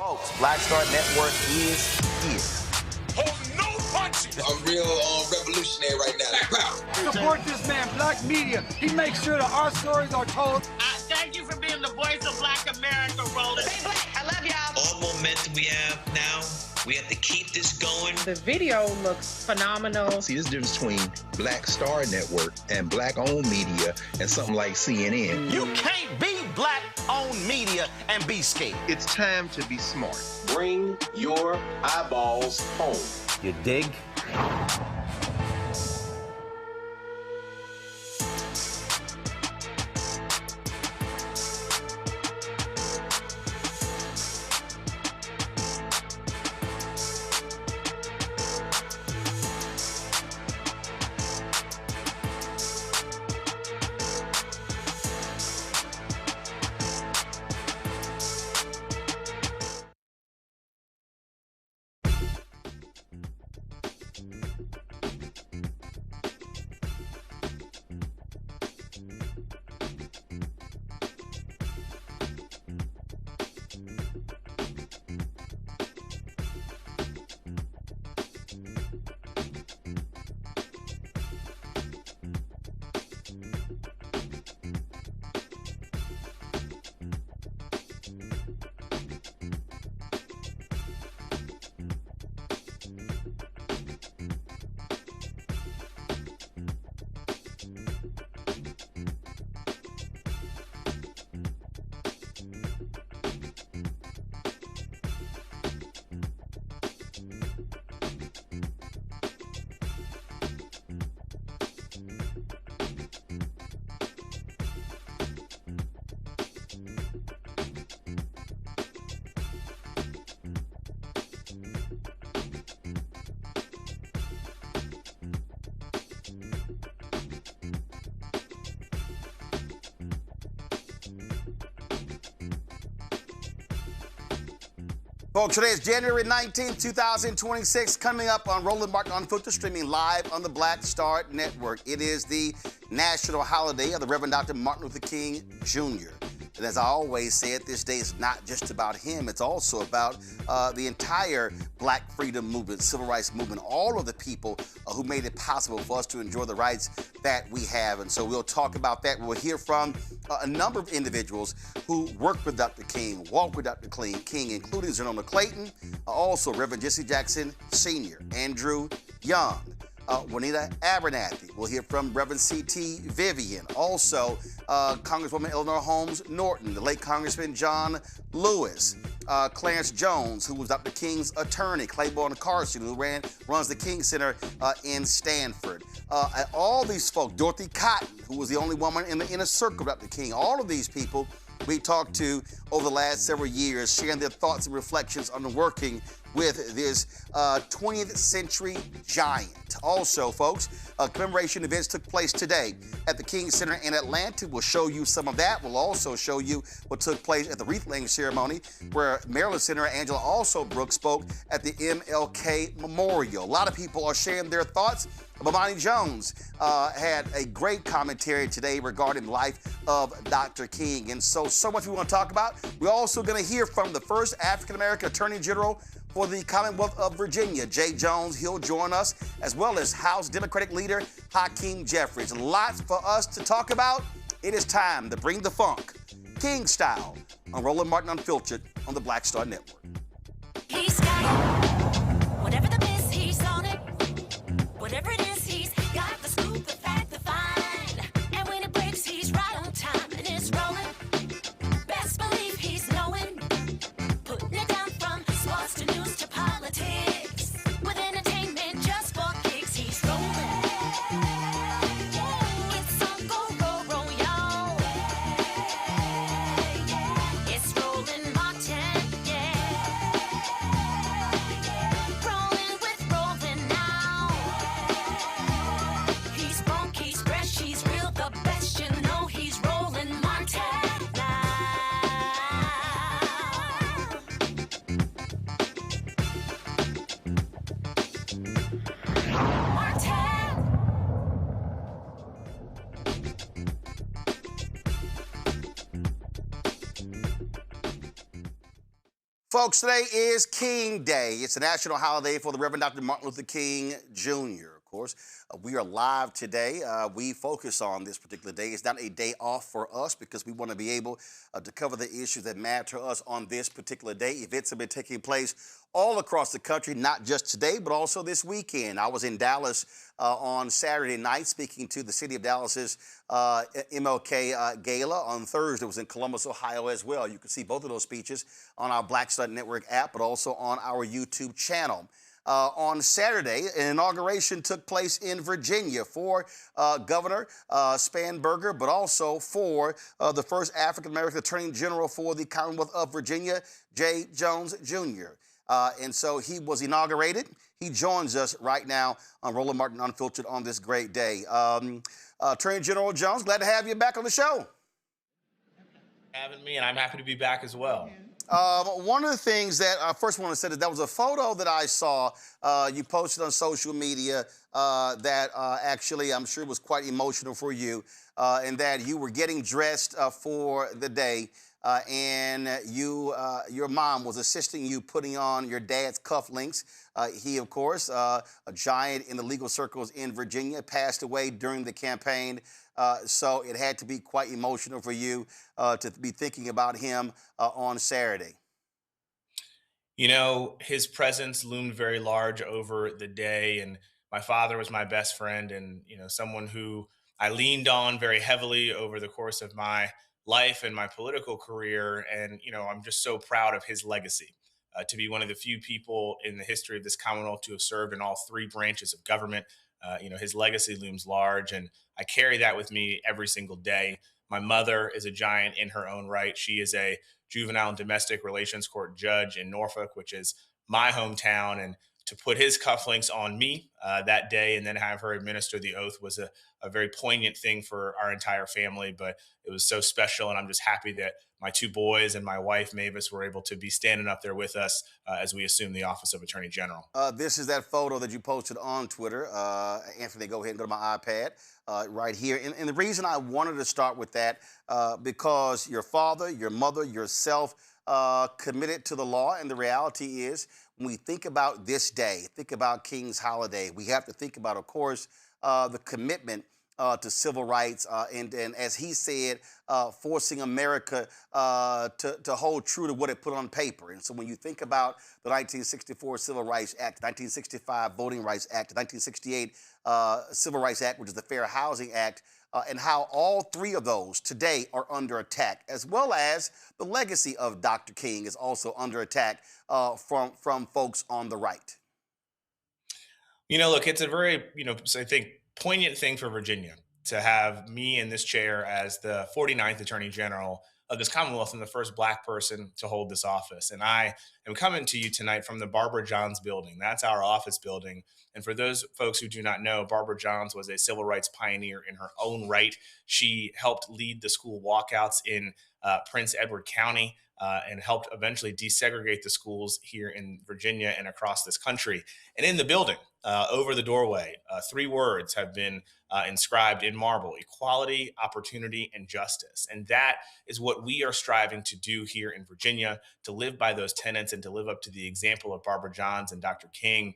Folks, Black Star Network is here. Hold no punches. I'm real revolutionary right now. Support this man, Black Media. He makes sure that our stories are told. Thank you for being the voice of Black America, Roland. Stay black. I love y'all. All momentum we have now, we have to keep this going. The video looks phenomenal. See, there's a difference between Black Star Network and Black-owned media and something like CNN. You can't be Black-owned media and be scared. It's time to be smart. Bring your eyeballs home. You dig? Folks, today is January 19th, 2026, coming up on Roland Martin Unfiltered, streaming live on the Black Star Network. It is the national holiday of the Reverend Dr. Martin Luther King Jr. And as I always said, this day is not just about him. It's also about the entire Black freedom movement, civil rights movement, all of the people who made it possible for us to enjoy the rights that we have. And so we'll talk about that. We'll hear from a number of individuals who worked with Dr. King, walked with Dr. King, including Zenona Clayton, also Reverend Jesse Jackson Sr., Andrew Young, Juanita Abernathy. We'll hear from Reverend C.T. Vivian. Also, Congresswoman Eleanor Holmes Norton, the late Congressman John Lewis, Clarence Jones, who was Dr. King's attorney, Claiborne Carson, who runs the King Center in Stanford. All these folks, Dorothy Cotton, who was the only woman in the inner circle of Dr. King, all of these people we talked to over the last several years, sharing their thoughts and reflections on working with this 20th century giant. Also, folks, commemoration events took place today at the King Center in Atlanta. We'll show you some of that. We'll also show you what took place at the wreath-laying ceremony, where Maryland Senator Angela Also Brooks spoke at the MLK Memorial. A lot of people are sharing their thoughts. Bomani Jones had a great commentary today regarding the life of Dr. King. And so much we want to talk about. We're also going to hear from the first African-American Attorney General for the Commonwealth of Virginia, Jay Jones. He'll join us, as well as House Democratic Leader Hakeem Jeffries. Lots for us to talk about. It is time to bring the funk, King style, on Roland Martin Unfiltered on the Black Star Network. He's got it. Whatever the miss, he's on it. Whatever it is, he's got the scoop, the fact, the find. And when it breaks, he's right on time and it's rolling. Best believe he's knowing. Putting it down from sports to news to politics. With entertainment just for kicks, he's rolling. It's on go, roll, y'all. It's Roland Martin, yeah. Folks, today is King Day. It's a national holiday for the Reverend Dr. Martin Luther King Jr. Of course, we are live today. We focus on this particular day. It's not a day off for us because we want to be able to cover the issues that matter to us on this particular day. Events have been taking place all across the country, not just today, but also this weekend. I was in Dallas on Saturday night speaking to the city of Dallas's MLK Gala. On Thursday, it was in Columbus, Ohio as well. You can see both of those speeches on our Black Stud Network app, but also on our YouTube channel. On Saturday, an inauguration took place in Virginia for Governor Spanberger, but also for the first African-American Attorney General for the Commonwealth of Virginia, J. Jones Jr. And so he was inaugurated. He joins us right now on Roland Martin Unfiltered on this great day. Attorney General Jones, glad to have you back on the show. Having me, and I'm happy to be back as well. One of the things that I first want to say is that was a photo that I saw you posted on social media that actually I'm sure was quite emotional for you, and that you were getting dressed for the day, and your mom was assisting you putting on your dad's cufflinks. He, of course, a giant in the legal circles in Virginia, passed away during the campaign. So it had to be quite emotional for you to be thinking about him on Saturday. You know, his presence loomed very large over the day, and my father was my best friend and, you know, someone who I leaned on very heavily over the course of my life and my political career. And, you know, I'm just so proud of his legacy. To be one of the few people in the history of this Commonwealth to have served in all three branches of government. You know, his legacy looms large, and I carry that with me every single day. My mother is a giant in her own right. She is a juvenile and domestic relations court judge in Norfolk, which is my hometown. And to put his cufflinks on me that day and then have her administer the oath was a very poignant thing for our entire family. But it was so special, and I'm just happy that my two boys and my wife, Mavis, were able to be standing up there with us as we assume the office of Attorney General. This is that photo that you posted on Twitter. Anthony, go ahead and go to my iPad right here. And the reason I wanted to start with that, because your father, your mother, yourself committed to the law. And the reality is, when we think about this day, think about King's Holiday, we have to think about, of course, the commitment to civil rights, and as he said, forcing America to hold true to what it put on paper. And so when you think about the 1964 Civil Rights Act, 1965 Voting Rights Act, the 1968 Civil Rights Act, which is the Fair Housing Act, and how all three of those today are under attack, as well as the legacy of Dr. King is also under attack from folks on the right. You know, look, it's a very, I think, poignant thing for Virginia to have me in this chair as the 49th Attorney General of this Commonwealth and the first Black person to hold this office. And I am coming to you tonight from the Barbara Johns building. That's our office building. And for those folks who do not know, Barbara Johns was a civil rights pioneer in her own right. She helped lead the school walkouts in Prince Edward County and helped eventually desegregate the schools here in Virginia and across this country. And in the building, over the doorway, three words have been inscribed in marble: equality, opportunity, and justice. And that is what we are striving to do here in Virginia, to live by those tenets and to live up to the example of Barbara Johns and Dr. King.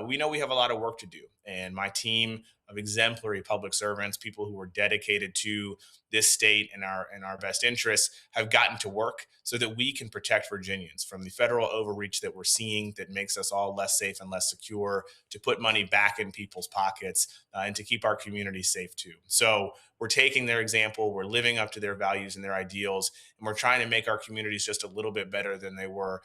We know we have a lot of work to do. And my team of exemplary public servants, people who are dedicated to this state and our best interests, have gotten to work so that we can protect Virginians from the federal overreach that we're seeing that makes us all less safe and less secure, to put money back in people's pockets, and to keep our communities safe too. So we're taking their example, we're living up to their values and their ideals, and we're trying to make our communities just a little bit better than they were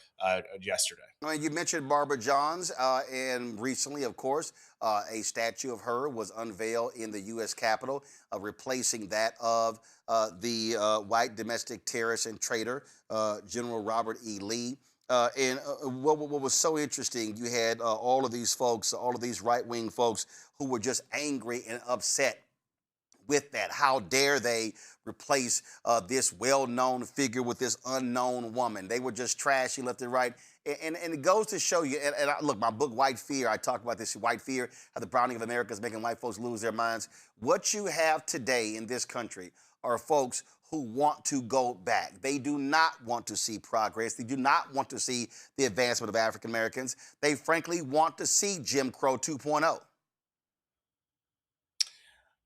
yesterday. You mentioned Barbara Johns, and recently, of course, a statue of her was unveiled in the U.S. Capitol, replacing that of the white domestic terrorist and traitor, General Robert E. Lee. And what was so interesting, you had all of these folks, all of these right-wing folks who were just angry and upset with that. How dare they replace this well-known figure with this unknown woman? They were just trashy left and right. And it goes to show you, look, my book, White Fear, I talk about this, White Fear, how the browning of America is making white folks lose their minds. What you have today in this country are folks who want to go back. They do not want to see progress. They do not want to see the advancement of African Americans. They frankly want to see Jim Crow 2.0.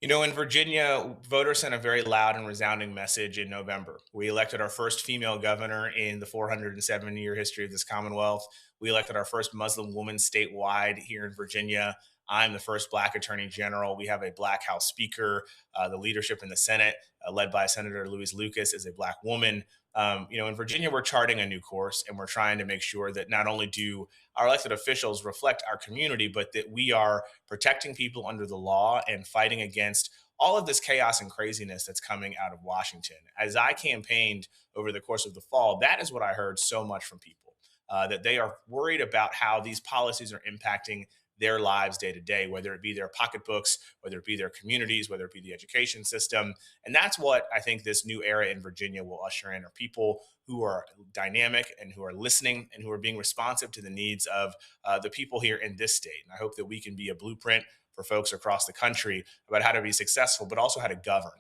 You know, in Virginia, voters sent a very loud and resounding message in November. We elected our first female governor in the 407-year history of this Commonwealth. We elected our first Muslim woman statewide here in Virginia. I'm the first Black Attorney General. We have a Black House Speaker. The leadership in the Senate, led by Senator Louise Lucas, is a Black woman. In Virginia, we're charting a new course, and we're trying to make sure that not only do our elected officials reflect our community, but that we are protecting people under the law and fighting against all of this chaos and craziness that's coming out of Washington. As I campaigned over the course of the fall, that is what I heard so much from people, that they are worried about how these policies are impacting their lives day to day, whether it be their pocketbooks, whether it be their communities, whether it be the education system. And that's what I think this new era in Virginia will usher in, are people who are dynamic and who are listening and who are being responsive to the needs of the people here in this state. And I hope that we can be a blueprint for folks across the country about how to be successful, but also how to govern.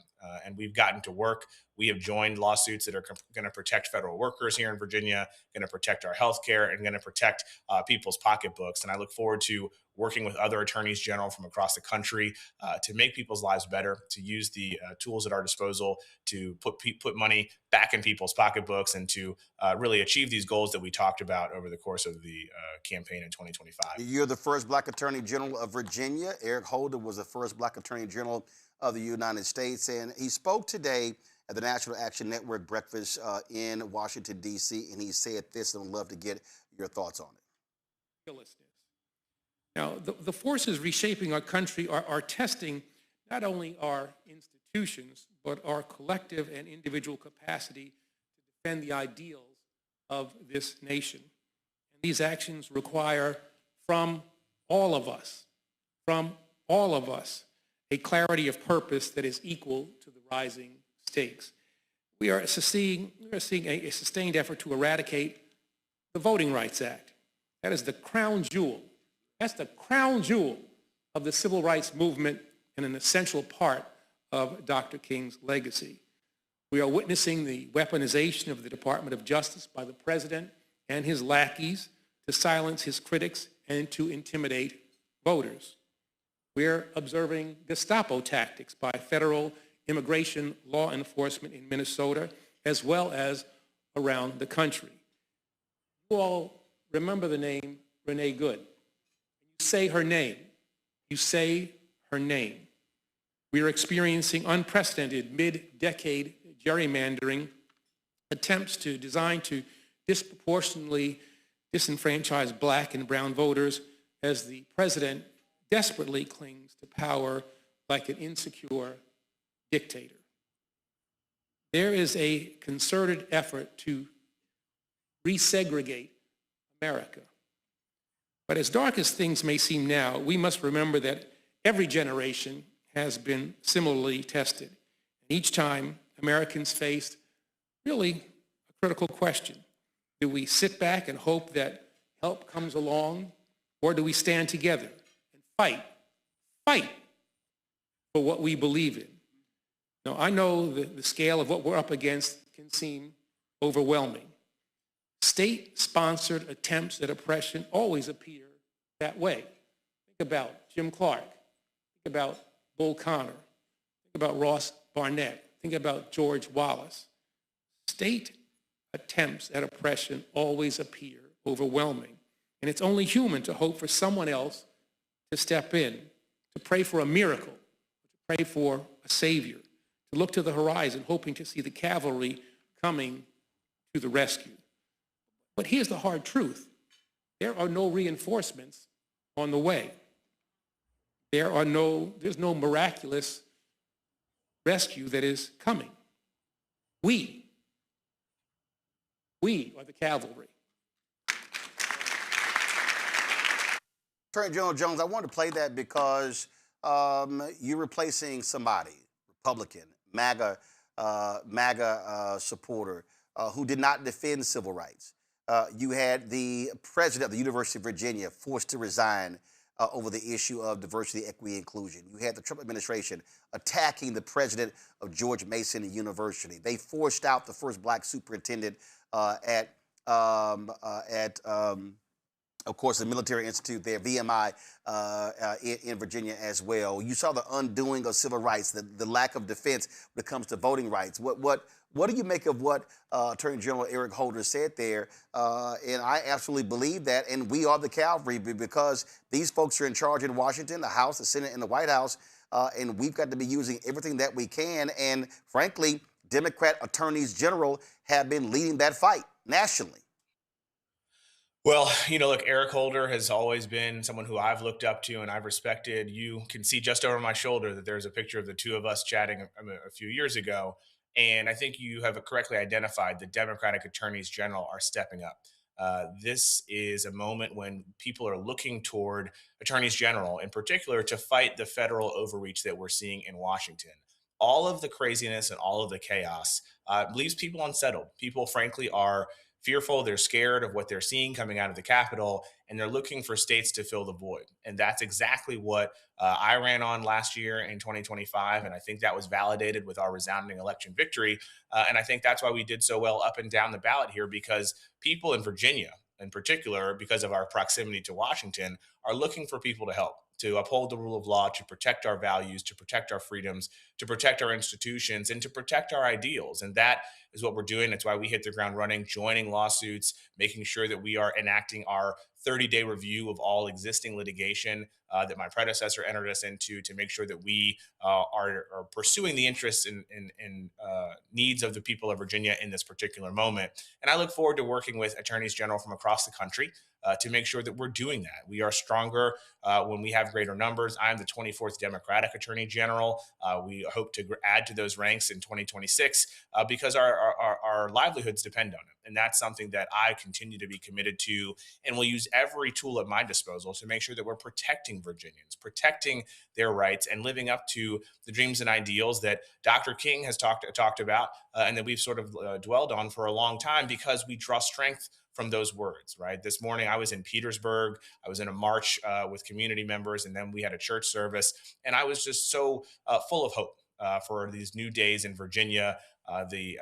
And we've gotten to work. We have joined lawsuits that are going to protect federal workers here in Virginia, going to protect our health care, and going to protect people's pocketbooks. And I look forward to working with other attorneys general from across the country to make people's lives better, to use the tools at our disposal to put money back in people's pocketbooks, and to really achieve these goals that we talked about over the course of the campaign in 2025. You're the first Black Attorney General of Virginia. Eric Holder was the first Black Attorney General of the United States, and he spoke today at the National Action Network breakfast in Washington, D.C., and he said this, and I'd love to get your thoughts on it. Now, the forces reshaping our country are testing not only our institutions, but our collective and individual capacity to defend the ideals of this nation. And these actions require from all of us, a clarity of purpose that is equal to the rising stakes. We are seeing a sustained effort to eradicate the Voting Rights Act. That is the crown jewel. That's the crown jewel of the civil rights movement and an essential part of Dr. King's legacy. We are witnessing the weaponization of the Department of Justice by the president and his lackeys to silence his critics and to intimidate voters. We're observing Gestapo tactics by federal immigration law enforcement in Minnesota, as well as around the country. You all remember the name Renee Good. You say her name. You say her name. We are experiencing unprecedented mid-decade gerrymandering attempts designed to disproportionately disenfranchise Black and brown voters as the president desperately clings to power like an insecure dictator. There is a concerted effort to resegregate America. But as dark as things may seem now, we must remember that every generation has been similarly tested. Each time, Americans faced really a critical question. Do we sit back and hope that help comes along, or do we stand together and fight for what we believe in? Now, I know the scale of what we're up against can seem overwhelming. State-sponsored attempts at oppression always appear that way. Think about Jim Clark. Think about Bull Connor. Think about Ross Barnett. Think about George Wallace. State attempts at oppression always appear overwhelming. And it's only human to hope for someone else to step in, to pray for a miracle, to pray for a savior, to look to the horizon, hoping to see the cavalry coming to the rescue. But here's the hard truth. There are no reinforcements on the way. There's no miraculous rescue that is coming. We are the cavalry. Attorney General Jones, I wanted to play that because you're replacing somebody, Republican, MAGA supporter, who did not defend civil rights. You had the president of the University of Virginia forced to resign over the issue of diversity, equity, inclusion. You had the Trump administration attacking the president of George Mason University. They forced out the first black superintendent at of course, the Military Institute there, VMI, in Virginia as well. You saw the undoing of civil rights, the lack of defense when it comes to voting rights. What do you make of what Attorney General Eric Holder said there? And I absolutely believe that. And we are the cavalry because these folks are in charge in Washington, the House, the Senate, and the White House. And we've got to be using everything that we can. And frankly, Democrat attorneys general have been leading that fight nationally. Well, look, Eric Holder has always been someone who I've looked up to and I've respected. You can see just over my shoulder that there's a picture of the two of us chatting a few years ago. And I think you have correctly identified the Democratic attorneys general are stepping up. This is a moment when people are looking toward attorneys general in particular to fight the federal overreach that we're seeing in Washington. All of the craziness and all of the chaos leaves people unsettled. People, frankly, are fearful. They're scared of what they're seeing coming out of the Capitol, and they're looking for states to fill the void. And that's exactly what I ran on last year in 2025. And I think that was validated with our resounding election victory. And I think that's why we did so well up and down the ballot here, because people in Virginia, in particular, because of our proximity to Washington, are looking for people to help, to uphold the rule of law, to protect our values, to protect our freedoms, to protect our institutions, and to protect our ideals. And that is what we're doing. That's why we hit the ground running, joining lawsuits, making sure that we are enacting our 30-day review of all existing litigation that my predecessor entered us into, to make sure that we are pursuing the interests and needs of the people of Virginia in this particular moment. And I look forward to working with attorneys general from across the country to make sure that we're doing that. We are stronger when we have greater numbers. I'm the 24th Democratic Attorney General. We hope to add to those ranks in 2026 because our livelihoods depend on it. And that's something that I continue to be committed to, and will use every tool at my disposal to make sure that we're protecting Virginians, protecting their rights, and living up to the dreams and ideals that Dr. King has talked about and that we've sort of dwelled on for a long time, because we draw strength from those words, right? This morning, I was in Petersburg. I was in a march with community members, and then we had a church service. And I was just so full of hope for these new days in Virginia, the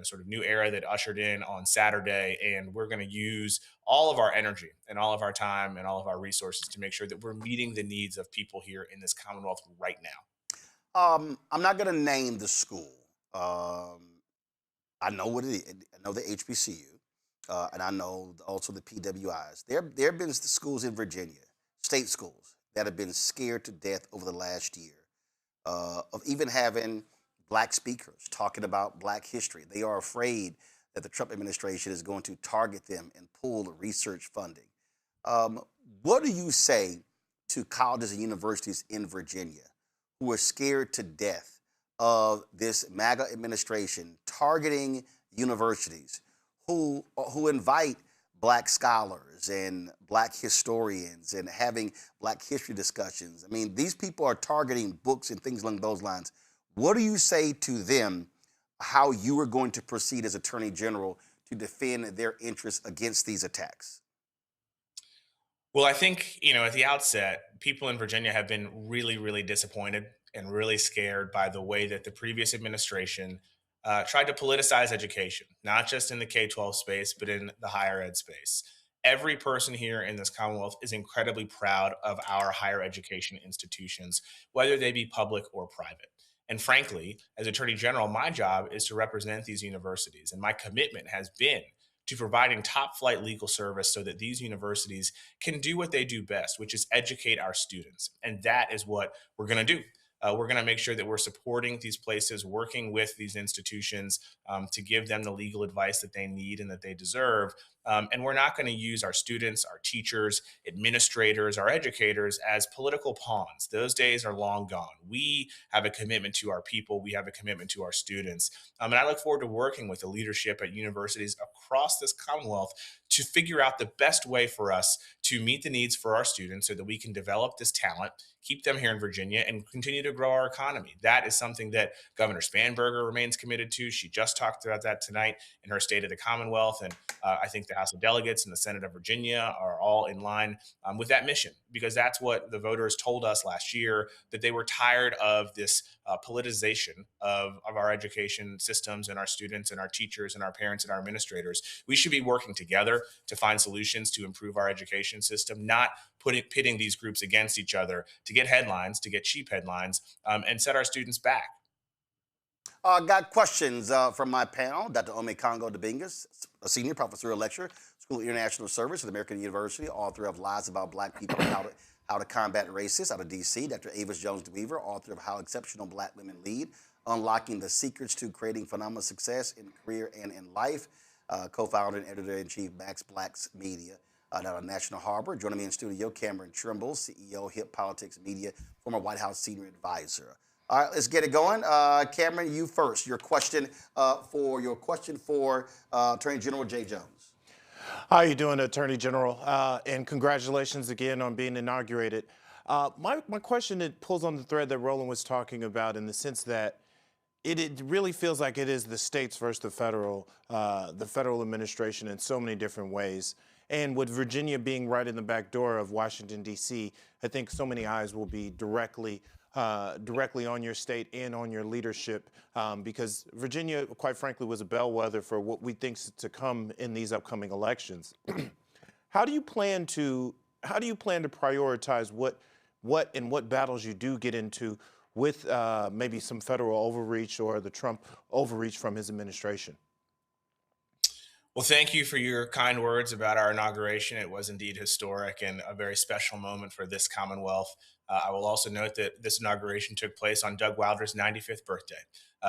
sort of new era that ushered in on Saturday. And we're going to use all of our energy and all of our time and all of our resources to make sure that we're meeting the needs of people here in this Commonwealth right now. I'm not going to name the school. I know what it is. I know the HBCU. And I know also the PWIs. There have been schools in Virginia, state schools, that have been scared to death over the last year of even having black speakers talking about black history. They are afraid that the Trump administration is going to target them and pull research funding. What do you say to colleges and universities in Virginia who are scared to death of this MAGA administration targeting universities, who invite black scholars and black historians and having black history discussions? I mean, these people are targeting books and things along those lines. What do you say to them, how you are going to proceed as Attorney General to defend their interests against these attacks? Well, I think, at the outset, people in Virginia have been really, really disappointed and really scared by the way that the previous administration tried to politicize education, not just in the K-12 space, but in the higher ed space. Every person here in this Commonwealth is incredibly proud of our higher education institutions, whether they be public or private. And frankly, as Attorney General, my job is to represent these universities. And my commitment has been to providing top flight legal service so that these universities can do what they do best, which is educate our students. And that is what we're going to do. We're going to make sure that we're supporting these places, working with these institutions to give them the legal advice that they need and that they deserve. And we're not going to use our students, our teachers, administrators, our educators as political pawns. Those days are long gone. We have a commitment to our people. We have a commitment to our students. And I look forward to working with the leadership at universities across this Commonwealth to figure out the best way for us to meet the needs for our students so that we can develop this talent keep them here in Virginia, and continue to grow our economy. That is something that Governor Spanberger remains committed to. She just talked about that tonight in her State of the Commonwealth. And I think the House of Delegates and the Senate of Virginia are all in line with that mission, because that's what the voters told us last year, that they were tired of this politicization of our education systems and our students and our teachers and our parents and our administrators. We should be working together to find solutions to improve our education system, not pitting these groups against each other to get headlines, to get cheap headlines, and set our students back. Got questions from my panel. Dr. Ome Congo Debingas, a senior professor lecturer, School of International Service at American University, author of Lies About Black People and How to Combat Racism out of D.C. Dr. Avis Jones-DeWeaver, author of How Exceptional Black Women Lead, Unlocking the Secrets to Creating Phenomenal Success in Career and in Life, co-founder and editor-in-chief Max Black's Media out of National Harbor. Joining me in studio, Cameron Trimble, CEO, Hip Politics Media, former White House senior advisor. All right, let's get it going. Cameron, you first. Your question for Attorney General Jay Jones. How are you doing, Attorney General? And congratulations again on being inaugurated. My question, it pulls on the thread that Roland was talking about, in the sense that it really feels like it is the states versus the federal administration in so many different ways. And with Virginia being right in the back door of Washington, D.C., I think so many eyes will be directly on your state and on your leadership, because Virginia, quite frankly, was a bellwether for what we think to come in these upcoming elections. How do you plan to prioritize what battles you do get into with maybe some federal overreach or the Trump overreach from his administration? Well, thank you for your kind words about our inauguration. It was indeed historic and a very special moment for this Commonwealth. I will also note that this inauguration took place on Doug Wilder's 95th birthday,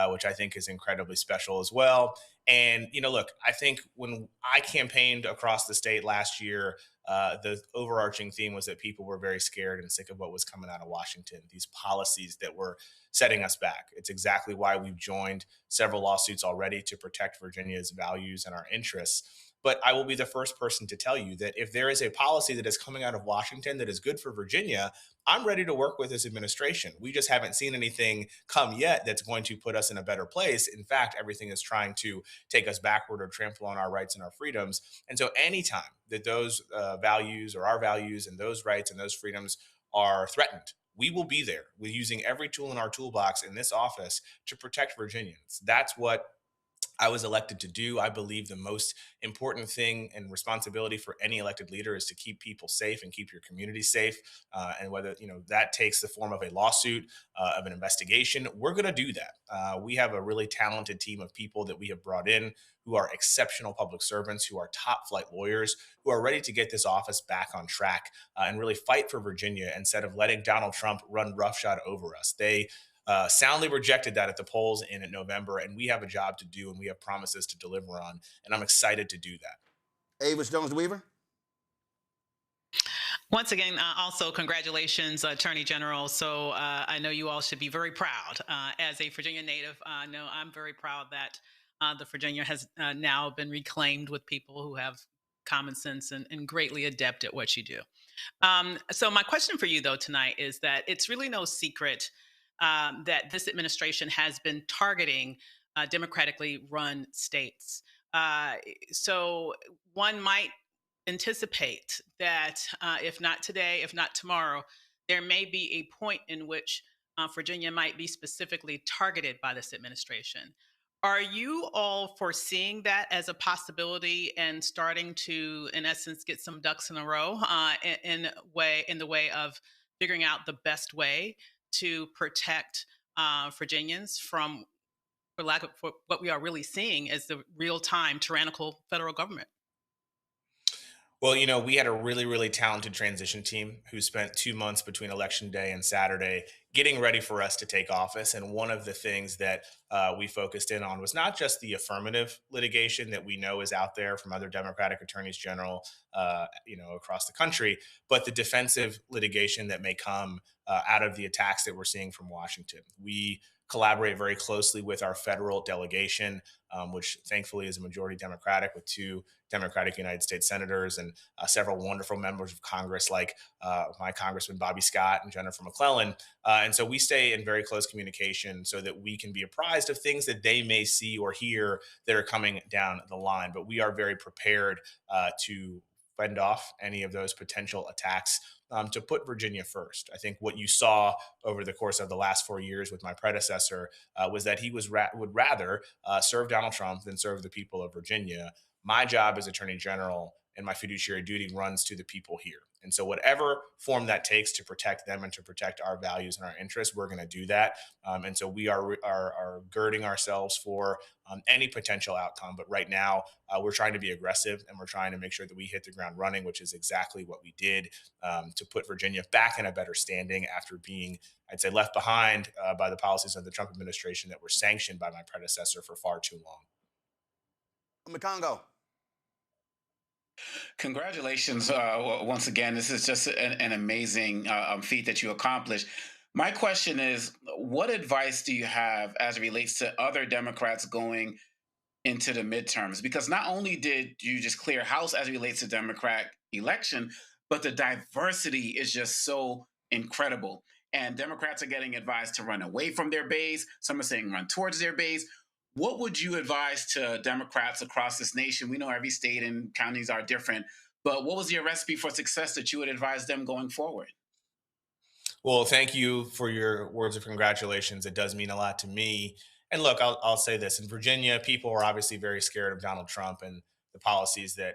which I think is incredibly special as well. And, look, I think when I campaigned across the state last year, the overarching theme was that people were very scared and sick of what was coming out of Washington, these policies that were setting us back. It's exactly why we've joined several lawsuits already to protect Virginia's values and our interests. But I will be the first person to tell you that if there is a policy that is coming out of Washington that is good for Virginia, I'm ready to work with this administration. We just haven't seen anything come yet that's going to put us in a better place. In fact, everything is trying to take us backward or trample on our rights and our freedoms. And so anytime that those values or our values and those rights and those freedoms are threatened, we will be there. We're using every tool in our toolbox in this office to protect Virginians. That's what I was elected to do. I believe the most important thing and responsibility for any elected leader is to keep people safe and keep your community safe. And whether that takes the form of a lawsuit, of an investigation, we're going to do that. We have a really talented team of people that we have brought in who are exceptional public servants, who are top flight lawyers, who are ready to get this office back on track and really fight for Virginia instead of letting Donald Trump run roughshod over us. They soundly rejected that at the polls in November, and we have a job to do, and we have promises to deliver on, and I'm excited to do that. Avis Jones-DeWeaver. Once again, also congratulations, Attorney General. So I know you all should be very proud. As a Virginia native, I know I'm very proud that the Virginia has now been reclaimed with people who have common sense and greatly adept at what you do. So my question for you, though, tonight is that it's really no secret that this administration has been targeting democratically run states. So one might anticipate that if not today, if not tomorrow, there may be a point in which Virginia might be specifically targeted by this administration. Are you all foreseeing that as a possibility and starting to, in essence, get some ducks in a row in the way of figuring out the best way to protect Virginians from what we are really seeing as the real-time tyrannical federal government? Well, we had a really, really talented transition team who spent 2 months between Election Day and Saturday getting ready for us to take office. And one of the things that we focused in on was not just the affirmative litigation that we know is out there from other Democratic attorneys general, across the country, but the defensive litigation that may come out of the attacks that we're seeing from Washington. We collaborate very closely with our federal delegation, which thankfully is a majority Democratic with 2 Democratic United States senators and several wonderful members of Congress like my Congressman Bobby Scott and Jennifer McClellan. And so we stay in very close communication so that we can be apprised of things that they may see or hear that are coming down the line. But we are very prepared to fend off any of those potential attacks, to put Virginia first. I think what you saw over the course of the last 4 years with my predecessor was that he would rather serve Donald Trump than serve the people of Virginia. My job as Attorney General and my fiduciary duty runs to the people here. And so whatever form that takes to protect them and to protect our values and our interests, we're going to do that. And so we are girding ourselves for any potential outcome. But right now, we're trying to be aggressive and we're trying to make sure that we hit the ground running, which is exactly what we did to put Virginia back in a better standing after being, I'd say, left behind by the policies of the Trump administration that were sanctioned by my predecessor for far too long. Congo. Congratulations once again. This is just an amazing feat that you accomplished. My question is, what advice do you have as it relates to other Democrats going into the midterms? Because not only did you just clear house as it relates to Democrat election, but the diversity is just so incredible. And Democrats are getting advised to run away from their base. Some are saying run towards their base. What would you advise to Democrats across this nation? We know every state and counties are different, but what was your recipe for success that you would advise them going forward? Well, thank you for your words of congratulations. It does mean a lot to me. And look, I'll say this. In Virginia, people are obviously very scared of Donald Trump and the policies that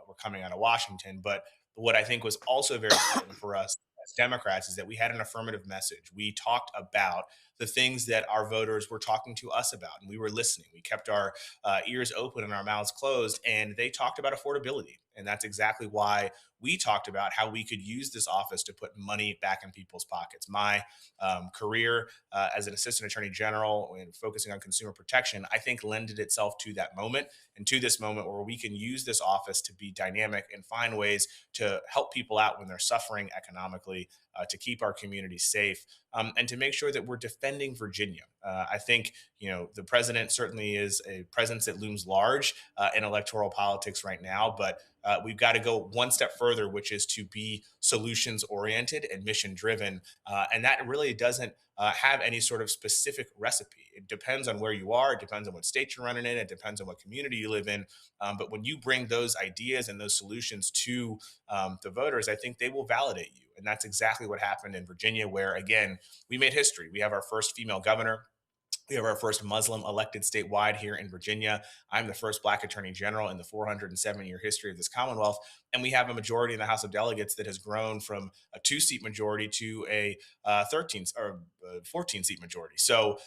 were coming out of Washington. But what I think was also very important for us as Democrats is that we had an affirmative message. We talked about the things that our voters were talking to us about, and we were listening. We kept our ears open and our mouths closed, and they talked about affordability. And that's exactly why we talked about how we could use this office to put money back in people's pockets. My career as an assistant attorney general and focusing on consumer protection, I think lended itself to that moment and to this moment where we can use this office to be dynamic and find ways to help people out when they're suffering economically, to keep our communities safe, and to make sure that we're defending Virginia. I think, the president certainly is a presence that looms large in electoral politics right now, but we've got to go one step further, which is to be solutions oriented and mission driven. And that really doesn't have any sort of specific recipe. It depends on where you are. It depends on what state you're running in. It depends on what community you live in. But when you bring those ideas and those solutions to the voters, I think they will validate you. And that's exactly what happened in Virginia, where, again, we made history. We have our first female governor. We have our first Muslim elected statewide here in Virginia. I'm the first Black attorney general in the 407-year history of this Commonwealth. And we have a majority in the House of Delegates that has grown from a 2-seat majority to a 14-seat majority. So,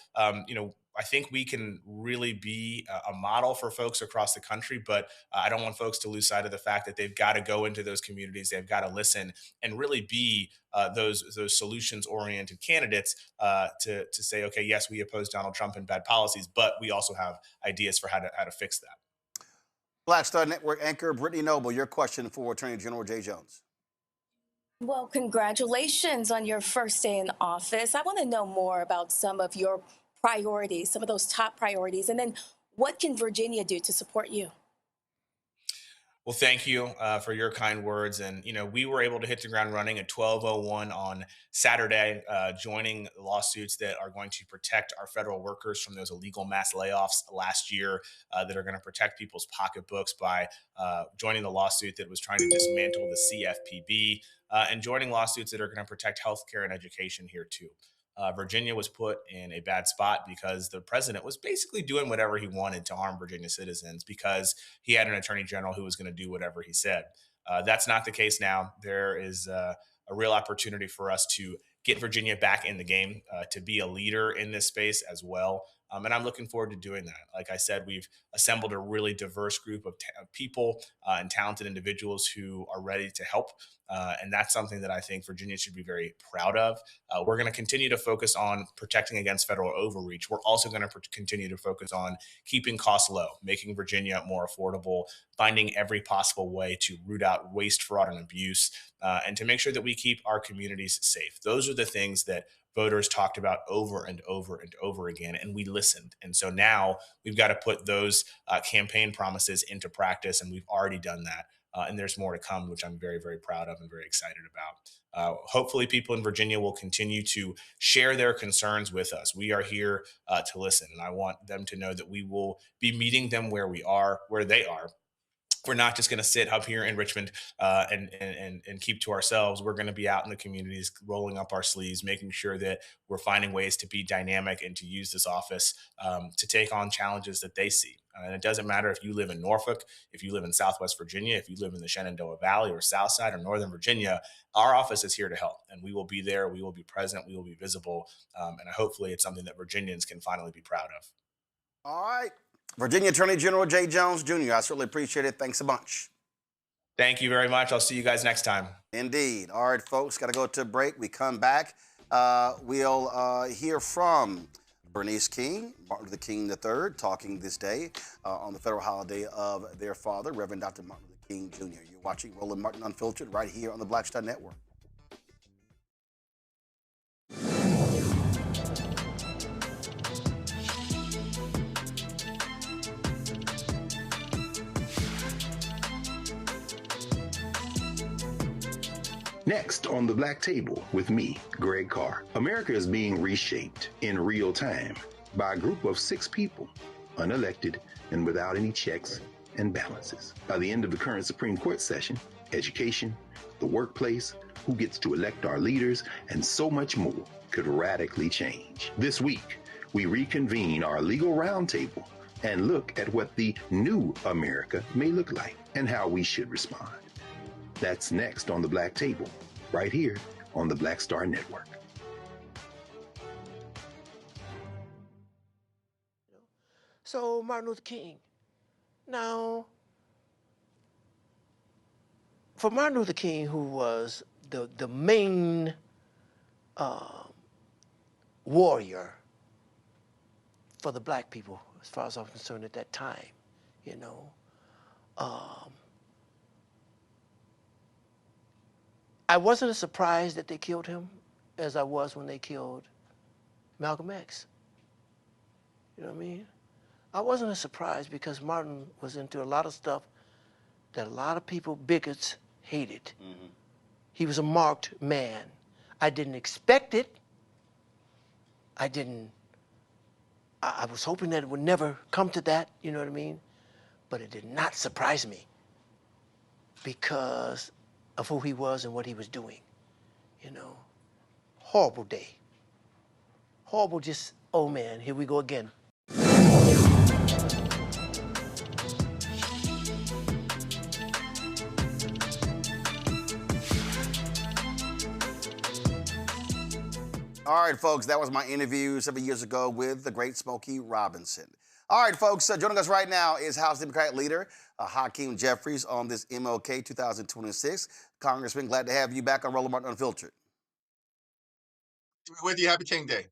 I think we can really be a model for folks across the country, but I don't want folks to lose sight of the fact that they've got to go into those communities, they've got to listen and really be those solutions-oriented candidates to say, okay, yes, we oppose Donald Trump and bad policies, but we also have ideas for how to fix that. Black Star Network anchor Brittany Noble, your question for Attorney General Jay Jones. Well, congratulations on your first day in office. I want to know more about some of your priorities, some of those top priorities, and then what can Virginia do to support you? Well, thank you for your kind words. And, we were able to hit the ground running at 12:01 on Saturday, joining lawsuits that are going to protect our federal workers from those illegal mass layoffs last year that are going to protect people's pocketbooks by joining the lawsuit that was trying to dismantle the CFPB and joining lawsuits that are going to protect healthcare and education here, too. Virginia was put in a bad spot because the president was basically doing whatever he wanted to harm Virginia citizens because he had an attorney general who was going to do whatever he said. That's not the case now. There is a real opportunity for us to get Virginia back in the game, to be a leader in this space as well. And I'm looking forward to doing that. Like I said, we've assembled a really diverse group of people and talented individuals who are ready to help. And that's something that I think Virginia should be very proud of. We're going to continue to focus on protecting against federal overreach. We're also going to continue to focus on keeping costs low, making Virginia more affordable, finding every possible way to root out waste, fraud, and abuse, and to make sure that we keep our communities safe. Those are the things that voters talked about over and over and over again, and we listened. And so now we've got to put those campaign promises into practice, and we've already done that. And there's more to come, which I'm very, very proud of and very excited about. Hopefully, people in Virginia will continue to share their concerns with us. We are here to listen, and I want them to know that we will be meeting them where they are. We're not just going to sit up here in Richmond and keep to ourselves. We're going to be out in the communities, rolling up our sleeves, making sure that we're finding ways to be dynamic and to use this office to take on challenges that they see. And it doesn't matter if you live in Norfolk, if you live in Southwest Virginia, if you live in the Shenandoah Valley or Southside or Northern Virginia, our office is here to help. And we will be there. We will be present. We will be visible. And hopefully it's something that Virginians can finally be proud of. All right. Virginia Attorney General Jay Jones, Jr., I certainly appreciate it. Thanks a bunch. Thank you very much. I'll see you guys next time. Indeed. All right, folks, got to go to a break. We come back. We'll hear from Bernice King, Martin Luther King III, talking this day on the federal holiday of their father, Reverend Dr. Martin Luther King Jr. You're watching Roland Martin Unfiltered right here on the Black Star Network. Next on the Black Table with me, Greg Carr. America is being reshaped in real time by a group of 6 people, unelected and without any checks and balances. By the end of the current Supreme Court session, education, the workplace, who gets to elect our leaders, and so much more could radically change. This week, we reconvene our legal roundtable and look at what the new America may look like and how we should respond. That's next on the Black Table, right here on the Black Star Network. So Martin Luther King. Now, for Martin Luther King, who was the main warrior for the black people, as far as I'm concerned at that time, I wasn't as surprised that they killed him as I was when they killed Malcolm X. You know what I mean? I wasn't as surprised because Martin was into a lot of stuff that a lot of people, bigots, hated. Mm-hmm. He was a marked man. I didn't expect it. I was hoping that it would never come to that, you know what I mean? But it did not surprise me because of who he was and what he was doing, Horrible day. Horrible, just, oh man, here we go again. All right, folks, that was my interview several years ago with the great Smokey Robinson. All right, folks, joining us right now is House Democratic Leader Hakeem Jeffries on this MLK 2026. Congressman, glad to have you back on Roland Martin Unfiltered. With you. Happy King Day.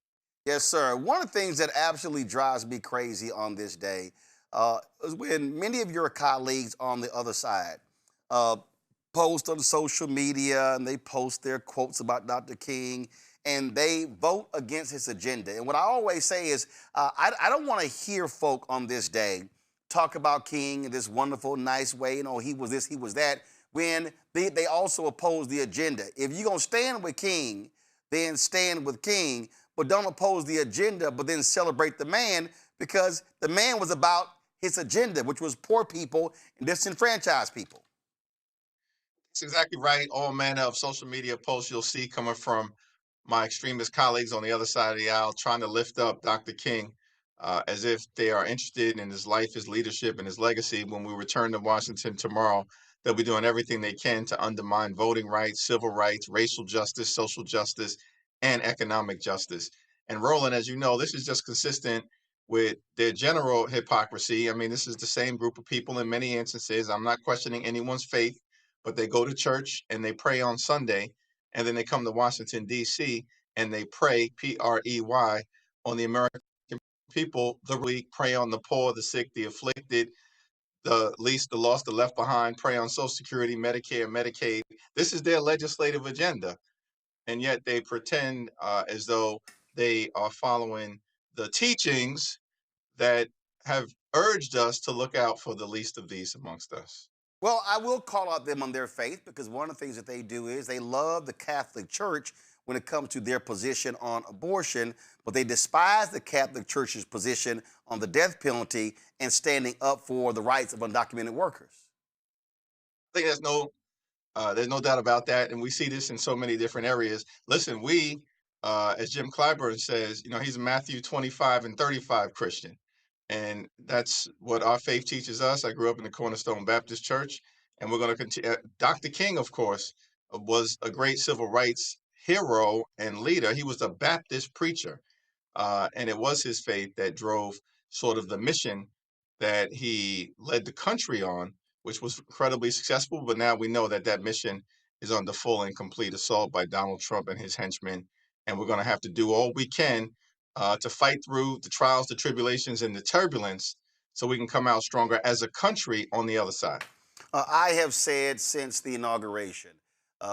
Yes, sir. One of the things that absolutely drives me crazy on this day is when many of your colleagues on the other side post on social media and they post their quotes about Dr. King and they vote against his agenda. And what I always say is I don't want to hear folk on this day talk about King in this wonderful, nice way. He was this, he was that, when they also oppose the agenda. If you're going to stand with King, then stand with King, but don't oppose the agenda, but then celebrate the man, because the man was about his agenda, which was poor people and disenfranchised people. That's exactly right. All manner of social media posts you'll see coming from my extremist colleagues on the other side of the aisle trying to lift up Dr. King as if they are interested in his life, his leadership, and his legacy. When we return to Washington tomorrow, they'll be doing everything they can to undermine voting rights, civil rights, racial justice, social justice, and economic justice. And Roland, as you know, this is just consistent with their general hypocrisy. I mean, this is the same group of people in many instances. I'm not questioning anyone's faith, but they go to church and they pray on Sunday, and then they come to Washington, D.C., and they pray, P-R-E-Y, on the American people, the weak, pray on the poor, the sick, the afflicted, the least, the lost, the left behind, pray on Social Security, Medicare, Medicaid. This is their legislative agenda. and yet they pretend as though they are following the teachings that have urged us to look out for the least of these amongst us. Well, I will call out them on their faith because one of the things that they do is they love the Catholic Church when it comes to their position on abortion, but they despise the Catholic Church's position on the death penalty and standing up for the rights of undocumented workers. I think there's no doubt about that, and we see this in so many different areas. Listen, we, as Jim Clyburn says, he's a Matthew 25 and 35 Christian, and that's what our faith teaches us. I grew up in the Cornerstone Baptist Church, and we're going to continue. Dr. King, of course, was a great civil rights hero and leader. He was a Baptist preacher, and it was his faith that drove sort of the mission that he led the country on, which was incredibly successful. But now we know that that mission is under full and complete assault by Donald Trump and his henchmen. And we're going to have to do all we can to fight through the trials, the tribulations, and the turbulence so we can come out stronger as a country on the other side. I have said since the inauguration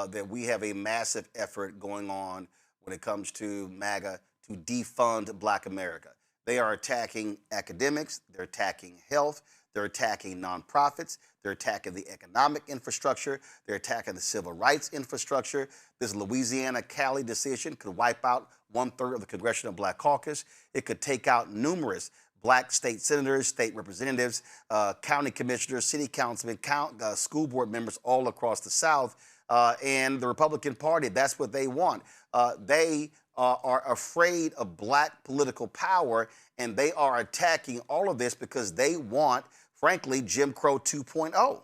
that we have a massive effort going on when it comes to MAGA to defund Black America. They are attacking academics, they're attacking health, they're attacking nonprofits, they're attacking the economic infrastructure, they're attacking the civil rights infrastructure. This Louisiana-Cali decision could wipe out 1/3 of the Congressional Black Caucus. It could take out numerous Black state senators, state representatives, county commissioners, city councilmen, school board members all across the South. And the Republican Party, that's what they want. They are afraid of Black political power, and they are attacking all of this because they want, frankly, Jim Crow 2.0.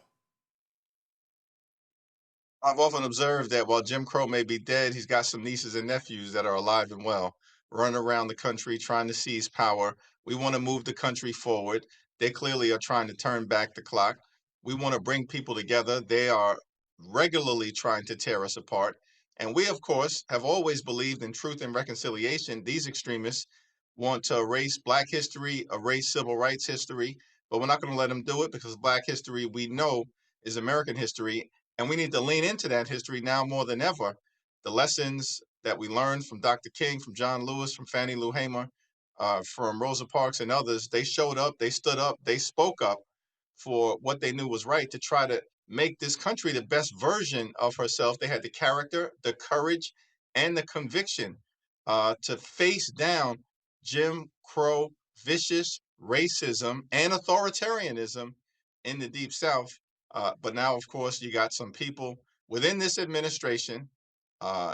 I've often observed that while Jim Crow may be dead, he's got some nieces and nephews that are alive and well, running around the country trying to seize power. We want to move the country forward. They clearly are trying to turn back the clock. We want to bring people together. They are regularly trying to tear us apart. And we, of course, have always believed in truth and reconciliation. These extremists want to erase Black history, erase civil rights history, but we're not going to let them do it because Black history, we know, is American history. And we need to lean into that history now more than ever. The lessons that we learned from Dr. King, from John Lewis, from Fannie Lou Hamer, from Rosa Parks and others, they showed up, they stood up, they spoke up for what they knew was right to try to make this country the best version of herself. They had the character, the courage, and the conviction to face down Jim Crow, vicious racism, and authoritarianism in the Deep South. But now, of course, you got some people within this administration,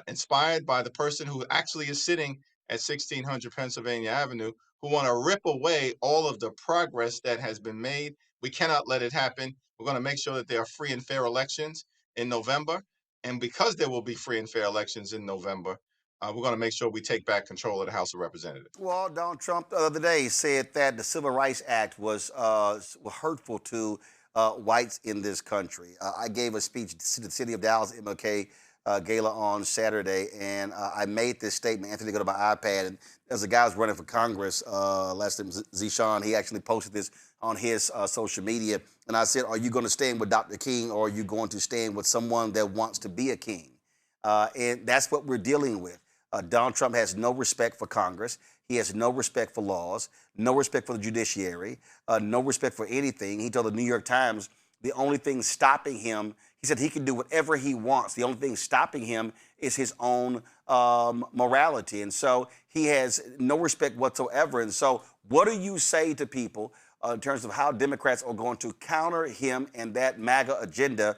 inspired by the person who actually is sitting at 1600 Pennsylvania Avenue, who want to rip away all of the progress that has been made. We cannot let it happen. We're going to make sure that there are free and fair elections in November. And because there will be free and fair elections in November, we're going to make sure we take back control of the House of Representatives. Well, Donald Trump the other day said that the Civil Rights Act was hurtful to whites in this country. I gave a speech to the city of Dallas MLK gala on Saturday, and I made this statement. Anthony, go to my iPad, and as a guy who's running for Congress, last name Zishan, he actually posted this on his social media, and I said, are you going to stand with Dr. King, or are you going to stand with someone that wants to be a king? And that's what we're dealing with. Donald Trump has no respect for Congress. He has no respect for laws, no respect for the judiciary, no respect for anything. He told the New York Times the only thing stopping him, he said he can do whatever he wants. The only thing stopping him is his own morality. And so he has no respect whatsoever. And so what do you say to people in terms of how Democrats are going to counter him and that MAGA agenda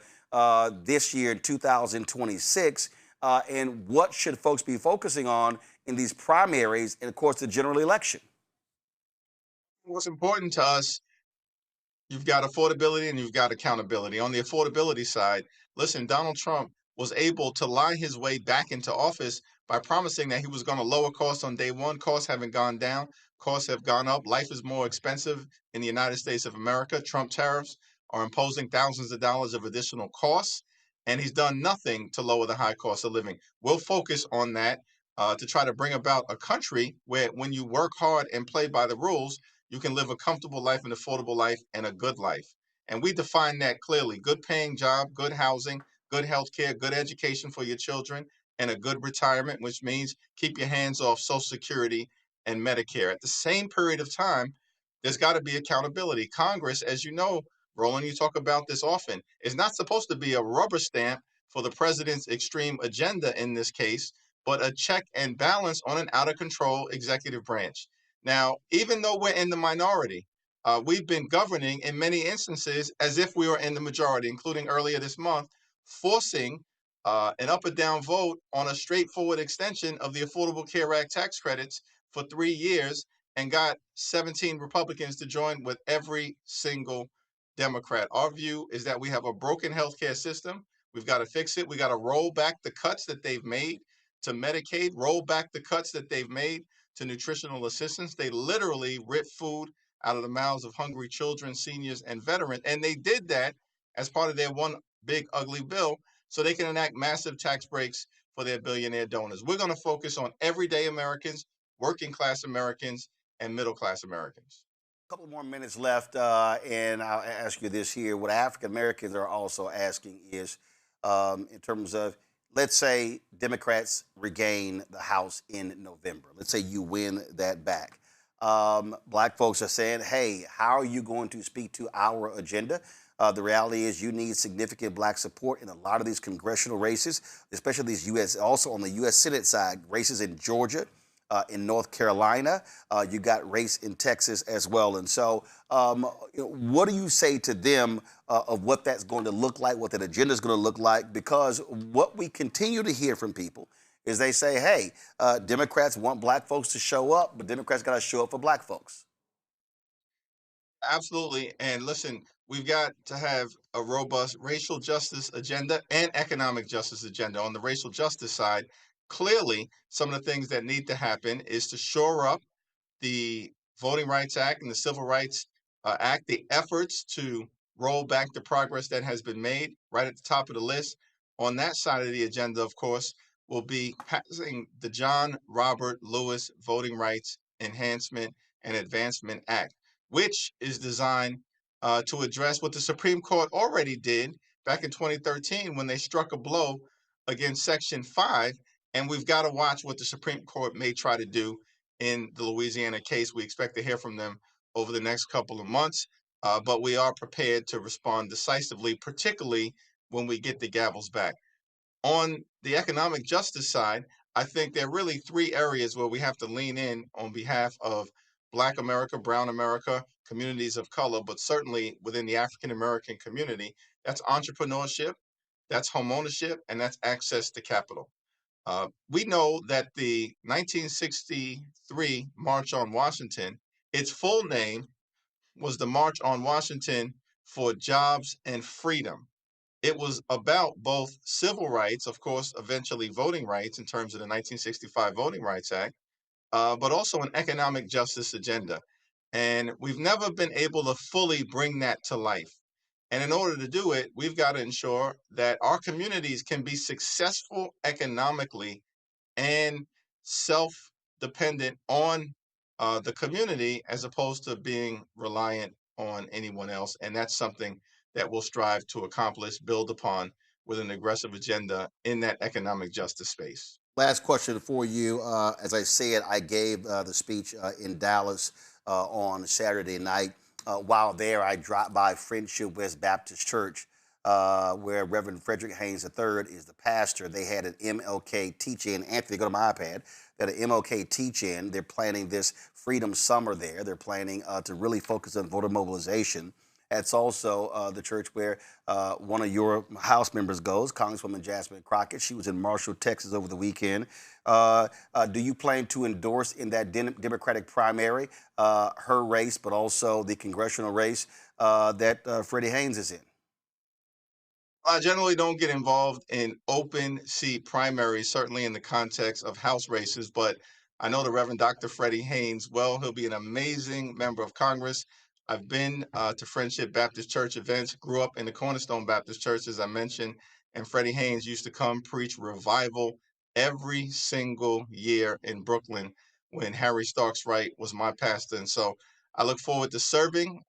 this year in 2026? And what should folks be focusing on in these primaries and, of course, the general election? What's important to us, you've got affordability and you've got accountability. On the affordability side, listen, Donald Trump was able to lie his way back into office by promising that he was going to lower costs on day one. Costs haven't gone down. Costs have gone up. Life is more expensive in the United States of America. Trump tariffs are imposing thousands of dollars of additional costs, and he's done nothing to lower the high cost of living. We'll focus on that to try to bring about a country where when you work hard and play by the rules, you can live a comfortable life, an affordable life, and a good life. And we define that clearly. Good paying job, good housing, good health care, good education for your children, and a good retirement, which means keep your hands off Social Security and Medicare. At the same period of time, there's got to be accountability. Congress, as you know, Roland, you talk about this often, is not supposed to be a rubber stamp for the president's extreme agenda in this case, but a check and balance on an out of control executive branch. Now, even though we're in the minority, we've been governing in many instances as if we were in the majority, including earlier this month, forcing an up or down vote on a straightforward extension of the Affordable Care Act tax credits for 3 years and got 17 Republicans to join with every single Democrat. Our view is that we have a broken healthcare system. We've got to fix it. We got to roll back the cuts that they've made to Medicaid, roll back the cuts that they've made to nutritional assistance. They literally rip food out of the mouths of hungry children, seniors, and veterans. And they did that as part of their one big ugly bill so they can enact massive tax breaks for their billionaire donors. We're going to focus on everyday Americans, working class Americans, and middle class Americans. A couple more minutes left, and I'll ask you this here. What African Americans are also asking is, in terms of, let's say Democrats regain the House in November. Let's say you win that back. Black folks are saying, hey, how are you going to speak to our agenda? The reality is you need significant black support in a lot of these congressional races, especially these also on the U.S. Senate side, races in Georgia, in North Carolina. You got race in Texas as well. And so what do you say to them of what that's going to look like, what that agenda is going to look like? Because what we continue to hear from people is they say, hey, Democrats want black folks to show up, but Democrats got to show up for black folks. Absolutely. And listen, we've got to have a robust racial justice agenda and economic justice agenda. On the racial justice side, clearly, some of the things that need to happen is to shore up the Voting Rights Act and the Civil Rights Act, the efforts to roll back the progress that has been made right at the top of the list. On that side of the agenda, of course, will be passing the John Robert Lewis Voting Rights Enhancement and Advancement Act, which is designed to address what the Supreme Court already did back in 2013 when they struck a blow against Section 5. And we've got to watch what the Supreme Court may try to do in the Louisiana case. We expect to hear from them over the next couple of months, but we are prepared to respond decisively, particularly when we get the gavels back. On the economic justice side, I think there are really three areas where we have to lean in on behalf of Black America, Brown America, communities of color, but certainly within the African American community. That's entrepreneurship, that's homeownership, and that's access to capital. We know that the 1963 March on Washington, its full name was the March on Washington for Jobs and Freedom. It was about both civil rights, of course, eventually voting rights in terms of the 1965 Voting Rights Act, but also an economic justice agenda. And we've never been able to fully bring that to life. And in order to do it, we've got to ensure that our communities can be successful economically and self-dependent on the community as opposed to being reliant on anyone else. And that's something that we'll strive to accomplish, build upon with an aggressive agenda in that economic justice space. Last question for you. As I said, I gave the speech in Dallas on Saturday night. While there, I dropped by Friendship West Baptist Church, where Reverend Frederick Haynes III is the pastor. They had an MLK teach-in. Anthony, go to my iPad. They had an MLK teach-in. They're planning this Freedom Summer there. They're planning to really focus on voter mobilization. That's also the church where one of your House members goes, Congresswoman Jasmine Crockett. She was in Marshall, Texas over the weekend. Do you plan to endorse in that Democratic primary her race, but also the congressional race that Freddie Haynes is in? I generally don't get involved in open seat primaries, certainly in the context of House races, but I know the Reverend Dr. Freddie Haynes well. He'll be an amazing member of Congress. I've been to Friendship Baptist Church events, grew up in the Cornerstone Baptist Church, as I mentioned, and Freddie Haynes used to come preach revival every single year in Brooklyn when Harry Starks Wright was my pastor. And so I look forward to serving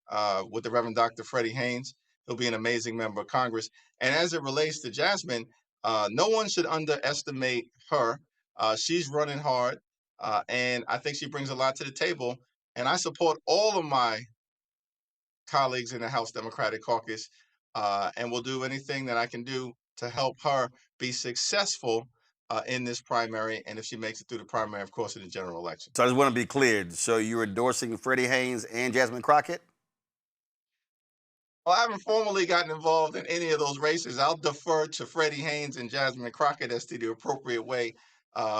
with the Reverend Dr. Freddie Haynes. He'll be an amazing member of Congress. And as it relates to Jasmine, No one should underestimate her. She's running hard, and I think she brings a lot to the table. And I support all of my colleagues in the House Democratic Caucus, and will do anything that I can do to help her be successful in this primary. And if she makes it through the primary, of course, in the general election. So I just want to be clear. So you're endorsing Freddie Haynes and Jasmine Crockett? Well, I haven't formally gotten involved in any of those races. I'll defer to Freddie Haynes and Jasmine Crockett as to the appropriate way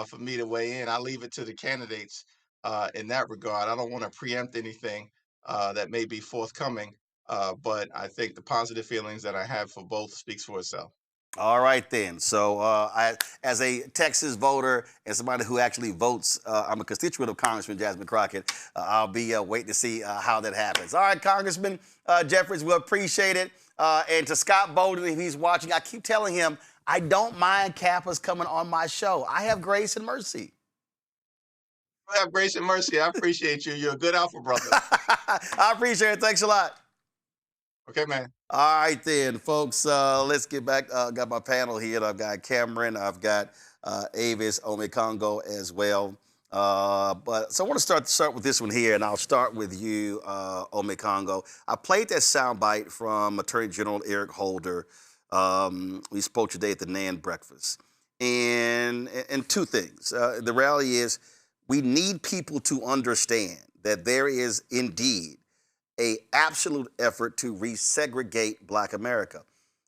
for me to weigh in. I leave it to the candidates in that regard. I don't want to preempt anything that may be forthcoming, but I think the positive feelings that I have for both speaks for itself. All right, then. So as a Texas voter and somebody who actually votes, I'm a constituent of Congressman Jasmine Crockett. I'll be waiting to see how that happens. All right, Congressman Jeffries, we appreciate it. And to Scott Bolden, if he's watching, I keep telling him, I don't mind Kappas coming on my show. I have grace and mercy. I have grace and mercy. I appreciate you. You're a good alpha brother. I appreciate it. Thanks a lot. Okay, man. All right, then, folks, let's get back. Got my panel here. I've got Cameron. I've got Avis Omekongo as well. So I want to start with this one here, and I'll start with you, Omekongo. I played that soundbite from Attorney General Eric Holder. We spoke today at the NAN breakfast. And two things. The reality is we need people to understand that there is indeed an absolute effort to resegregate Black America.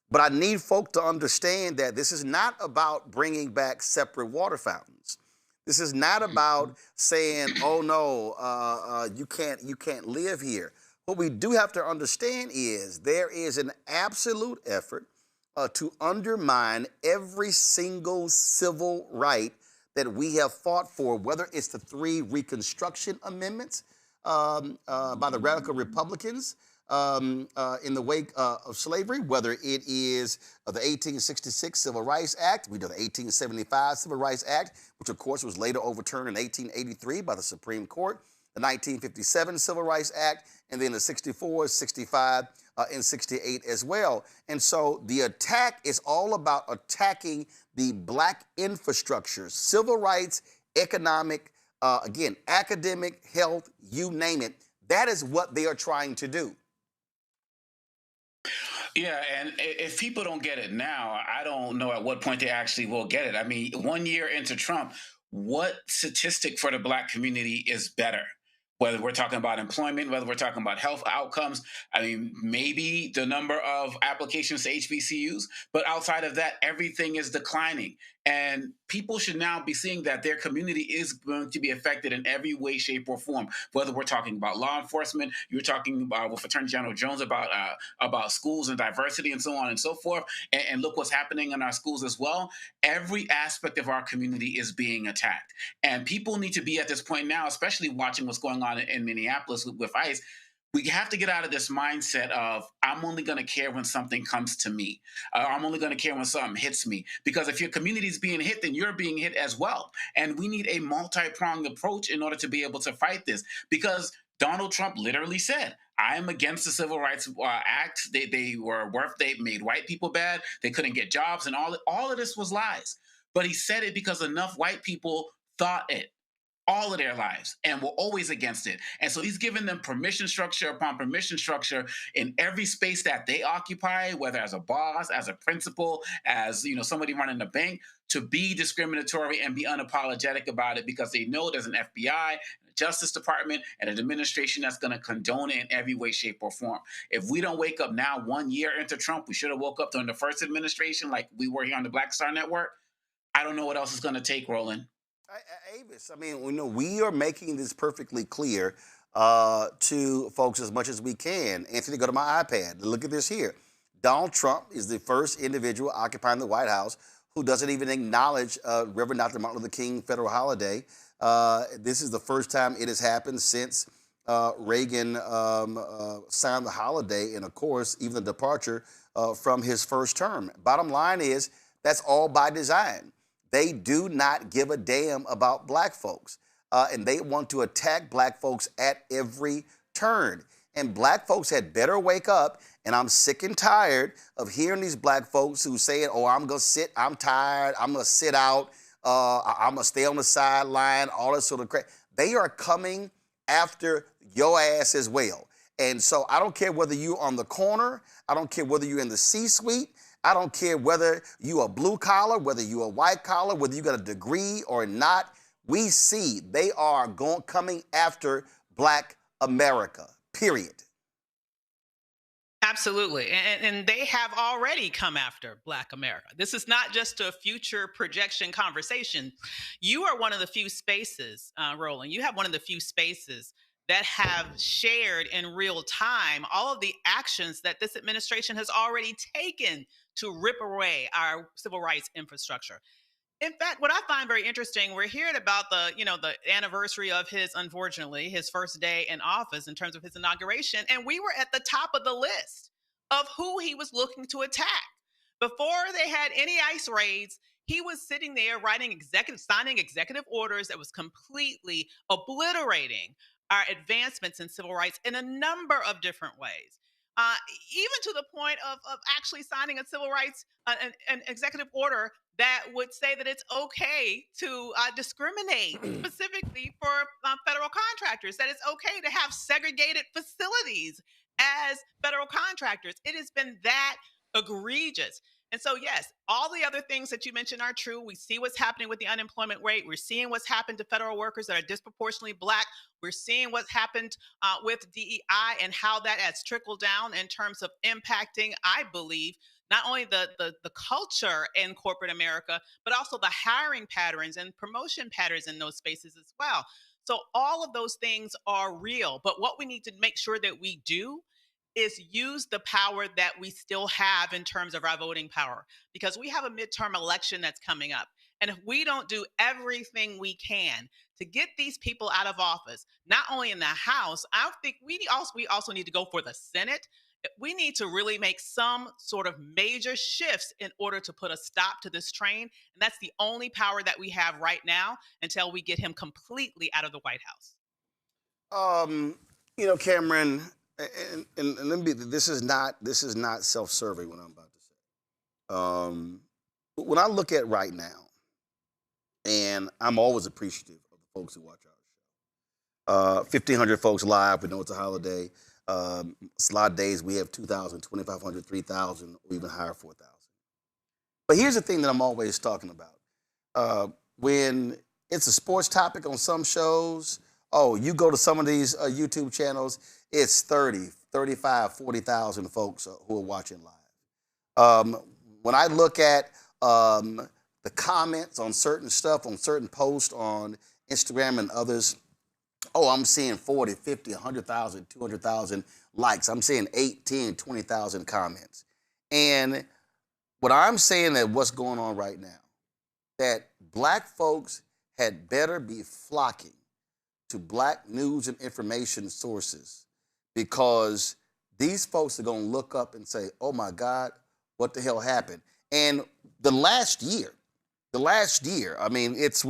But I need folk to understand that this is not about bringing back separate water fountains. This is not about saying, oh no, you can't live here. What we do have to understand is there is an absolute effort to undermine every single civil right that we have fought for, whether it's the 3 Reconstruction Amendments by the radical Republicans in the wake of slavery, whether it is the 1866 Civil Rights Act, we know the 1875 Civil Rights Act, which of course was later overturned in 1883 by the Supreme Court, the 1957 Civil Rights Act, and then the 64, 65, and 68 as well. And so the attack is all about attacking the Black infrastructure, civil rights, economic, again, academic, health, you name it. That is what they are trying to do. Yeah, and if people don't get it now, I don't know at what point they actually will get it. I mean, 1 year into Trump, what statistic for the Black community is better? Whether we're talking about employment, whether we're talking about health outcomes, I mean, maybe the number of applications to HBCUs, but outside of that, everything is declining. And people should now be seeing that their community is going to be affected in every way, shape, or form. Whether we're talking about law enforcement, you're talking about with Attorney General Jones about schools and diversity and so on and so forth. And look what's happening in our schools as well. Every aspect of our community is being attacked. And people need to be at this point now, especially watching what's going on in Minneapolis with ICE. We have to get out of this mindset of, I'm only going to care when something comes to me. I'm only going to care when something hits me. Because if your community is being hit, then you're being hit as well. And we need a multi-pronged approach in order to be able to fight this. Because Donald Trump literally said, I am against the Civil Rights Act. They made white people bad. They couldn't get jobs. And all of this was lies. But he said it because enough white people thought it all of their lives and were always against it. And so he's given them permission structure upon permission structure in every space that they occupy, whether as a boss, as a principal, as somebody running a bank, to be discriminatory and be unapologetic about it because they know there's an FBI, a Justice Department, and an administration that's going to condone it in every way, shape, or form. If we don't wake up now 1 year into Trump, we should have woke up during the first administration like we were here on the Black Star Network. I don't know what else is going to take, Roland. Avis, I mean, we are making this perfectly clear to folks as much as we can. Anthony, go to my iPad. Look at this here. Donald Trump is the first individual occupying the White House who doesn't even acknowledge Reverend Dr. Martin Luther King federal holiday. This is the first time it has happened since Reagan signed the holiday, and of course, even the departure from his first term. Bottom line is, that's all by design. They do not give a damn about Black folks, and they want to attack Black folks at every turn. And Black folks had better wake up And I'm sick and tired of hearing these black folks who say, oh, I'm going to sit, I'm tired, I'm going to sit out, I'm going to stay on the sideline, all this sort of crap. They are coming after your ass as well. And so I don't care whether you're on the corner, I don't care whether you're in the C-suite, I don't care whether you are blue collar, whether you are white collar, whether you got a degree or not. We see they are coming after Black America, period. Absolutely. And they have already come after Black America. This is not just a future projection conversation. You are one of the few spaces, Roland, you have one of the few spaces that have shared in real time all of the actions that this administration has already taken to rip away our civil rights infrastructure. In fact, what I find very interesting, we're hearing about the anniversary of unfortunately, his first day in office in terms of his inauguration, and we were at the top of the list of who he was looking to attack. Before they had any ICE raids, he was sitting there signing executive orders that was completely obliterating our advancements in civil rights in a number of different ways. Even to the point of actually signing a civil rights, an executive order that would say that it's okay to discriminate specifically for federal contractors, that it's okay to have segregated facilities as federal contractors. It has been that egregious. And so, yes, all the other things that you mentioned are true. We see what's happening with the unemployment rate. We're seeing what's happened to federal workers that are disproportionately Black. We're seeing what's happened with DEI and how that has trickled down in terms of impacting, I believe, not only the culture in corporate America, but also the hiring patterns and promotion patterns in those spaces as well. So all of those things are real. But what we need to make sure that we do is use the power that we still have in terms of our voting power, because we have a midterm election that's coming up. And if we don't do everything we can to get these people out of office, not only in the House, I think we also need to go for the Senate. We need to really make some sort of major shifts in order to put a stop to this train. And that's the only power that we have right now until we get him completely out of the White House. Cameron, and let me be, this is not self-serving what I'm about to say. But when I look at right now, and I'm always appreciative of the folks who watch our show. 1,500 folks live. We know it's a holiday. A lot of days we have 2,000, 2,500, 3,000, or even higher, 4,000. But here's the thing that I'm always talking about. When it's a sports topic on some shows, you go to some of these YouTube channels, it's 30, 35, 40,000 folks who are watching live. When I look at the comments on certain stuff, on certain posts on Instagram and others, I'm seeing 40, 50, 100,000, 200,000 likes. I'm seeing 8, 10, 20,000 comments. And what I'm saying that what's going on right now, that Black folks had better be flocking to Black news and information sources, because these folks are going to look up and say, oh my God, what the hell happened? And the last year, I mean, it's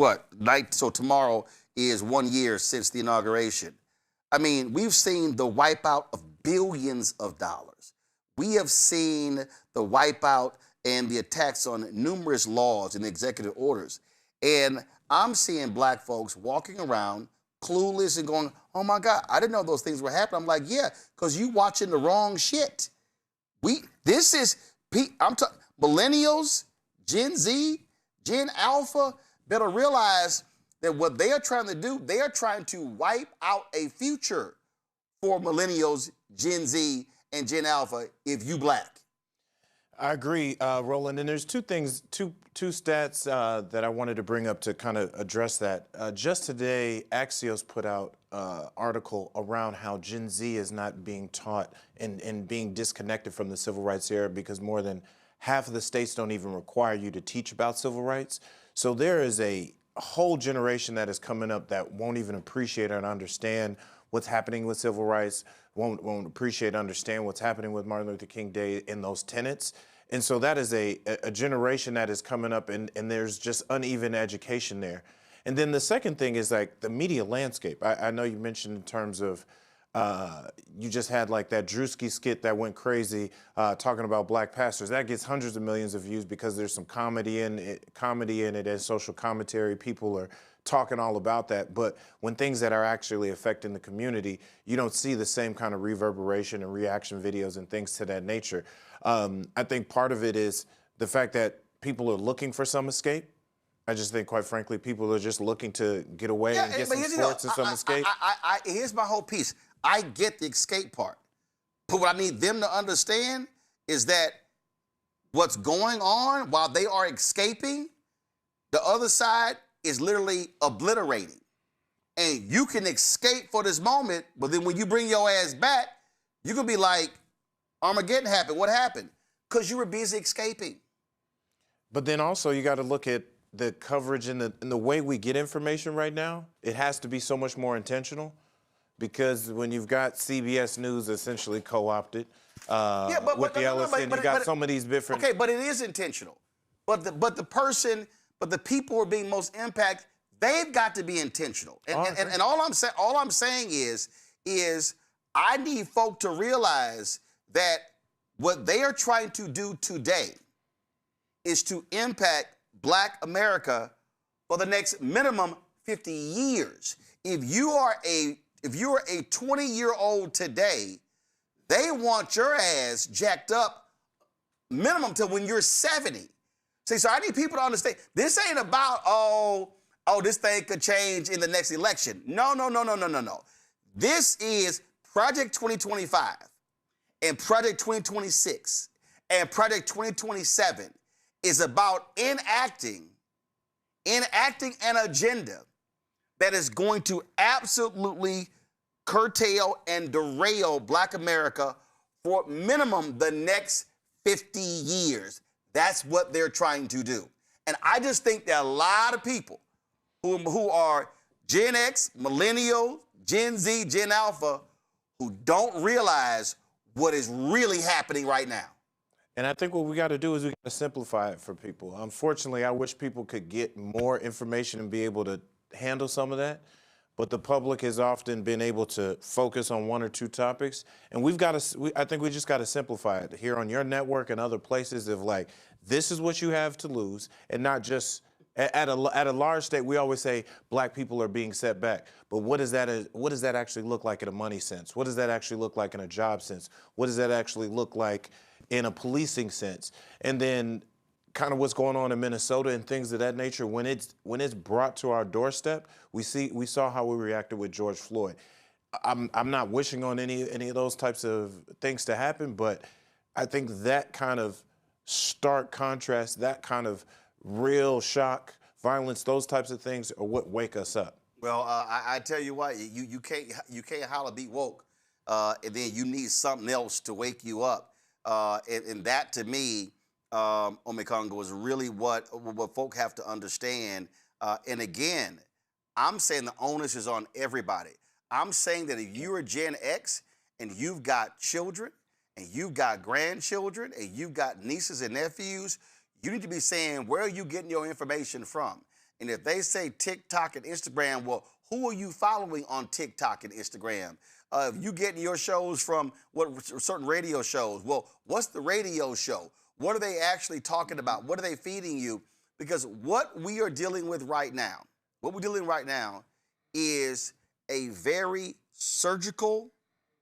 so tomorrow is 1 year since the inauguration. I mean, we've seen the wipeout of billions of dollars. We have seen the wipeout and the attacks on numerous laws and executive orders. And I'm seeing Black folks walking around clueless and going, oh my God, I didn't know those things were happening. I'm like, yeah, because you watching the wrong shit. Millennials, Gen Z, Gen Alpha better realize that what they are trying to do, they are trying to wipe out a future for millennials, Gen Z, and Gen Alpha if you Black. I agree, Roland. And there's two stats that I wanted to bring up to kind of address that. Just today, Axios put out an article around how Gen Z is not being taught and being disconnected from the civil rights era, because more than half of the states don't even require you to teach about civil rights. So there is a whole generation that is coming up that won't even appreciate and understand what's happening with civil rights, won't appreciate, understand what's happening with Martin Luther King Day in those tenets. And so that is a generation that is coming up, and there's just uneven education there. And then the second thing is like the media landscape. I know you mentioned in terms of You just had like that Drewski skit that went crazy talking about black pastors. That gets hundreds of millions of views because there's some comedy in it as social commentary. People are talking all about that. But when things that are actually affecting the community, you don't see the same kind of reverberation and reaction videos and things to that nature. I think part of it is the fact that people are looking for some escape. I just think, quite frankly, people are just looking to get away and get some sports and some escape. Here's my whole piece. I get the escape part. But what I need them to understand is that what's going on while they are escaping, the other side is literally obliterating. And you can escape for this moment, but then when you bring your ass back, you're going to be like, Armageddon happened. What happened? Because you were busy escaping. But then also you got to look at the coverage and the way we get information right now. It has to be so much more intentional, because when you've got CBS News essentially co-opted with the LSN, you got some of these different. Okay, but it is intentional. But the people who are being most impacted, they've got to be intentional. And all I'm saying is I need folk to realize that what they are trying to do today is to impact Black America for the next minimum 50 years. If you're a 20-year-old today, they want your ass jacked up minimum till when you're 70. See, so I need people to understand, this ain't about, oh, this thing could change in the next election. No. This is Project 2025 and Project 2026 and Project 2027 is about enacting an agenda that is going to absolutely curtail and derail Black America for minimum the next 50 years. That's what they're trying to do. And I just think there are a lot of people who are Gen X, Millennial, Gen Z, Gen Alpha, who don't realize what is really happening right now. And I think what we got to do is we got to simplify it for people. Unfortunately, I wish people could get more information and be able to handle some of that. But the public has often been able to focus on one or two topics. And I think we just got to simplify it here on your network and other places of like, this is what you have to lose, and not just at a large state. We always say Black people are being set back. But what does that actually look like in a money sense? What does that actually look like in a job sense? What does that actually look like in a policing sense? And then kind of what's going on in Minnesota and things of that nature. When it's brought to our doorstep, we saw how we reacted with George Floyd. I'm not wishing on any of those types of things to happen, but I think that kind of stark contrast, that kind of real shock, violence, those types of things are what wake us up. Well, I tell you what, you can't holler be woke, and then you need something else to wake you up. And that to me, Omekongo, is really what folk have to understand. And again, I'm saying the onus is on everybody. I'm saying that if you're a Gen X and you've got children and you've got grandchildren and you've got nieces and nephews, you need to be saying, where are you getting your information from? And if they say TikTok and Instagram, well, who are you following on TikTok and Instagram? If you getting your shows from certain radio shows, well, what's the radio show? What are they actually talking about? What are they feeding you? Because what we are dealing with right now, is a very surgical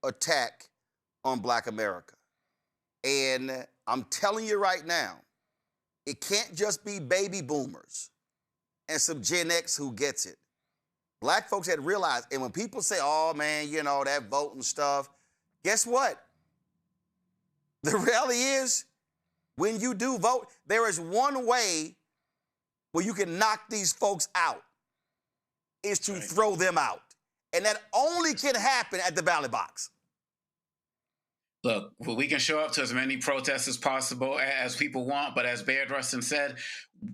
attack on Black America. And I'm telling you right now, it can't just be baby boomers and some Gen X who gets it. Black folks had realized, and when people say, oh man, that voting stuff, guess what? The reality is, when you do vote, there is one way where you can knock these folks out, is to throw them out. And that only can happen at the ballot box. Look, we can show up to as many protests as possible as people want, but as Baird Rustin said,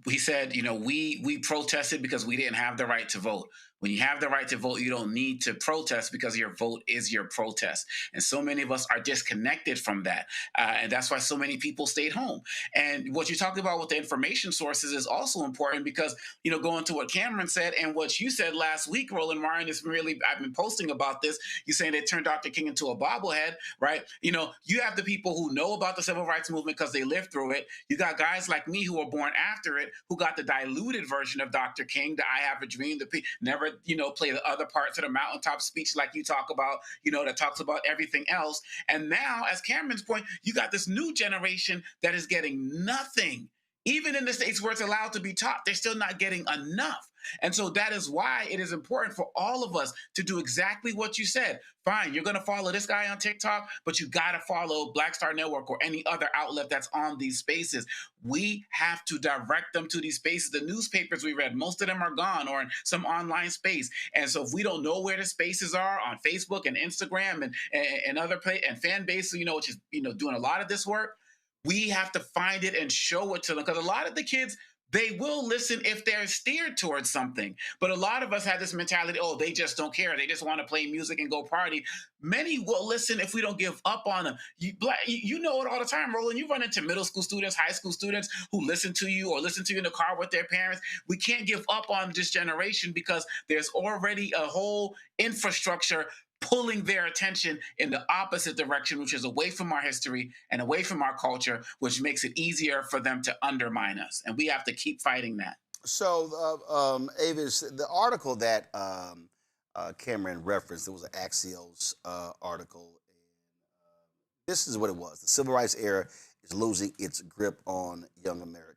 he said, we protested because we didn't have the right to vote. When you have the right to vote, you don't need to protest because your vote is your protest. And so many of us are disconnected from that. And that's why so many people stayed home. And what you talked about with the information sources is also important because, going to what Cameron said and what you said last week, Roland Martin, is really, I've been posting about this. You're saying they turned Dr. King into a bobblehead, right? You have the people who know about the civil rights movement because they lived through it. You got guys like me who were born after it, who got the diluted version of Dr. King, the I Have a Dream, never play the other parts of the mountaintop speech like you talk about, that talks about everything else. And now, as Cameron's point, you got this new generation that is getting nothing. Even in the states where it's allowed to be taught, they're still not getting enough. And so that is why it is important for all of us to do exactly what you said. Fine, you're going to follow this guy on TikTok, but you got to follow Black Star Network or any other outlet that's on these spaces. We have to direct them to these spaces. The newspapers we read, most of them are gone or in some online space. And so if we don't know where the spaces are on Facebook and Instagram and other and fan base, which is, doing a lot of this work, we have to find it and show it to them. Because a lot of the kids, they will listen if they're steered towards something. But a lot of us have this mentality, oh, they just don't care. They just want to play music and go party. Many will listen if we don't give up on them. You know it all the time, Roland. You run into middle school students, high school students who listen to you or listen to you in the car with their parents. We can't give up on this generation because there's already a whole infrastructure pulling their attention in the opposite direction, which is away from our history and away from our culture, which makes it easier for them to undermine us. And we have to keep fighting that. So, Avis, the article that Cameron referenced, it was an Axios article. This is what it was. The civil rights era is losing its grip on young Americans.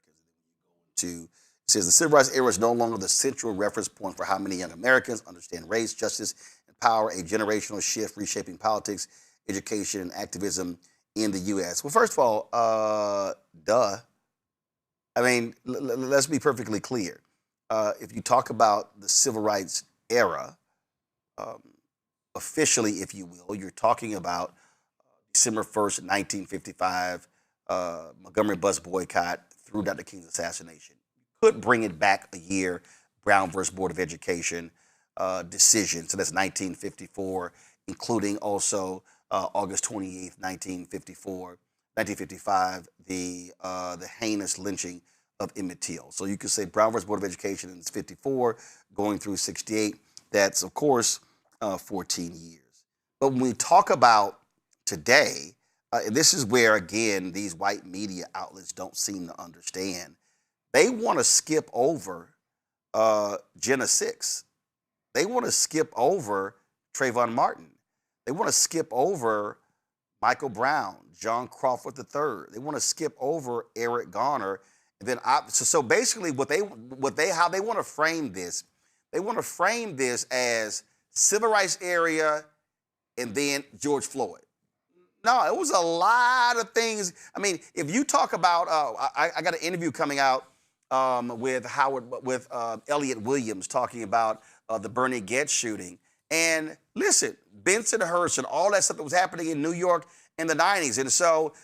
It says the civil rights era is no longer the central reference point for how many young Americans understand race, justice, and power, a generational shift reshaping politics, education, and activism in the U.S. Well, first of all, duh. I mean, let's be perfectly clear. If you talk about the civil rights era, officially, if you will, you're talking about December 1st, 1955, Montgomery bus boycott through Dr. King's assassination. You could bring it back a year, Brown versus Board of Education decision. So that's 1954, including also August 28th, 1955, the heinous lynching of Emmett Till. So you could say Brown versus Board of Education in 54, going through 68. That's, of course, 14 years. But when we talk about today, and this is where, again, these white media outlets don't seem to understand. They want to skip over Jenna Six. They want to skip over Trayvon Martin. They want to skip over Michael Brown, John Crawford III. They want to skip over Eric Garner. And then so basically how they want to frame this, they want to frame this as civil rights era and then George Floyd. No, it was a lot of things. I mean, if you talk about, I got an interview coming out with Elliot Williams talking about the Bernie Getz shooting. And listen, Bensonhurst and all that stuff that was happening in New York in the 90s. And so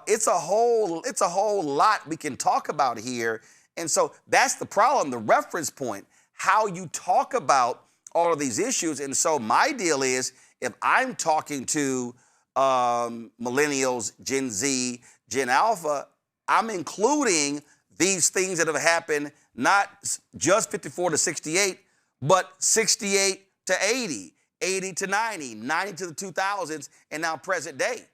it's a whole lot we can talk about here. And so that's the problem, the reference point, how you talk about all of these issues. And so my deal is, if I'm talking to millennials, Gen Z, Gen Alpha, I'm including these things that have happened, not just 54 to 68, but 68 to 80, 80 to 90, 90 to the 2000s, and now present day.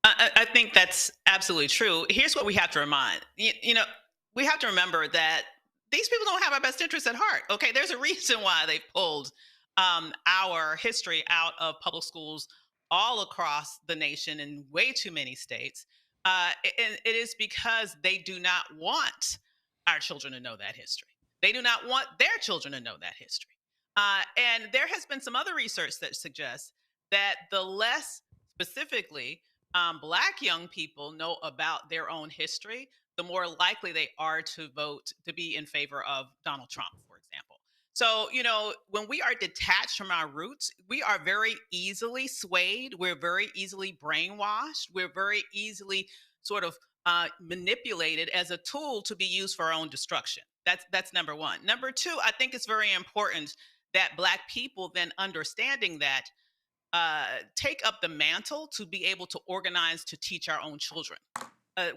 I think that's absolutely true. Here's what we have to remind. We have to remember that these people don't have our best interests at heart. Okay, there's a reason why they pulled our history out of public schools all across the nation in way too many states. And it is because they do not want our children to know that history. They do not want their children to know that history. And there has been some other research that suggests that the less specifically Black young people know about their own history, the more likely they are to vote to be in favor of Donald Trump, for example. So, when we are detached from our roots, we are very easily swayed. We're very easily brainwashed. We're very easily sort of manipulated as a tool to be used for our own destruction. That's number one. Number two, I think it's very important that Black people then understanding that take up the mantle to be able to organize to teach our own children.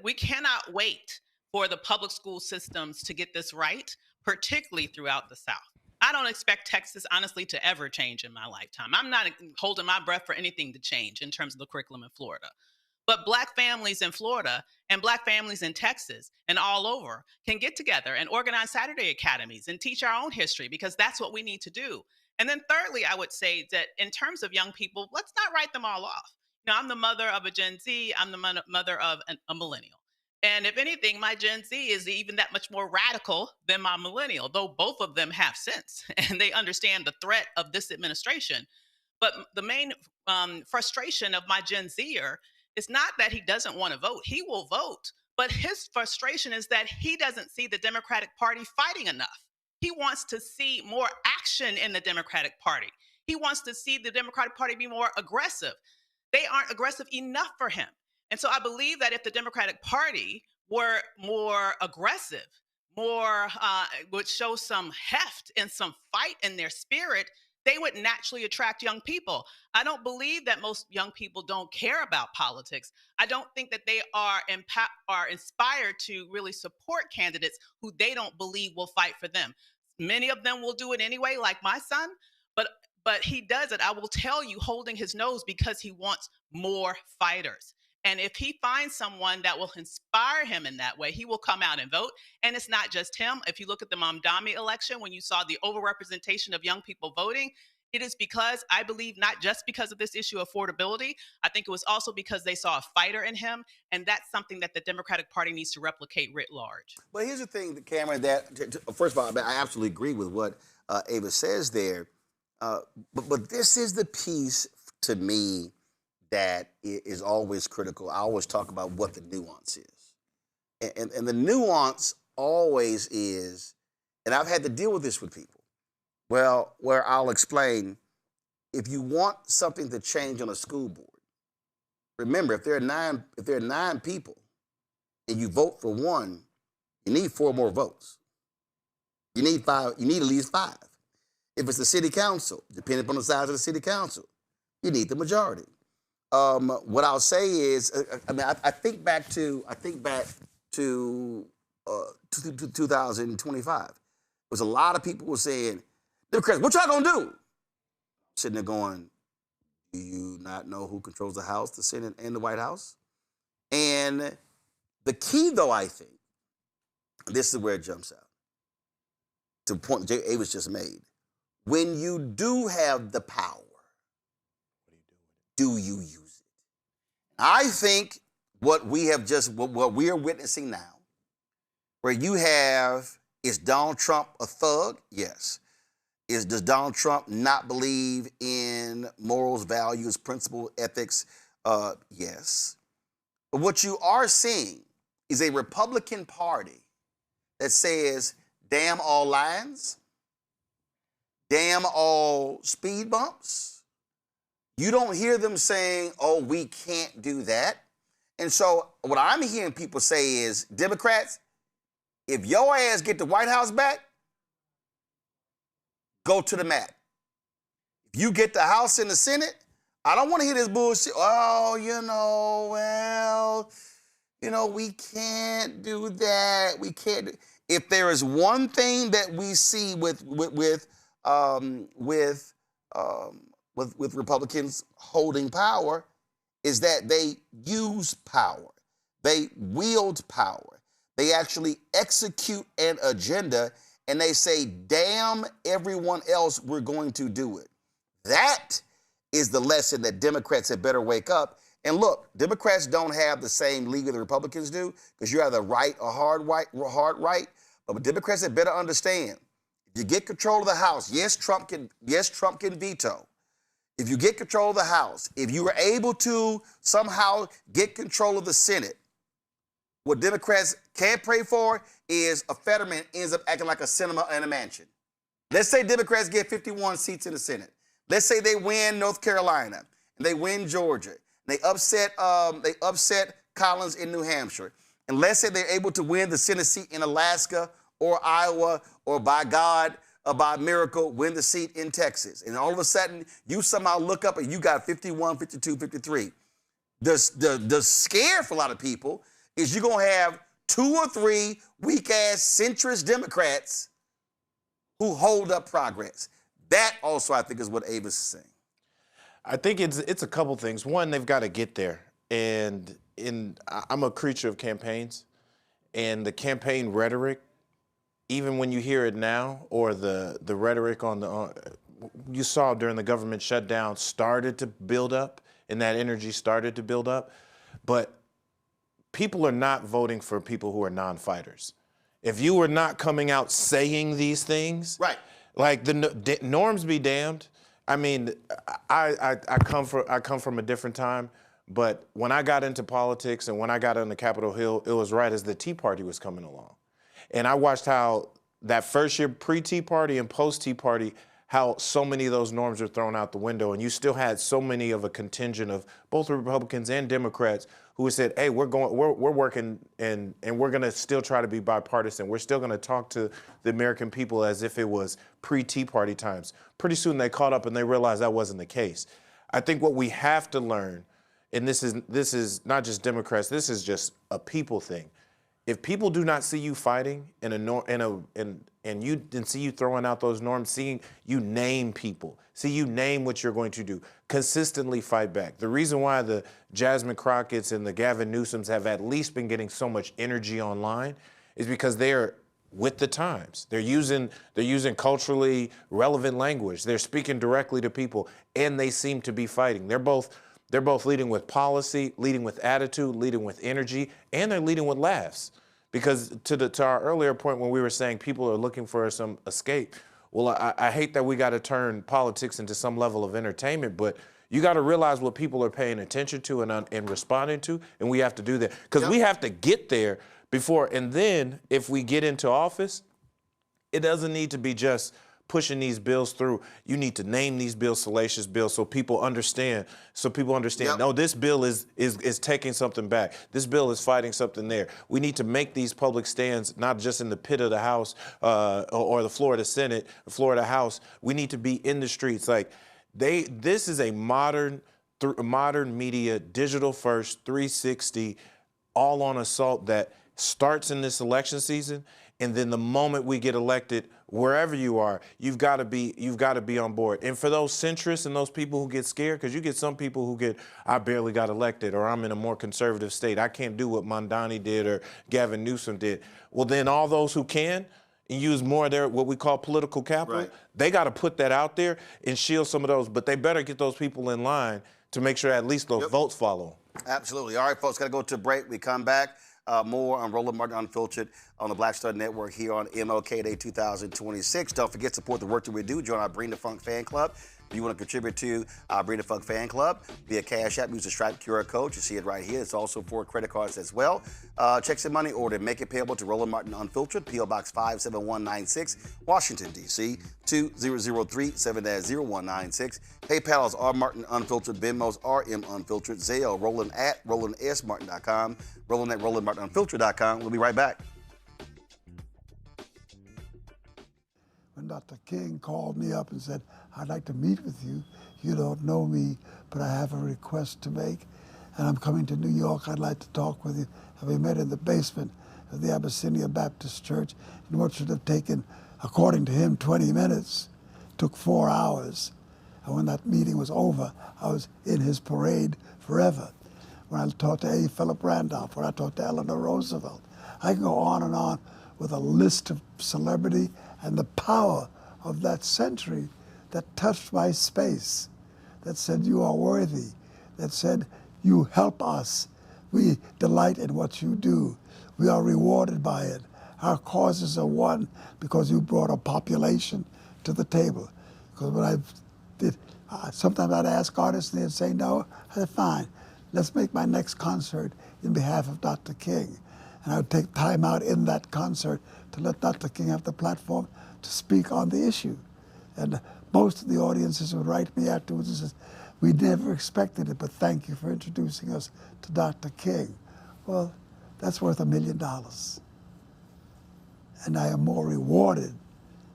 We cannot wait for the public school systems to get this right, particularly throughout the South. I don't expect Texas, honestly, to ever change in my lifetime. I'm not holding my breath for anything to change in terms of the curriculum in Florida. But Black families in Florida and Black families in Texas and all over can get together and organize Saturday academies and teach our own history, because that's what we need to do. And then thirdly, I would say that in terms of young people, let's not write them all off. You know, I'm the mother of a Gen Z. I'm the mother of a millennial. And if anything, my Gen Z is even that much more radical than my millennial, though both of them have sense and they understand the threat of this administration. But the main frustration of my Gen Zer is not that he doesn't want to vote. He will vote. But his frustration is that he doesn't see the Democratic Party fighting enough. He wants to see more action in the Democratic Party. He wants to see the Democratic Party be more aggressive. They aren't aggressive enough for him. And so I believe that if the Democratic Party were more aggressive, would show some heft and some fight in their spirit, they would naturally attract young people. I don't believe that most young people don't care about politics. I don't think that they are inspired to really support candidates who they don't believe will fight for them. Many of them will do it anyway, like my son, but he does it, I will tell you, holding his nose because he wants more fighters. And if he finds someone that will inspire him in that way, he will come out and vote. And it's not just him. If you look at the Mamdani election, when you saw the overrepresentation of young people voting, it is because, I believe, not just because of this issue of affordability. I think it was also because they saw a fighter in him. And that's something that the Democratic Party needs to replicate writ large. But here's the thing, Cameron, first of all, I absolutely agree with what Ava says there. But this is the piece, to me, that is always critical. I always talk about what the nuance is. And the nuance always is, and I've had to deal with this with people, well, where I'll explain, if you want something to change on a school board, remember, if there are nine people and you vote for one, you need 4 more votes. You need 5, you need at least 5. If it's the city council, depending upon the size of the city council, you need the majority. What I'll say is, I think back to 2025. There was a lot of people were saying, Democrats, what y'all gonna do? Sitting there going, do you not know who controls the House, the Senate, and the White House? And the key, though, I think, this is where it jumps out, to the point Jay Ava's just made. When you do have the power, do you use it? I think what we are witnessing now, where you have, is Donald Trump a thug? Yes. Does Donald Trump not believe in morals, values, principles, ethics? Yes. But what you are seeing is a Republican Party that says, damn all lines, damn all speed bumps. You don't hear them saying, oh, we can't do that. And so what I'm hearing people say is, Democrats, if your ass get the White House back, go to the mat. If you get the House and the Senate, I don't want to hear this bullshit. Oh, we can't do that. We can't do. If there is one thing that we see with Republicans holding power, is that they use power. They wield power. They actually execute an agenda, and they say, damn everyone else, we're going to do it. That is the lesson that Democrats had better wake up. And look, Democrats don't have the same league that the Republicans do, because you're either right or hard right. But Democrats had better understand, if you get control of the House, yes, Trump can veto. If you get control of the House, if you were able to somehow get control of the Senate, what Democrats can't pray for is a Fetterman ends up acting like a cinema and a mansion. Let's say Democrats get 51 seats in the Senate. Let's say they win North Carolina and they win Georgia. They upset Collins in New Hampshire, And let's say they're able to win the Senate seat in Alaska or Iowa, or by God, or by miracle, win the seat in Texas. And all of a sudden, you somehow look up and you got 51, 52, 53. The scare for a lot of people is you're going to have 2 or 3 weak-ass centrist Democrats who hold up progress. That also, I think, is what Avis is saying. I think it's a couple things. One, they've got to get there. And I'm a creature of campaigns. And the campaign rhetoric, even when you hear it now, or the rhetoric you saw during the government shutdown started to build up, and that energy started to build up. But people are not voting for people who are non-fighters. If you were not coming out saying these things, right? Like the norms be damned. I mean, I come from a different time, but when I got into politics and when I got on the Capitol Hill, it was right as the Tea Party was coming along. And I watched how that first year pre-Tea Party and post-Tea Party, how so many of those norms were thrown out the window, and you still had so many of a contingent of both Republicans and Democrats who said, hey, we're working and we're going to still try to be bipartisan. We're still going to talk to the American people as if it was pre-Tea Party times. Pretty soon they caught up and they realized that wasn't the case. I think what we have to learn, and this is not just Democrats, this is just a people thing. If people do not see you fighting and see you throwing out those norms, seeing you name people, see you name what you're going to do, consistently fight back. The reason why the Jasmine Crockett's and the Gavin Newsoms have at least been getting so much energy online is because they're with the times. They're using culturally relevant language. They're speaking directly to people, and they seem to be fighting. They're both leading with policy, leading with attitude, leading with energy, and they're leading with laughs. Because to our earlier point when we were saying people are looking for some escape, well, I hate that we got to turn politics into some level of entertainment, but you got to realize what people are paying attention to and responding to, and we have to do that. Because we have to get there before, and then if we get into office, it doesn't need to be just pushing these bills through. You need to name these bills salacious bills so people understand. No, this bill is taking something back. This bill is fighting something there. We need to make these public stands not just in the pit of the House or the floor of the Senate, the floor of the House. We need to be in the streets. Like this is a modern media, digital first, 360, all on assault that starts in this election season. And then the moment we get elected, wherever you are, you've got to be on board. And for those centrists and those people who get scared, because you get some people who get, I barely got elected, or I'm in a more conservative state, I can't do what Mondani did or Gavin Newsom did. Well, then all those who can and use more of their what we call political capital, they got to put that out there and shield some of those. But they better get those people in line to make sure at least those votes follow. Absolutely. All right, folks, got to go to a break. We come back. More on Roland Martin Unfiltered on the Black Star Network here on MLK Day 2026. Don't forget to support the work that we do. Join our Bring the Funk fan club. If you want to contribute to our Bring the Funk fan club via Cash App, use the Stripe QR code. You see it right here. It's also for credit cards as well. Checks and money order. Make it payable to Roland Martin Unfiltered, P.O. Box 57196, Washington, D.C. 2003 7-0196. PayPal is R Martin Unfiltered. Venmo's RM Unfiltered. Zelle, Roland at RolandSMartin.com. Roland at RolandMartinUnfiltered.com. We'll be right back. When Dr. King called me up and said, I'd like to meet with you. You don't know me, but I have a request to make, and I'm coming to New York. I'd like to talk with you. And we met in the basement of the Abyssinia Baptist Church in what should have taken, according to him, 20 minutes. Took 4 hours. And when that meeting was over, I was in his parade forever. When I talked to A. Philip Randolph, when I talked to Eleanor Roosevelt, I can go on with a list of celebrity and the power of that century that touched my space, that said, you are worthy, that said, you help us. We delight in what you do. We are rewarded by it. Our causes are won because you brought a population to the table. Because when I did, sometimes I'd ask artists and they'd say no. I said, fine, let's make my next concert in behalf of Dr. King. And I would take time out in that concert to let Dr. King have the platform to speak on the issue. And most of the audiences would write me afterwards and say, we never expected it, but thank you for introducing us to Dr. King. Well, that's worth $1 million. And I am more rewarded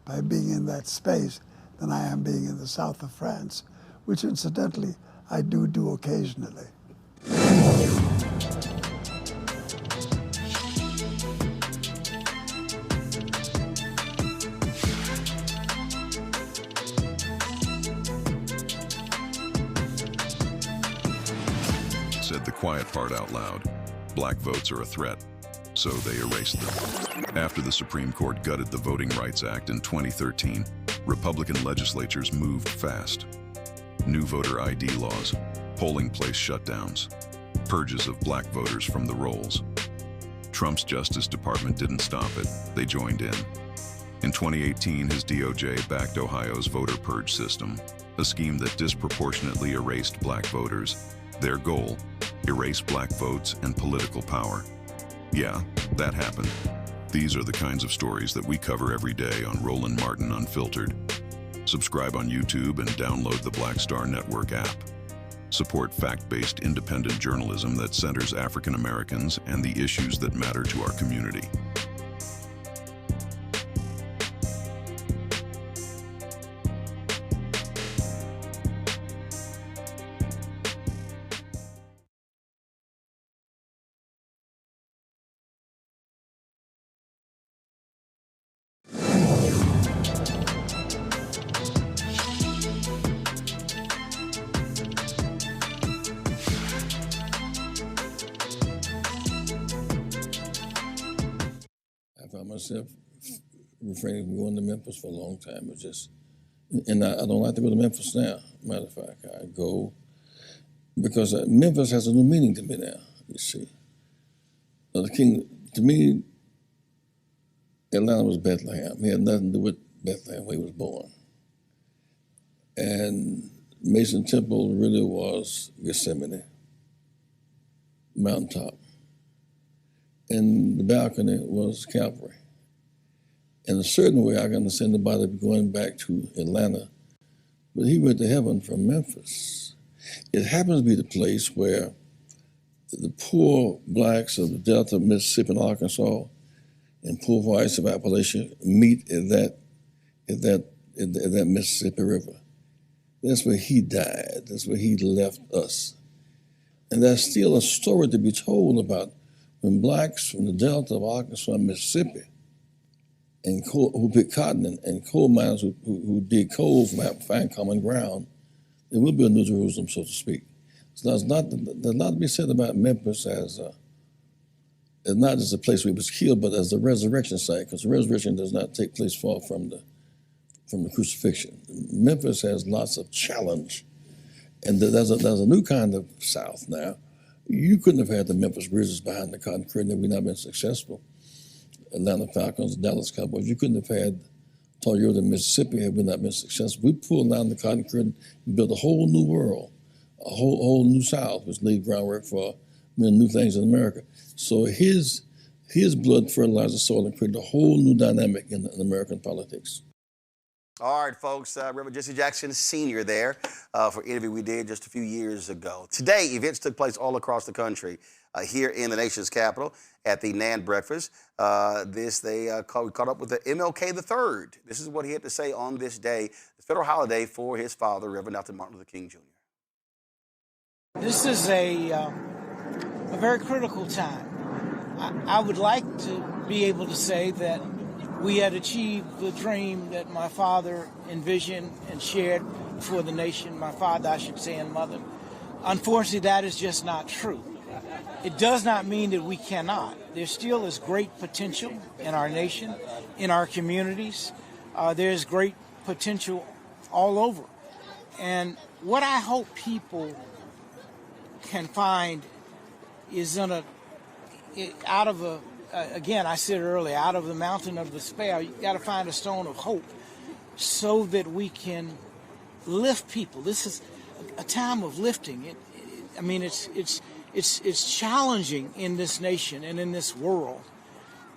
by being in that space than I am being in the south of France, which incidentally I do occasionally. Said the quiet part out loud. Black votes are a threat, so they erased them. After the Supreme Court gutted the Voting Rights Act in 2013, Republican legislatures moved fast. New voter ID laws, polling place shutdowns, purges of black voters from the rolls. Trump's Justice Department didn't stop it, they joined in. In 2018, his DOJ backed Ohio's voter purge system, a scheme that disproportionately erased black voters. Their goal, erase black votes and political power. Yeah, that happened. These are the kinds of stories that we cover every day on Roland Martin Unfiltered. Subscribe on YouTube and download the Black Star Network app. Support fact-based independent journalism that centers African Americans and the issues that matter to our community. I found myself refraining from going to Memphis for a long time. It's just, and I don't like to go to Memphis now. Matter of fact, I go because Memphis has a new meaning to me now. You see, the king to me, Atlanta was Bethlehem. He had nothing to do with Bethlehem where he was born, and Mason Temple really was Gethsemane, mountaintop. And the balcony was Calvary. In a certain way, I can understand about it going back to Atlanta, but he went to heaven from Memphis. It happens to be the place where the poor blacks of the Delta, Mississippi, and Arkansas, and poor whites of Appalachia meet at that Mississippi River. That's where he died. That's where he left us. And there's still a story to be told about when blacks from the Delta of Arkansas and Mississippi and who picked cotton and coal miners who dig coal from find common ground, there will be a New Jerusalem, so to speak. So there's not to be said about Memphis as not as a place where he was killed, but as the resurrection site, because the resurrection does not take place far from the crucifixion. Memphis has lots of challenge, and there's a new kind of South now. You couldn't have had the Memphis Grizzlies behind the cotton curtain if we'd not been successful. Atlanta Falcons, Dallas Cowboys. You couldn't have had Toyota, Mississippi if we'd not been successful. We pulled down the cotton curtain and built a whole new world, a whole new South, which laid groundwork for many new things in America. So his blood fertilized the soil and created a whole new dynamic in American politics. All right, folks, Reverend Jesse Jackson Sr. there for an interview we did just a few years ago. Today, events took place all across the country, here in the nation's capital at the NAN breakfast. We caught up with the MLK III. This is what he had to say on this day, the federal holiday for his father, Reverend Dr. Martin Luther King Jr. This is a very critical time. I would like to be able to say that we had achieved the dream that my father envisioned and shared for the nation, my father, I should say, and mother. Unfortunately, that is just not true. It does not mean that we cannot. There still is great potential in our nation, in our communities. There's great potential all over. And what I hope people can find is again, I said earlier, out of the mountain of despair, you got to find a stone of hope so that we can lift people. This is a time of lifting. It's challenging in this nation and in this world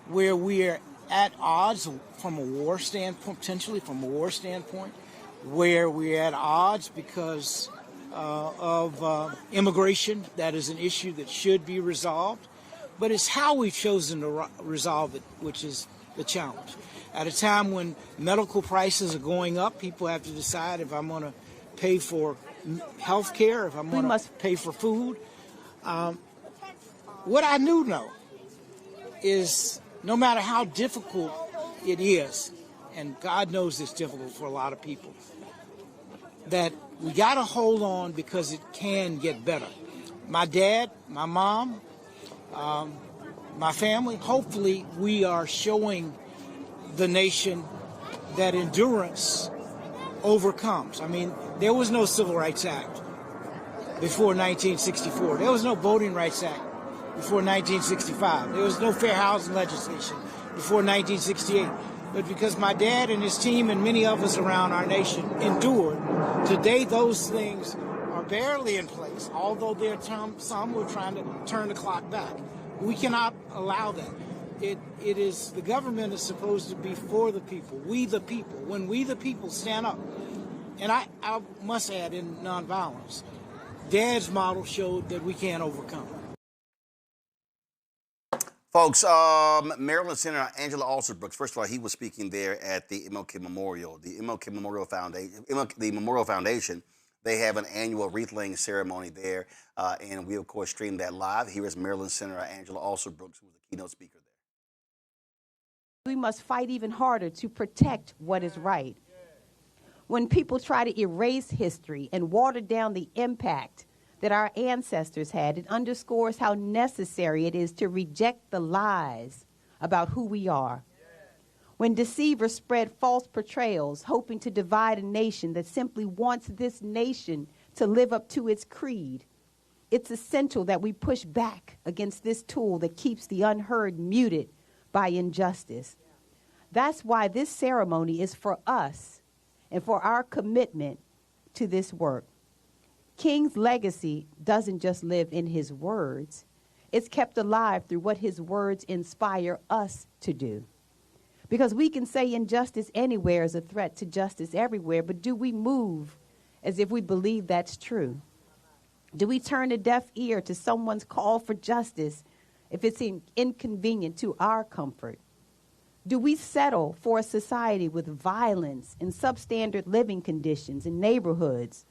where we are at odds from a war standpoint, potentially from a war standpoint, where we're at odds because of immigration. That is an issue that should be resolved. but it's how we've chosen to resolve it, which is the challenge. At a time when medical prices are going up, people have to decide if I'm going to pay for health care, if I'm going to pay for food. What I do know is no matter how difficult it is, and God knows it's difficult for a lot of people, that we got to hold on because it can get better. My dad, my mom, my family, hopefully we are showing the nation that endurance overcomes. I mean, there was no Civil Rights Act before 1964. There was no Voting Rights Act before 1965. There was no fair housing legislation before 1968. But because my dad and his team and many of us around our nation endured, today those things are barely in place, although there are some who are trying to turn the clock back. We cannot allow that. It is, the government is supposed to be for the people, we the people. When we the people stand up, and I must add in nonviolence, Dad's model showed that we can overcome. Folks, Maryland Senator Angela Alston-Brooks, first of all, he was speaking there at the MLK Memorial. The MLK Memorial Foundation, the Memorial Foundation, they have an annual wreath-laying ceremony there, and we, of course, stream that live. Here is Maryland Senator Angela Alston-Brooks, who was the keynote speaker there. We must fight even harder to protect what is right. When people try to erase history and water down the impact that our ancestors had, it underscores how necessary it is to reject the lies about who we are. When deceivers spread false portrayals, hoping to divide a nation that simply wants this nation to live up to its creed, it's essential that we push back against this tool that keeps the unheard muted by injustice. That's why this ceremony is for us and for our commitment to this work. King's legacy doesn't just live in his words. It's kept alive through what his words inspire us to do. Because we can say injustice anywhere is a threat to justice everywhere, but do we move as if we believe that's true? Do we turn a deaf ear to someone's call for justice if it's inconvenient to our comfort? Do we settle for a society with violence and substandard living conditions in neighborhoods?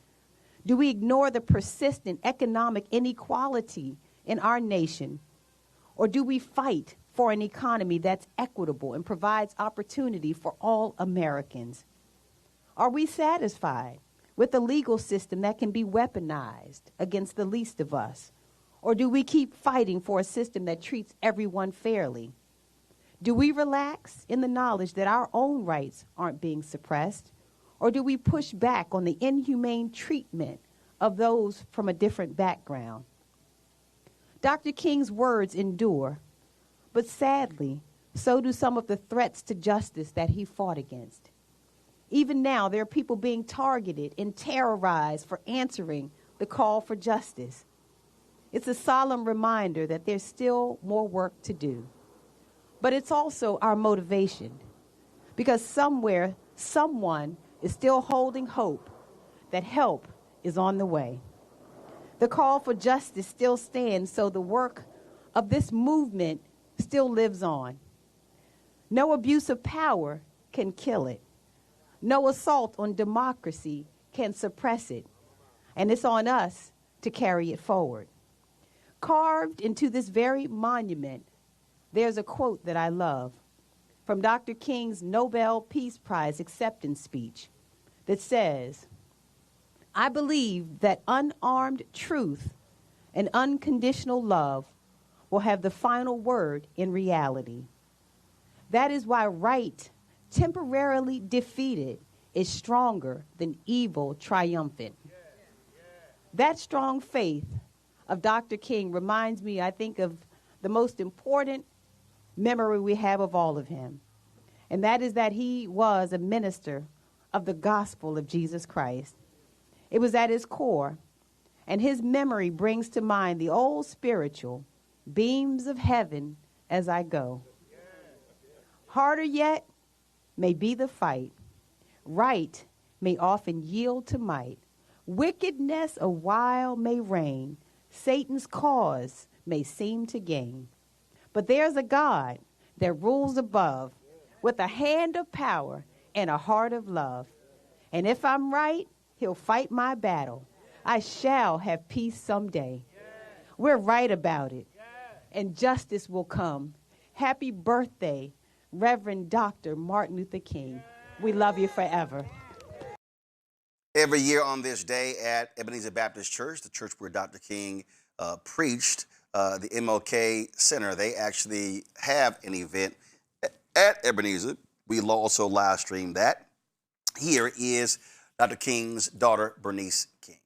Do we ignore the persistent economic inequality in our nation? Or do we fight for an economy that's equitable and provides opportunity for all Americans? Are we satisfied with a legal system that can be weaponized against the least of us? Or do we keep fighting for a system that treats everyone fairly? Do we relax in the knowledge that our own rights aren't being suppressed? Or do we push back on the inhumane treatment of those from a different background? Dr. King's words endure, but sadly, so do some of the threats to justice that he fought against. Even now, there are people being targeted and terrorized for answering the call for justice. It's a solemn reminder that there's still more work to do. But it's also our motivation, because somewhere, someone is still holding hope that help is on the way. The call for justice still stands, so the work of this movement still lives on. No abuse of power can kill it. No assault on democracy can suppress it. And it's on us to carry it forward. Carved into this very monument, there's a quote that I love from Dr. King's Nobel Peace Prize acceptance speech that says, "I believe that unarmed truth and unconditional love will have the final word in reality. That is why right, temporarily defeated, is stronger than evil triumphant." That strong faith of Dr. King reminds me, I think, of the most important memory we have of all of him. And that is that he was a minister of the gospel of Jesus Christ. It was at his core, and his memory brings to mind the old spiritual beams of heaven as I go. Harder yet may be the fight. Right may often yield to might. Wickedness a while may reign. Satan's cause may seem to gain. But there's a God that rules above with a hand of power and a heart of love. And if I'm right, he'll fight my battle. I shall have peace someday. We're right about it, and justice will come. Happy birthday, Reverend Dr. Martin Luther King. We love you forever. Every year on this day at Ebenezer Baptist Church, the church where Dr. King preached, the MLK Center, they actually have an event at Ebenezer. We'll also live stream that. Here is Dr. King's daughter, Bernice King.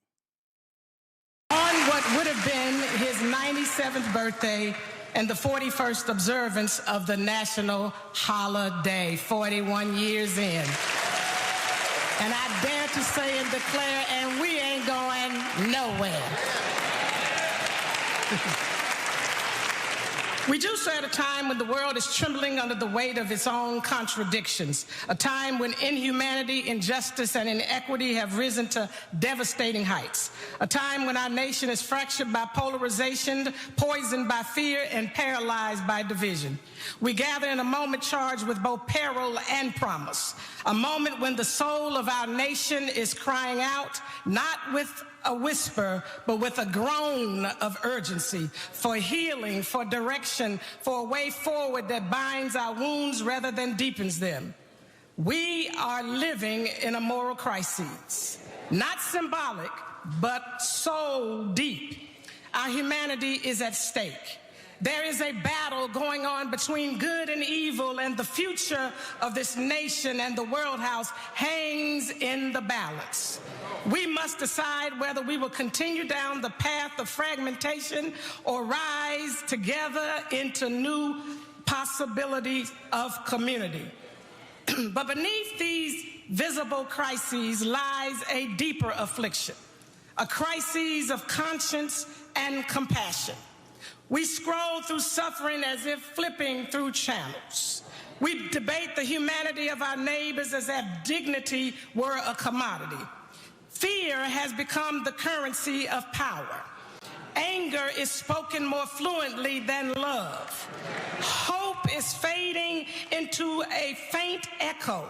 On what would have been his 97th birthday and the 41st observance of the national holiday, 41 years in. And I dare to say and declare, and we ain't going nowhere. We do so at a time when the world is trembling under the weight of its own contradictions, a time when inhumanity, injustice, and inequity have risen to devastating heights, a time when our nation is fractured by polarization, poisoned by fear, and paralyzed by division. We gather in a moment charged with both peril and promise, a moment when the soul of our nation is crying out, not with a whisper, but with a groan of urgency for healing, for direction, for a way forward that binds our wounds rather than deepens them. We are living in a moral crisis, not symbolic, but so deep. Our humanity is at stake. There is a battle going on between good and evil, and the future of this nation and the world house hangs in the balance. We must decide whether we will continue down the path of fragmentation or rise together into new possibilities of community. But beneath these visible crises lies a deeper affliction, a crisis of conscience and compassion. We scroll through suffering as if flipping through channels. We debate the humanity of our neighbors as if dignity were a commodity. Fear has become the currency of power. Anger is spoken more fluently than love. Hope is fading into a faint echo.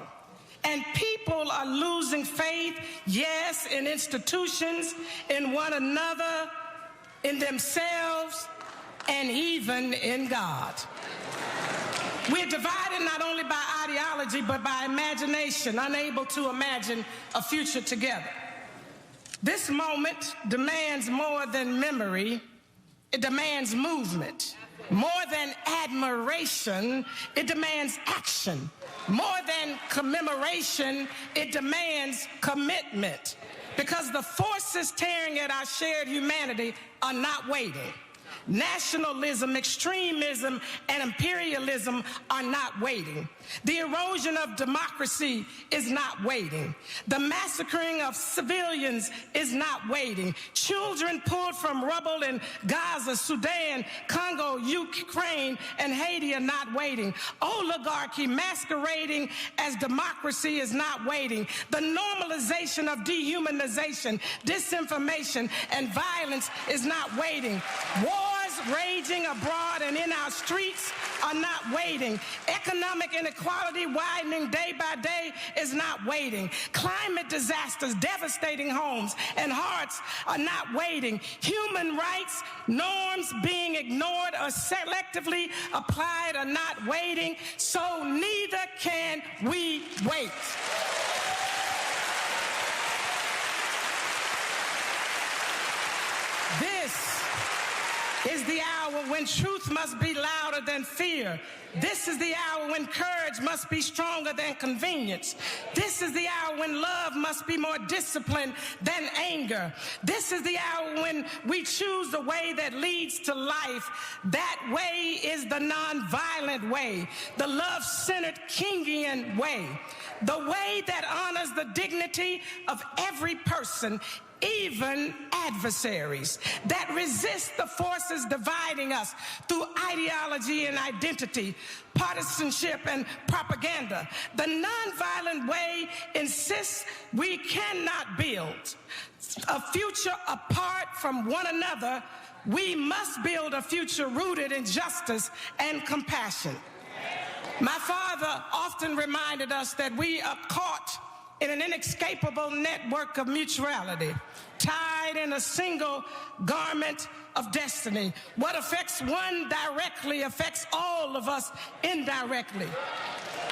And people are losing faith, yes, in institutions, in one another, in themselves, and even in God. We're divided not only by ideology, but by imagination, unable to imagine a future together. This moment demands more than memory. It demands movement. More than admiration, it demands action. More than commemoration, it demands commitment. Because the forces tearing at our shared humanity are not waiting. Nationalism, extremism, and imperialism are not waiting. The erosion of democracy is not waiting. The massacring of civilians is not waiting. Children pulled from rubble in Gaza, Sudan, Congo, Ukraine, and Haiti are not waiting. Oligarchy masquerading as democracy is not waiting. The normalization of dehumanization, disinformation, and violence is not waiting. Wars raging abroad and in our streets are not waiting. Economic inequality widening day by day is not waiting. Climate disasters devastating homes and hearts are not waiting. Human rights norms being ignored or selectively applied are not waiting. So neither can we wait. This is the hour when truth must be louder than fear. This is the hour when courage must be stronger than convenience. This is the hour when love must be more disciplined than anger. This is the hour when we choose the way that leads to life. That way is the nonviolent way, the love-centered Kingian way, the way that honors the dignity of every person, even adversaries, that resist the forces dividing us through ideology and identity, partisanship and propaganda. The nonviolent way insists we cannot build a future apart from one another, We must build a future rooted in justice and compassion. My father often reminded us that we are caught in an inescapable network of mutuality, tied in a single garment of destiny. What affects one directly affects all of us indirectly.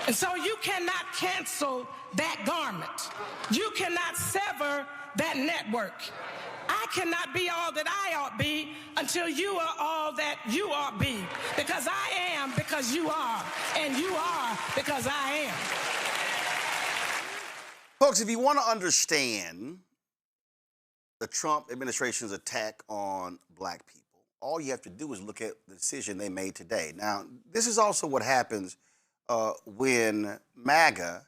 And so you cannot cancel that garment. You cannot sever that network. I cannot be all that I ought be until you are all that you ought be. Because I am because you are, and you are because I am. Folks, if you want to understand the Trump administration's attack on black people, all you have to do is look at the decision they made today. Now, this is also what happens when MAGA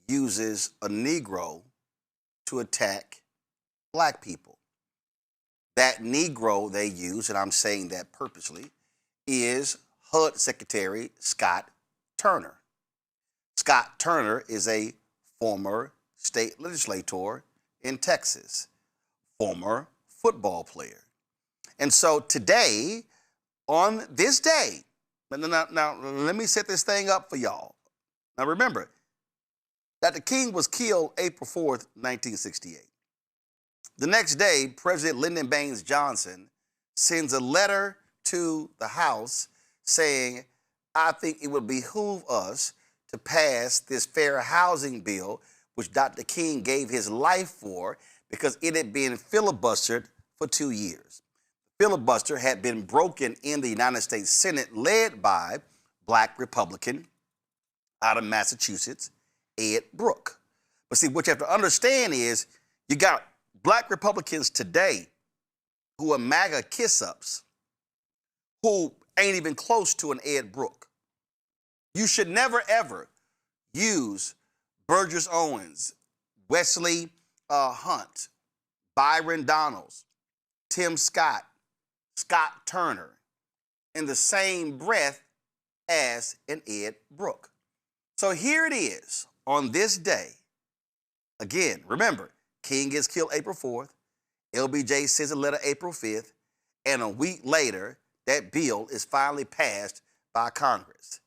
uses a Negro to attack black people. That Negro they use, and I'm saying that purposely, is HUD Secretary Scott Turner. Scott Turner is a former state legislator in Texas, former football player. And so today, on this day, now let me set this thing up for y'all. Now remember, Dr. King was killed April 4th, 1968. The next day, President Lyndon Baines Johnson sends a letter to the House saying, I think it would behoove us to pass this fair housing bill, which Dr. King gave his life for, because it had been filibustered for 2 years. The filibuster had been broken in the United States Senate, led by black Republican out of Massachusetts, Ed Brooke. But see, what you have to understand is you got black Republicans today who are MAGA kiss-ups, who ain't even close to an Ed Brooke. You should never, ever use Burgess Owens, Wesley Hunt, Byron Donalds, Tim Scott, Scott Turner in the same breath as an Ed Brooke. So here it is on this day. Again, remember, King gets killed April 4th, LBJ sends a letter April 5th, and a week later, that bill is finally passed by Congress.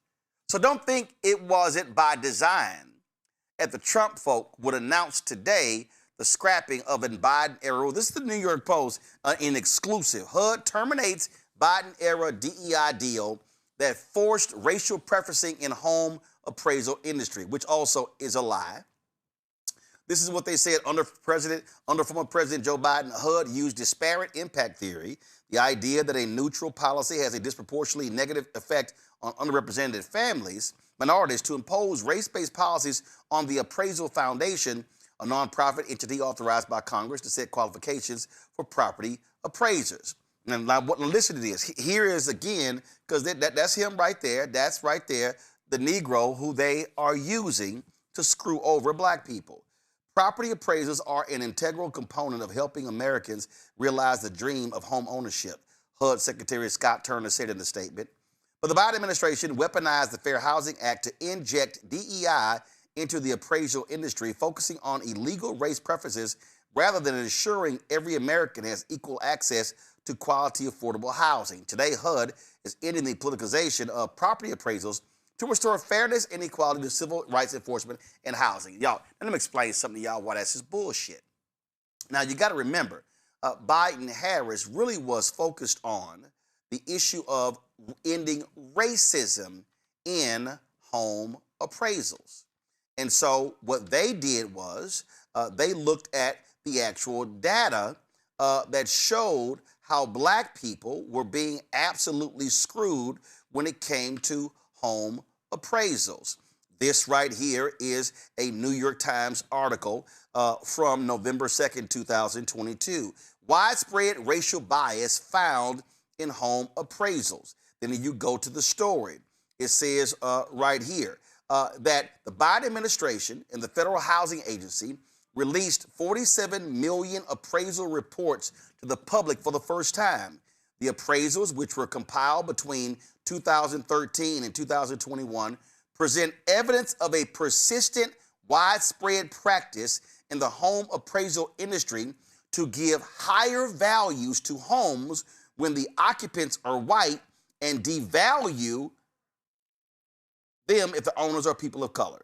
So don't think it wasn't by design that the Trump folk would announce today the scrapping of a Biden-era rule. This is the New York Post in exclusive. HUD terminates Biden-era DEI deal that forced racial preferencing in home appraisal industry, which also is a lie. This is what they said under former President Joe Biden. HUD used disparate impact theory, the idea that a neutral policy has a disproportionately negative effect on underrepresented families, minorities, to impose race-based policies on the Appraisal Foundation, a nonprofit entity authorized by Congress to set qualifications for property appraisers. And now, listen to this. Here is again, because that's him right there. That's right there, the Negro who they are using to screw over black people. Property appraisals are an integral component of helping Americans realize the dream of home ownership, HUD Secretary Scott Turner said in the statement. But the Biden administration weaponized the Fair Housing Act to inject DEI into the appraisal industry, focusing on illegal race preferences rather than ensuring every American has equal access to quality, affordable housing. Today, HUD is ending the politicization of property appraisals to restore fairness and equality to civil rights enforcement and housing. Y'all, let me explain something to y'all why that's just bullshit. Now, you got to remember, Biden-Harris really was focused on the issue of ending racism in home appraisals. And so what they did was they looked at the actual data that showed how black people were being absolutely screwed when it came to home appraisals. This right here is a New York Times article from November 2nd, 2022. Widespread racial bias found in home appraisals. Then you go to the story. It says right here that the Biden administration and the Federal Housing Agency released 47 million appraisal reports to the public for the first time. The appraisals, which were compiled between 2013 and 2021, present evidence of a persistent, widespread practice in the home appraisal industry to give higher values to homes when the occupants are white and devalue them if the owners are people of color.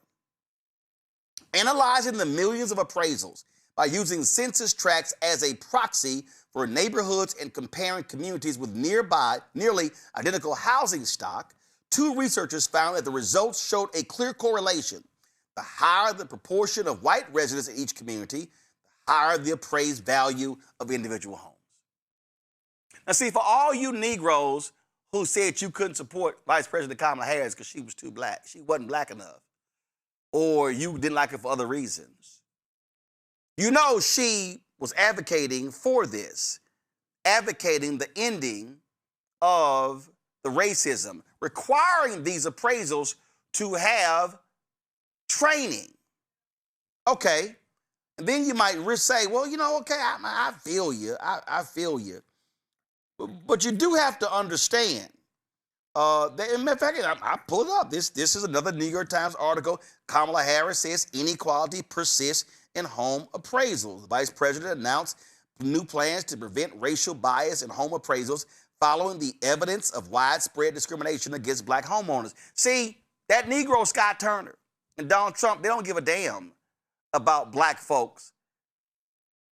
Analyzing the millions of appraisals by using census tracts as a proxy for neighborhoods and comparing communities with nearly identical housing stock, two researchers found that the results showed a clear correlation. The higher the proportion of white residents in each community, the higher the appraised value of individual homes. Now, see, for all you Negroes who said you couldn't support Vice President Kamala Harris because she was too black, she wasn't black enough, or you didn't like her for other reasons, you know she was advocating for this, advocating the ending of the racism, requiring these appraisals to have training. Okay, and then you might say, well, you know, okay, I feel you, I feel you. But you do have to understand, in fact, I pulled it up. This is another New York Times article. Kamala Harris says inequality persists in home appraisals. The vice president announced new plans to prevent racial bias in home appraisals following the evidence of widespread discrimination against black homeowners. See, that Negro Scott Turner and Donald Trump, they don't give a damn about black folks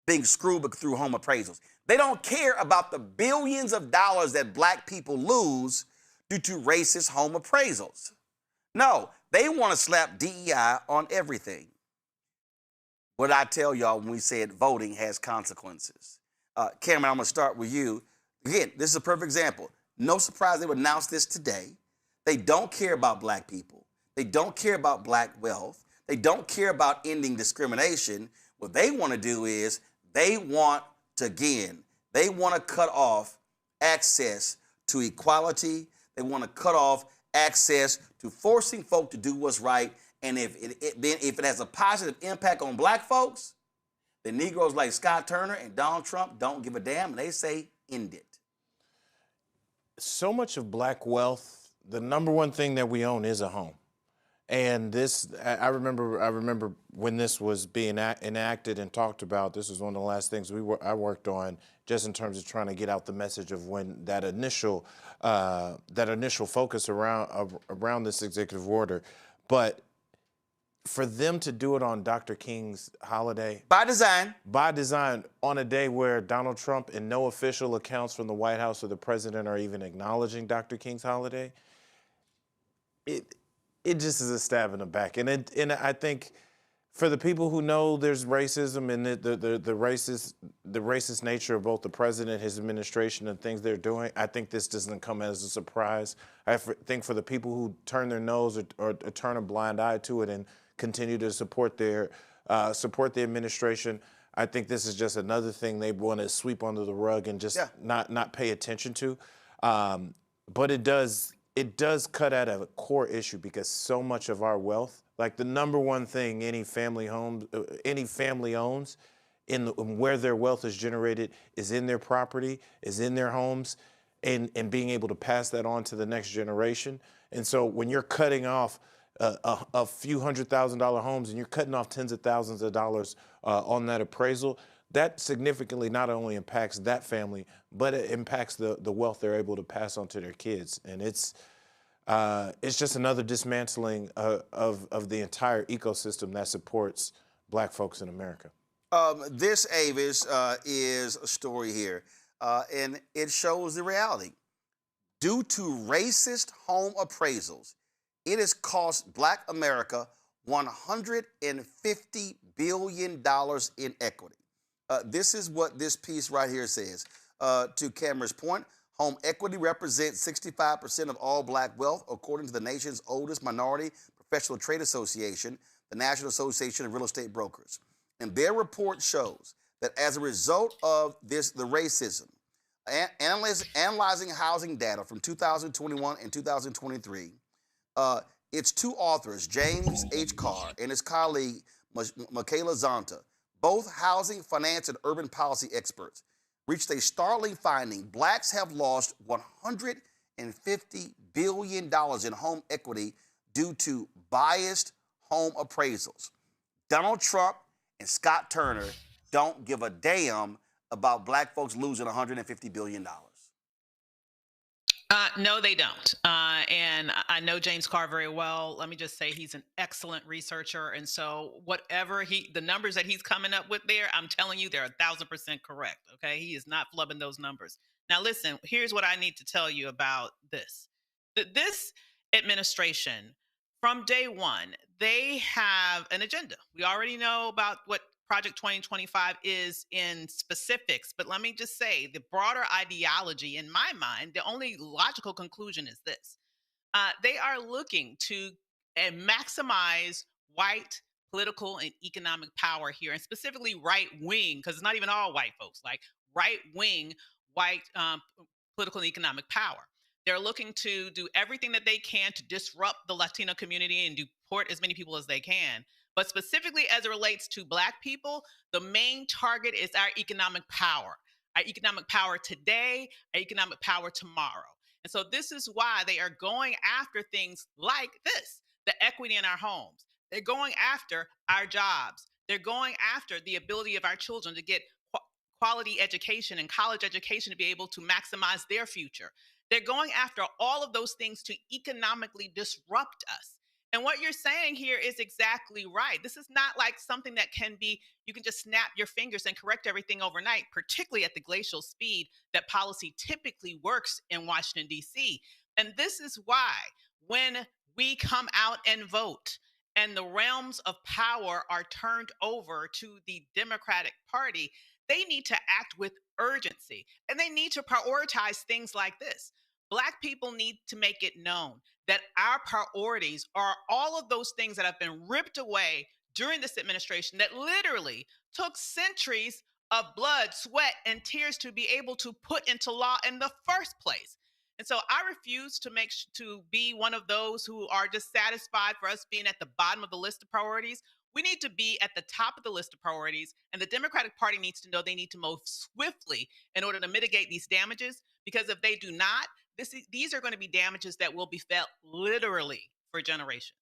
being screwed through home appraisals. They don't care about the billions of dollars that black people lose due to racist home appraisals. No, they want to slap DEI on everything. What did I tell y'all when we said voting has consequences? Cameron, I'm going to start with you. Again, this is a perfect example. No surprise they would announce this today. They don't care about black people. They don't care about black wealth. They don't care about ending discrimination. What they want to do is they want to cut off access to equality. They want to cut off access to forcing folk to do what's right. And if it has a positive impact on black folks, the Negroes like Scott Turner and Donald Trump don't give a damn, and they say end it. So much of black wealth, the number one thing that we own is a home. And this, I remember when this was being enacted and talked about. This was one of the last things I worked on, just in terms of trying to get out the message of when that initial focus around this executive order. But for them to do it on Dr. King's holiday, by design, on a day where Donald Trump and no official accounts from the White House or the president are even acknowledging Dr. King's holiday, it just is a stab in the back. And I think for the people who know there's racism and the racist nature of both the president, his administration, and things they're doing, I think this doesn't come as a surprise. I think for the people who turn their nose or turn a blind eye to it and continue to support the administration, I think this is just another thing they want to sweep under the rug and just not pay attention to. But it does cut at a core issue, because so much of our wealth, like the number one thing any family owns where their wealth is generated, is in their property, is in their homes, and being able to pass that on to the next generation. And so when you're cutting off a few $100,000 homes and you're cutting off tens of thousands of dollars on that appraisal, that significantly not only impacts that family, but it impacts the wealth they're able to pass on to their kids. And it's just another dismantling of the entire ecosystem that supports black folks in America. This, Avis, is a story here, and it shows the reality. Due to racist home appraisals, it has cost black America $150 billion in equity. This is what this piece right here says. To Cameron's point, home equity represents 65% of all black wealth, according to the nation's oldest minority professional trade association, the National Association of Real Estate Brokers. And their report shows that as a result of the racism, analyzing housing data from 2021 and 2023, its two authors, James H. Carr and his colleague, Michaela Zonta, both housing, finance, and urban policy experts, reached a startling finding. Blacks have lost $150 billion in home equity due to biased home appraisals. Donald Trump and Scott Turner don't give a damn about black folks losing $150 billion. No, they don't. And I know James Carr very well. Let me just say he's an excellent researcher. And so whatever the numbers that he's coming up with there, I'm telling you, they're 1,000% correct. Okay. He is not flubbing those numbers. Now, listen, here's what I need to tell you about this. This administration, from day one, they have an agenda. We already know about what Project 2025 is in specifics, but let me just say the broader ideology, in my mind, the only logical conclusion is this. They are looking to maximize white political and economic power here, and specifically right wing, because it's not even all white folks, like right wing white political and economic power. They're looking to do everything that they can to disrupt the Latino community and deport as many people as they can. But specifically as it relates to Black people, the main target is our economic power today, our economic power tomorrow. And so this is why they are going after things like this, the equity in our homes. They're going after our jobs. They're going after the ability of our children to get quality education and college education to be able to maximize their future. They're going after all of those things to economically disrupt us. And what you're saying here is exactly right. This is not like something that you can just snap your fingers and correct everything overnight, particularly at the glacial speed that policy typically works in Washington, D.C. And this is why when we come out and vote and the realms of power are turned over to the Democratic Party, they need to act with urgency and they need to prioritize things like this. Black people need to make it known that our priorities are all of those things that have been ripped away during this administration that literally took centuries of blood, sweat, and tears to be able to put into law in the first place. And so I refuse to be one of those who are just satisfied for us being at the bottom of the list of priorities. We need to be at the top of the list of priorities, and the Democratic Party needs to know they need to move swiftly in order to mitigate these damages, because if they do not, these are going to be damages that will be felt literally for generations.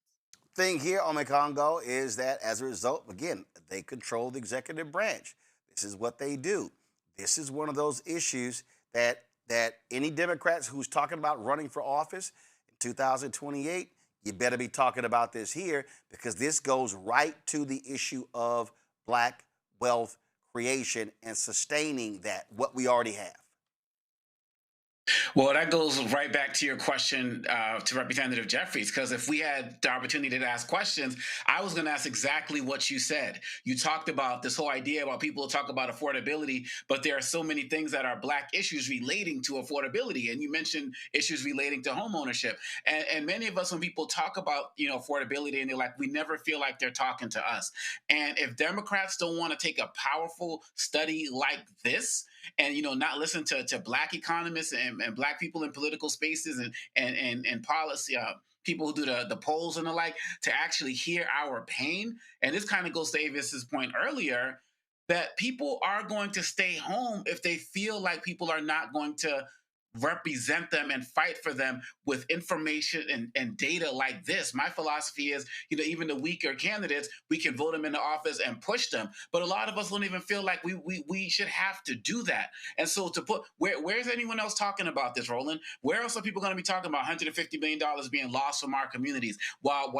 Thing here on Congo is that as a result, again, they control the executive branch. This is what they do. This is one of those issues that any Democrats who's talking about running for office in 2028, you better be talking about this here, because this goes right to the issue of Black wealth creation and sustaining what we already have. Well, that goes right back to your question to Representative Jeffries, because if we had the opportunity to ask questions, I was going to ask exactly what you said. You talked about this whole idea about people talk about affordability, but there are so many things that are Black issues relating to affordability. And you mentioned issues relating to home ownership. And many of us, when people talk about, affordability, and they're like, we never feel like they're talking to us. And if Democrats don't want to take a powerful study like this, and not listen to Black economists and Black people in political spaces and policy people who do the polls and the like, to actually hear our pain. And this kind of goes to Avis's point earlier, that people are going to stay home if they feel like people are not going to represent them and fight for them with information and data like this. My philosophy is, even the weaker candidates, we can vote them into office and push them. But a lot of us don't even feel like we should have to do that. And so where's anyone else talking about this, Roland? Where else are people going to be talking about $150 million being lost from our communities while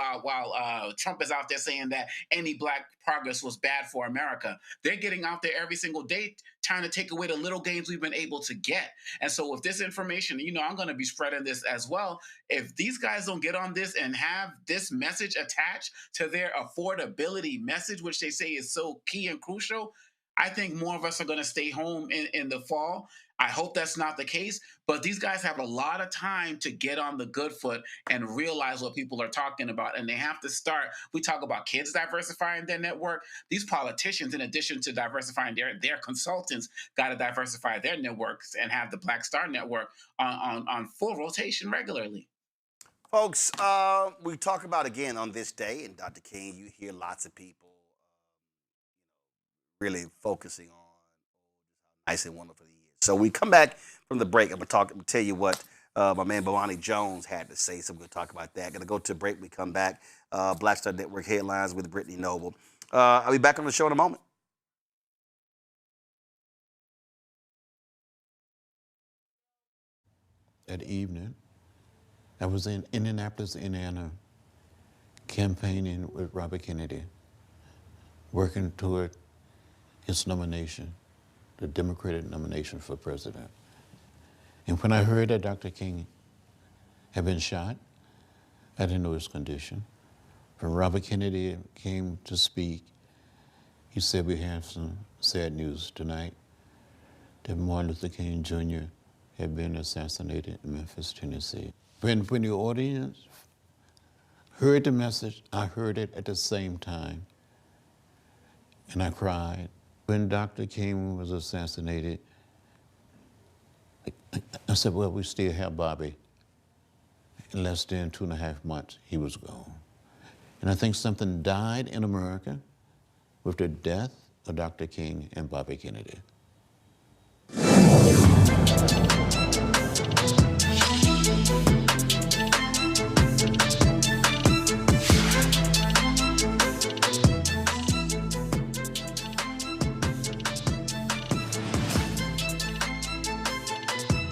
Trump is out there saying that any Black progress was bad for America? They're getting out there every single day trying to take away the little gains we've been able to get. And so with this information, I'm going to be spreading this as well. If these guys don't get on this and have this message attached to their affordability message, which they say is so key and crucial, I think more of us are going to stay home in the fall. I hope that's not the case, but these guys have a lot of time to get on the good foot and realize what people are talking about. And they have to start. We talk about kids diversifying their network. These politicians, in addition to diversifying their consultants, got to diversify their networks and have the Black Star Network on full rotation regularly. Folks, we talk about again on this day, and Dr. King, you hear lots of people really focusing on how nice and wonderful he is. So we come back from the break. I'm going to tell you what my man Bawani Jones had to say. So we're going to talk about that. Going to go to a break. We come back. Black Star Network headlines with Brittany Noble. I'll be back on the show in a moment. that evening. I was in Indianapolis, Indiana, campaigning with Robert Kennedy, working toward his nomination, the Democratic nomination for president. And when I heard that Dr. King had been shot, I didn't know his condition. When Robert Kennedy came to speak, he said, we have some sad news tonight, that Martin Luther King Jr. had been assassinated in Memphis, Tennessee. When the audience heard the message, I heard it at the same time, and I cried. When Dr. King was assassinated, I said, well, we still have Bobby. In less than 2.5 months, he was gone. And I think something died in America with the death of Dr. King and Bobby Kennedy.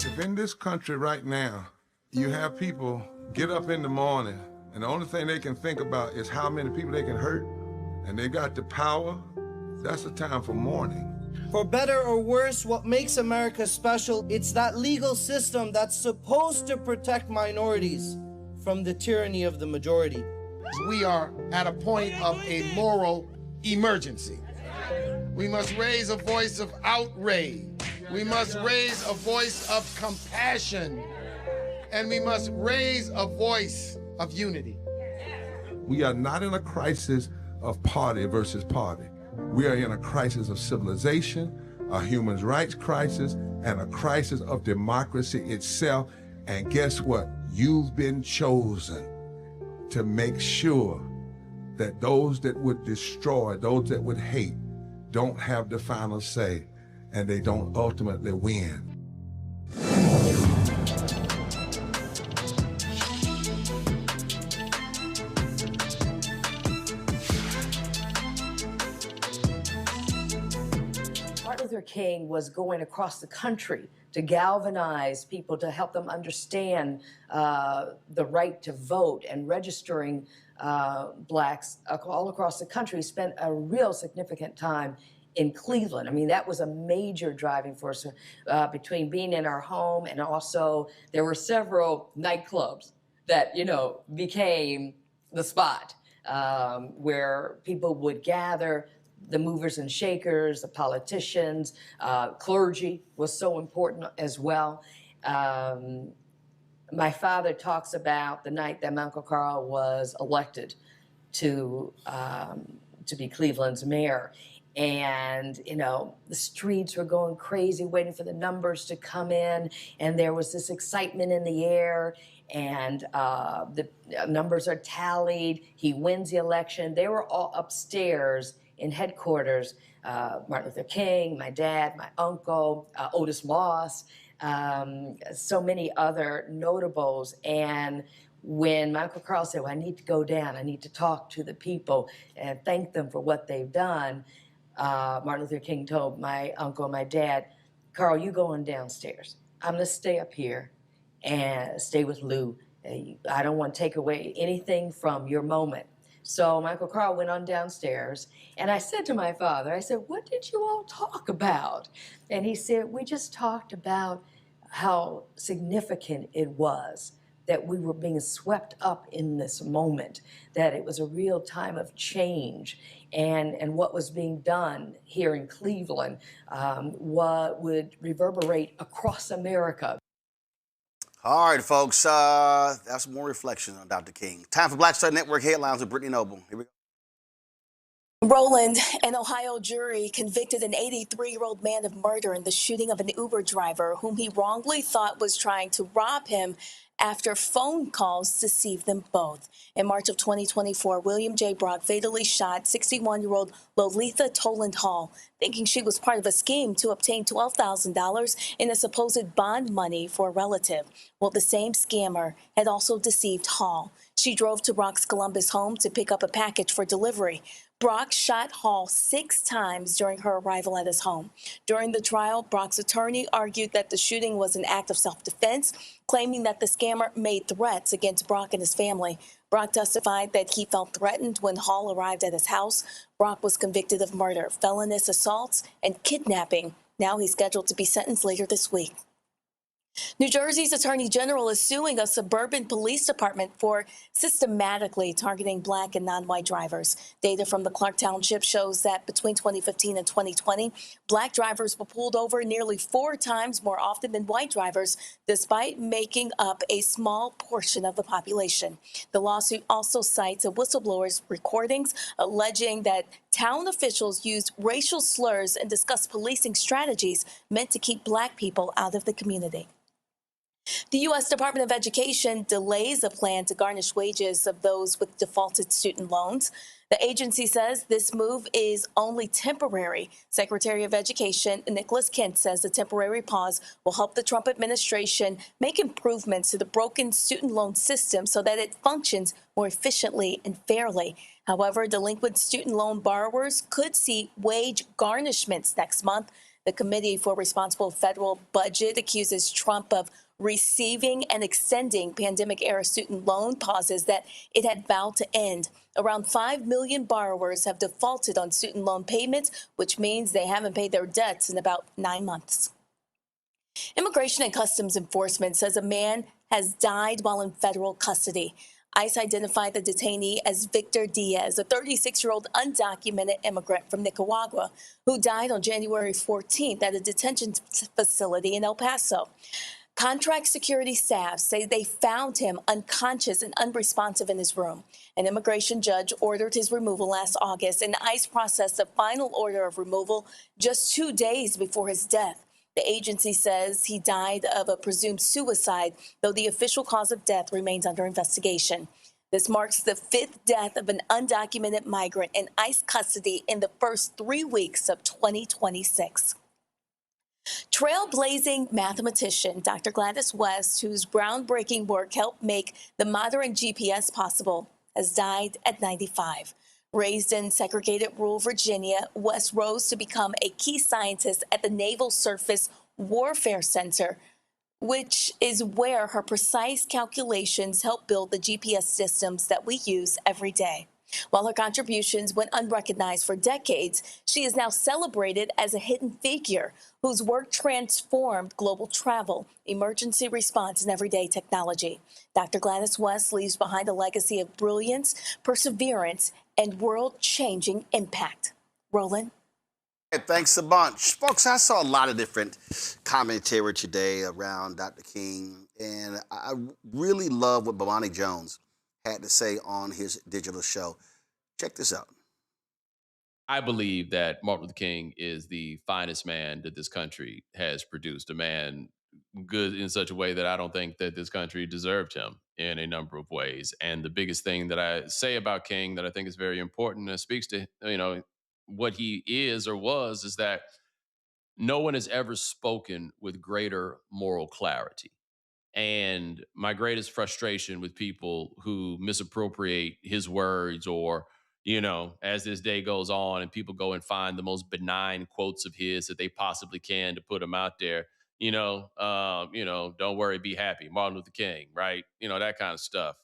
If in this country right now, you have people get up in the morning and the only thing they can think about is how many people they can hurt, and they got the power, that's a time for mourning. For better or worse, what makes America special, it's that legal system that's supposed to protect minorities from the tyranny of the majority. We are at a point of a moral emergency. We must raise a voice of outrage. We must raise a voice of compassion. And we must raise a voice of unity. We are not in a crisis of party versus party. We are in a crisis of civilization, a human rights crisis, and a crisis of democracy itself. And guess what? You've been chosen to make sure that those that would destroy, those that would hate, don't have the final say, and they don't ultimately win. Martin Luther King was going across the country to galvanize people, to help them understand the right to vote, and registering blacks all across the country. He spent a real significant time in Cleveland. I mean, that was a major driving force between being in our home, and also there were several nightclubs that, you know, became the spot where people would gather. The movers and shakers, the politicians, clergy was so important as well. My father talks about the night that my Uncle Carl was elected to be Cleveland's mayor. And, you know, the streets were going crazy, waiting for the numbers to come in. And there was this excitement in the air. And the numbers are tallied. He wins the election. They were all upstairs in headquarters. Martin Luther King, my dad, my uncle, Otis Moss, so many other notables. And when my Uncle Carl said, well, I need to go down, I need to talk to the people and thank them for what they've done, Martin Luther King told my uncle and my dad, Carl, you going downstairs. I'm gonna stay up here and stay with Lou. I don't want to take away anything from your moment. So my Uncle Carl went on downstairs, and I said to my father, I said, what did you all talk about? And he said, we just talked about how significant it was that we were being swept up in this moment, that it was a real time of change, and what was being done here in Cleveland what would reverberate across America. All right, folks, that's more reflection on Dr. King. Time for Black Star Network headlines with Brittany Noble. Here we go. Roland, an Ohio jury convicted an 83-year-old man of murder in the shooting of an Uber driver whom he wrongly thought was trying to rob him after phone calls deceived them both. In March of 2024, William J. Brock fatally shot 61-year-old Lolitha Toland Hall, thinking she was part of a scheme to obtain $12,000 in a supposed bond money for a relative. Well, the same scammer had also deceived Hall. She drove to Brock's Columbus home to pick up a package for delivery. Brock shot Hall 6 times during her arrival at his home. During the trial, Brock's attorney argued that the shooting was an act of self-defense, claiming that the scammer made threats against Brock and his family. Brock testified that he felt threatened when Hall arrived at his house. Brock was convicted of murder, felonious assaults, and kidnapping. Now he's scheduled to be sentenced later this week. New Jersey's Attorney General is suing a suburban police department for systematically targeting Black and non-white drivers. Data from the Clark Township shows that between 2015 and 2020, Black drivers were pulled over nearly 4 times more often than white drivers, despite making up a small portion of the population. The lawsuit also cites a whistleblower's recordings alleging that town officials used racial slurs and discussed policing strategies meant to keep Black people out of the community. The U.S. Department of Education delays a plan to garnish wages of those with defaulted student loans. The agency says this move is only temporary. Secretary of Education Nicholas Kent says the temporary pause will help the Trump administration make improvements to the broken student loan system so that it functions more efficiently and fairly. However, delinquent student loan borrowers could see wage garnishments next month. The Committee for Responsible Federal Budget accuses Trump of receiving and extending pandemic-era student loan pauses that it had vowed to end. Around 5 million borrowers have defaulted on student loan payments, which means they haven't paid their debts in about 9 months. Immigration and Customs Enforcement says a man has died while in federal custody. ICE identified the detainee as Victor Diaz, a 36-year-old undocumented immigrant from Nicaragua who died on January 14th at a detention facility in El Paso. Contract security staff say they found him unconscious and unresponsive in his room. An immigration judge ordered his removal last August, and ICE processed a final order of removal just 2 days before his death. The agency says he died of a presumed suicide, though the official cause of death remains under investigation. This marks the 5th death of an undocumented migrant in ICE custody in the first 3 weeks of 2026. Trailblazing mathematician Dr. Gladys West, whose groundbreaking work helped make the modern GPS possible, has died at 95. Raised in segregated rural Virginia, West rose to become a key scientist at the Naval Surface Warfare Center, which is where her precise calculations help build the GPS systems that we use every day. While her contributions went unrecognized for decades, she is now celebrated as a hidden figure whose work transformed global travel, emergency response, and everyday technology. Dr. Gladys West leaves behind a legacy of brilliance, perseverance, and world-changing impact. Roland? Hey, thanks a bunch. Folks, I saw a lot of different commentary today around Dr. King, and I really love what Bomani Jones had to say on his digital show. Check this out. I believe that Martin Luther King is the finest man that this country has produced, a man good in such a way that I don't think that this country deserved him in a number of ways. And the biggest thing that I say about King that I think is very important and speaks to, what he is or was, is that no one has ever spoken with greater moral clarity. And my greatest frustration with people who misappropriate his words, or, as this day goes on and people go and find the most benign quotes of his that they possibly can to put them out there, don't worry, be happy, Martin Luther King, right? That kind of stuff.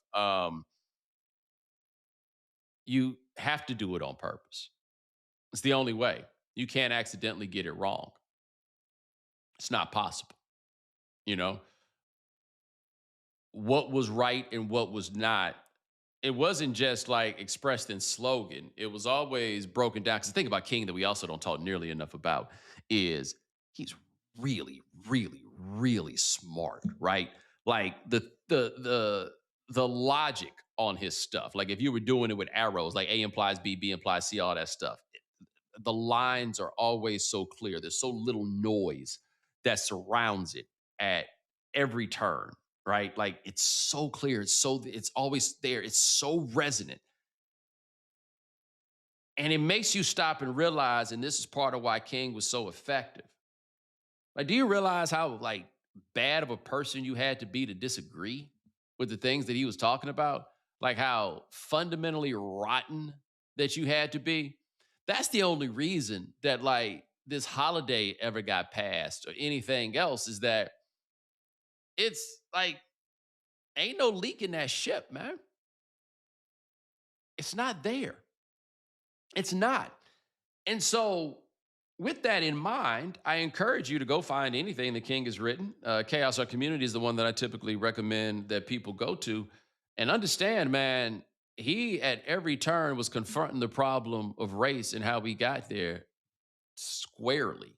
You have to do it on purpose. It's the only way. You can't accidentally get it wrong. It's not possible. What was right and what was not, it wasn't just like expressed in slogan. It was always broken down. Because the thing about King that we also don't talk nearly enough about is he's really, really, really smart, right? Like the logic on his stuff. Like if you were doing it with arrows, like A implies B, B implies C, all that stuff. The lines are always so clear. There's so little noise that surrounds it at every turn, right? Like it's so clear. It's always there. It's so resonant. And it makes you stop and realize, and this is part of why King was so effective. Like, do you realize how bad of a person you had to be to disagree with the things that he was talking about? like how fundamentally rotten that you had to be. That's the only reason that like this holiday ever got passed or anything else, is that it's like ain't no leak in that ship, man. It's not there. It's not. And so, with that in mind, I encourage you to go find anything the king has written. Chaos Our Community is the one that I typically recommend that people go to, and understand, man, he at every turn was confronting the problem of race and how we got there squarely,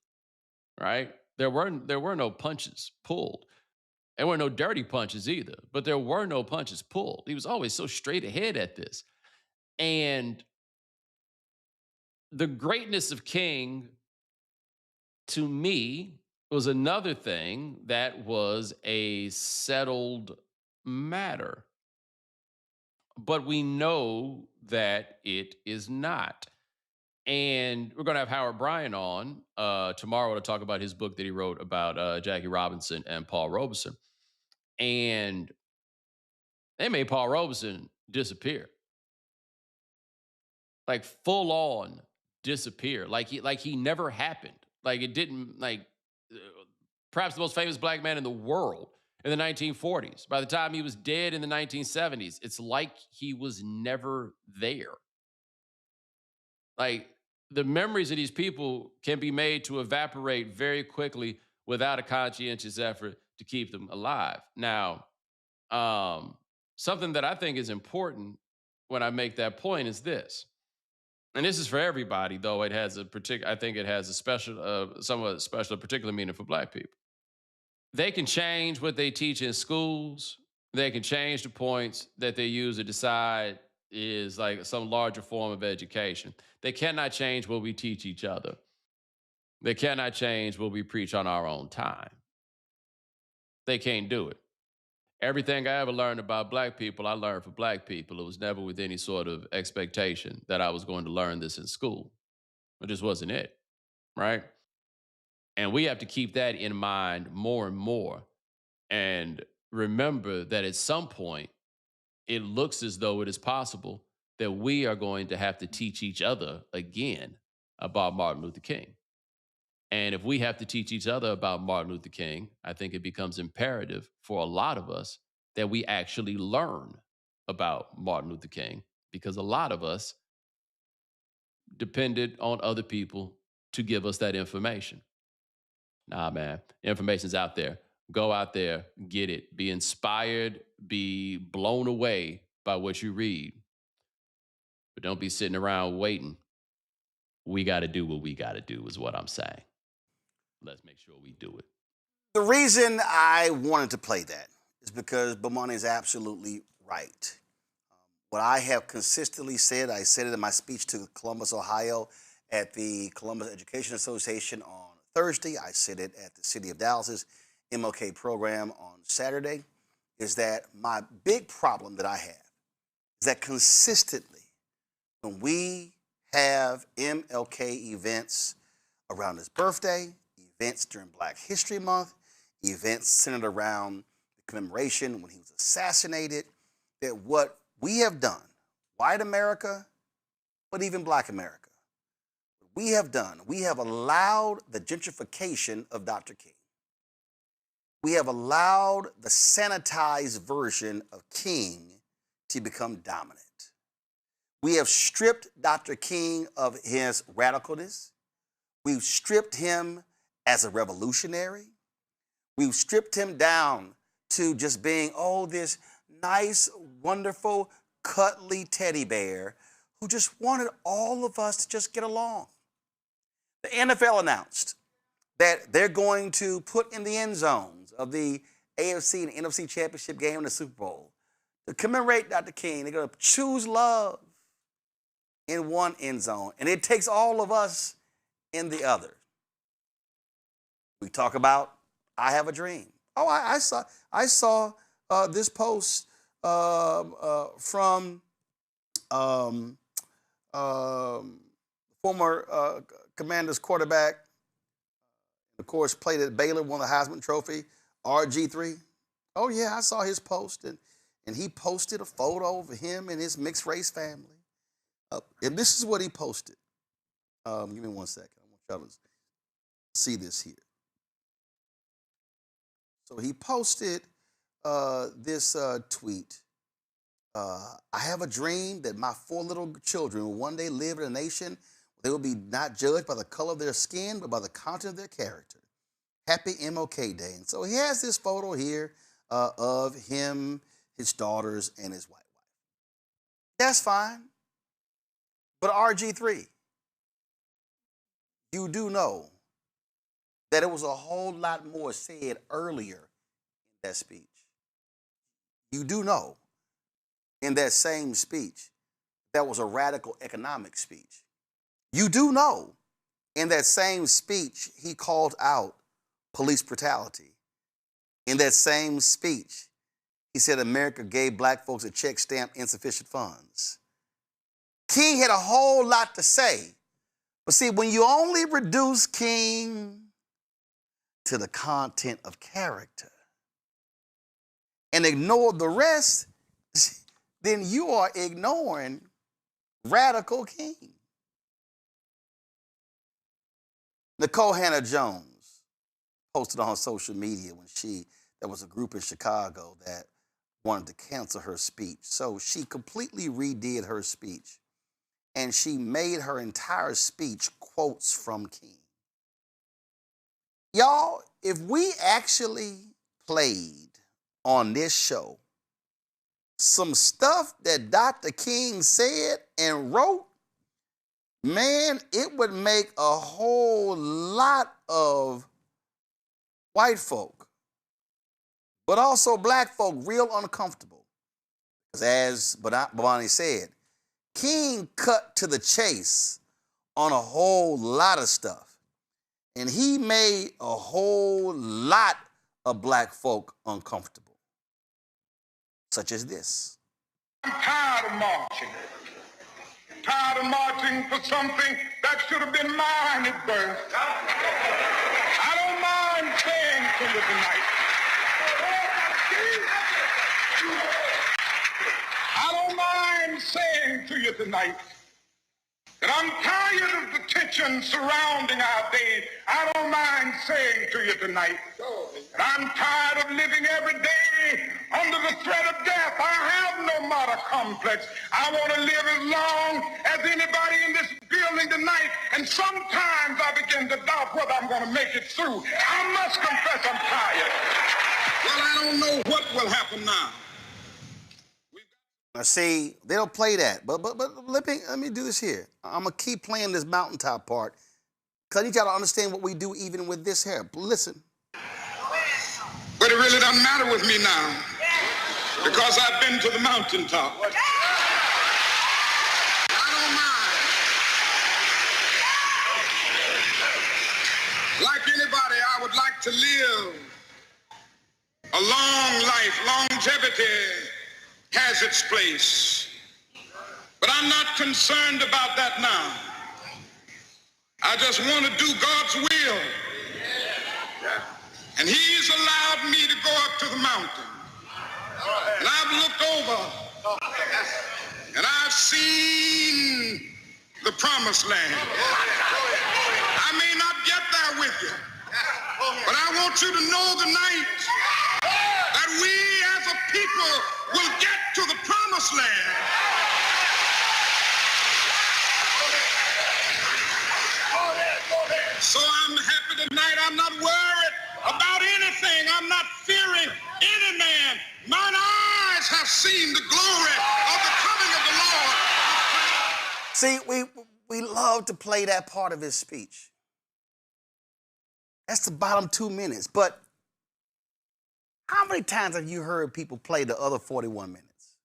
right? There were no punches pulled. There were no dirty punches either, but there were no punches pulled. He was always so straight ahead at this. And the greatness of King, to me, was another thing that was a settled matter. But we know that it is not. And we're going to have Howard Bryan on tomorrow to talk about his book that he wrote about Jackie Robinson and Paul Robeson. And they made Paul Robeson disappear. Like full on disappear. Like he never happened. Like it didn't, like perhaps the most famous black man in the world in the 1940s. By the time he was dead in the 1970s, it's like he was never there. Like the memories of these people can be made to evaporate very quickly without a conscientious effort to keep them alive. Now, something that I think is important when I make that point is this. And this is for everybody, though it has a particular, I think it has a special, somewhat special, particular meaning for black people. They can change what they teach in schools. They can change the points that they use to decide is like some larger form of education. They cannot change what we teach each other. They cannot change what we preach on our own time. They can't do it. Everything I ever learned about black people, I learned for black people. It was never with any sort of expectation that I was going to learn this in school. It just wasn't it, right? And we have to keep that in mind more and more. And remember that at some point, it looks as though it is possible that we are going to have to teach each other again about Martin Luther King. And if we have to teach each other about Martin Luther King, I think it becomes imperative for a lot of us that we actually learn about Martin Luther King, because a lot of us depended on other people to give us that information. Nah, man, information's out there. Go out there, get it, be inspired, be blown away by what you read. But don't be sitting around waiting. We got to do what we got to do is what I'm saying. Let's make sure we do it. The reason I wanted to play that is because Bomani is absolutely right. What I have consistently said, I said it in my speech to Columbus, Ohio, at the Columbus Education Association on Thursday. I said it at the City of Dallas's MLK program on Saturday, is that my big problem that I have is that consistently, when we have MLK events around his birthday, events during Black History Month, events centered around the commemoration when he was assassinated, that what we have done, white America, but even Black America, what we have done, we have allowed the gentrification of Dr. King. We have allowed the sanitized version of King to become dominant. We have stripped Dr. King of his radicalness. We've stripped him as a revolutionary. We've stripped him down to just being, this nice, wonderful, cuddly teddy bear who just wanted all of us to just get along. The NFL announced that they're going to put in the end zones of the AFC and NFC championship game in the Super Bowl to commemorate Dr. King. They're going to choose love in one end zone, and it takes all of us in the other. We talk about I Have a Dream. I saw this post from former Commanders quarterback, of course, played at Baylor, won the Heisman Trophy, RG3. Oh, yeah, I saw his post, and and he posted a photo of him and his mixed race family. And this is what he posted. Give me 1 second. I want y'all to see this here. So he posted this tweet. I have a dream that my 4 little children will one day live in a nation where they will be not judged by the color of their skin, but by the content of their character. Happy MLK Day. And so he has this photo here of him, his daughters, and his white wife. That's fine. But RG3, you do know that it was a whole lot more said earlier in that speech. You do know in that same speech that was a radical economic speech. You do know in that same speech he called out police brutality. In that same speech, he said America gave black folks a check stamped insufficient funds. King had a whole lot to say. But see, when you only reduce King to the content of character and ignore the rest, then you are ignoring radical King. Nicole Hannah-Jones posted on her social media there was a group in Chicago that wanted to cancel her speech. So she completely redid her speech, and she made her entire speech quotes from King. Y'all, if we actually played on this show some stuff that Dr. King said and wrote, man, it would make a whole lot of white folk, but also black folk, real uncomfortable. Because as Bonnie said, King cut to the chase on a whole lot of stuff. And he made a whole lot of black folk uncomfortable, such as this. I'm tired of marching. Tired of marching for something that should have been mine at birth. I don't mind saying to you tonight. I don't mind saying to you tonight that I'm tired of the tension surrounding our day. I don't mind saying to you tonight that I'm tired of living every day under the threat of death. I have no martyr complex. I want to live as long as anybody in this building tonight, and sometimes I begin to doubt whether I'm going to make it through. I must confess I'm tired. Well, I don't know what will happen now. Now, see, they don't play that, but let me do this here. I'm going to keep playing this mountaintop part because I need y'all to understand what we do even with this here. Listen. But it really doesn't matter with me now because I've been to the mountaintop. I don't mind. Like anybody, I would like to live a long life. Longevity has its place. But I'm not concerned about that now. I just want to do God's will. And he's allowed me to go up to the mountain. And I've looked over and I've seen the promised land. I may not get there with you, but I want you to know tonight that we as a people will get to the promised land. So I'm happy tonight. I'm not worried about anything. I'm not fearing any man. Mine eyes have seen the glory of the coming of the Lord. See, we love to play that part of his speech. That's the bottom 2 minutes. But how many times have you heard people play the other 41 minutes?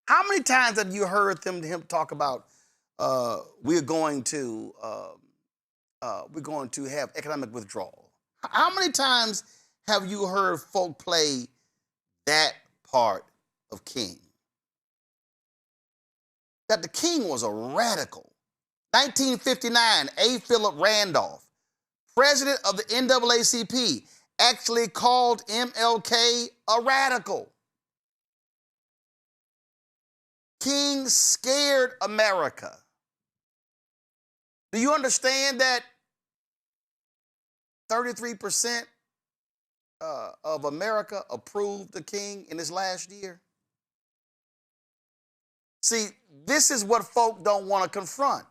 How many times have you heard him talk about we're going to have economic withdrawal? How many times have you heard folk play that part of King? That the King was a radical. 1959, A. Philip Randolph, president of the NAACP, actually called MLK a radical. King scared America. Do you understand that 33% of America approved the king in his last year? See, this is what folk don't want to confront.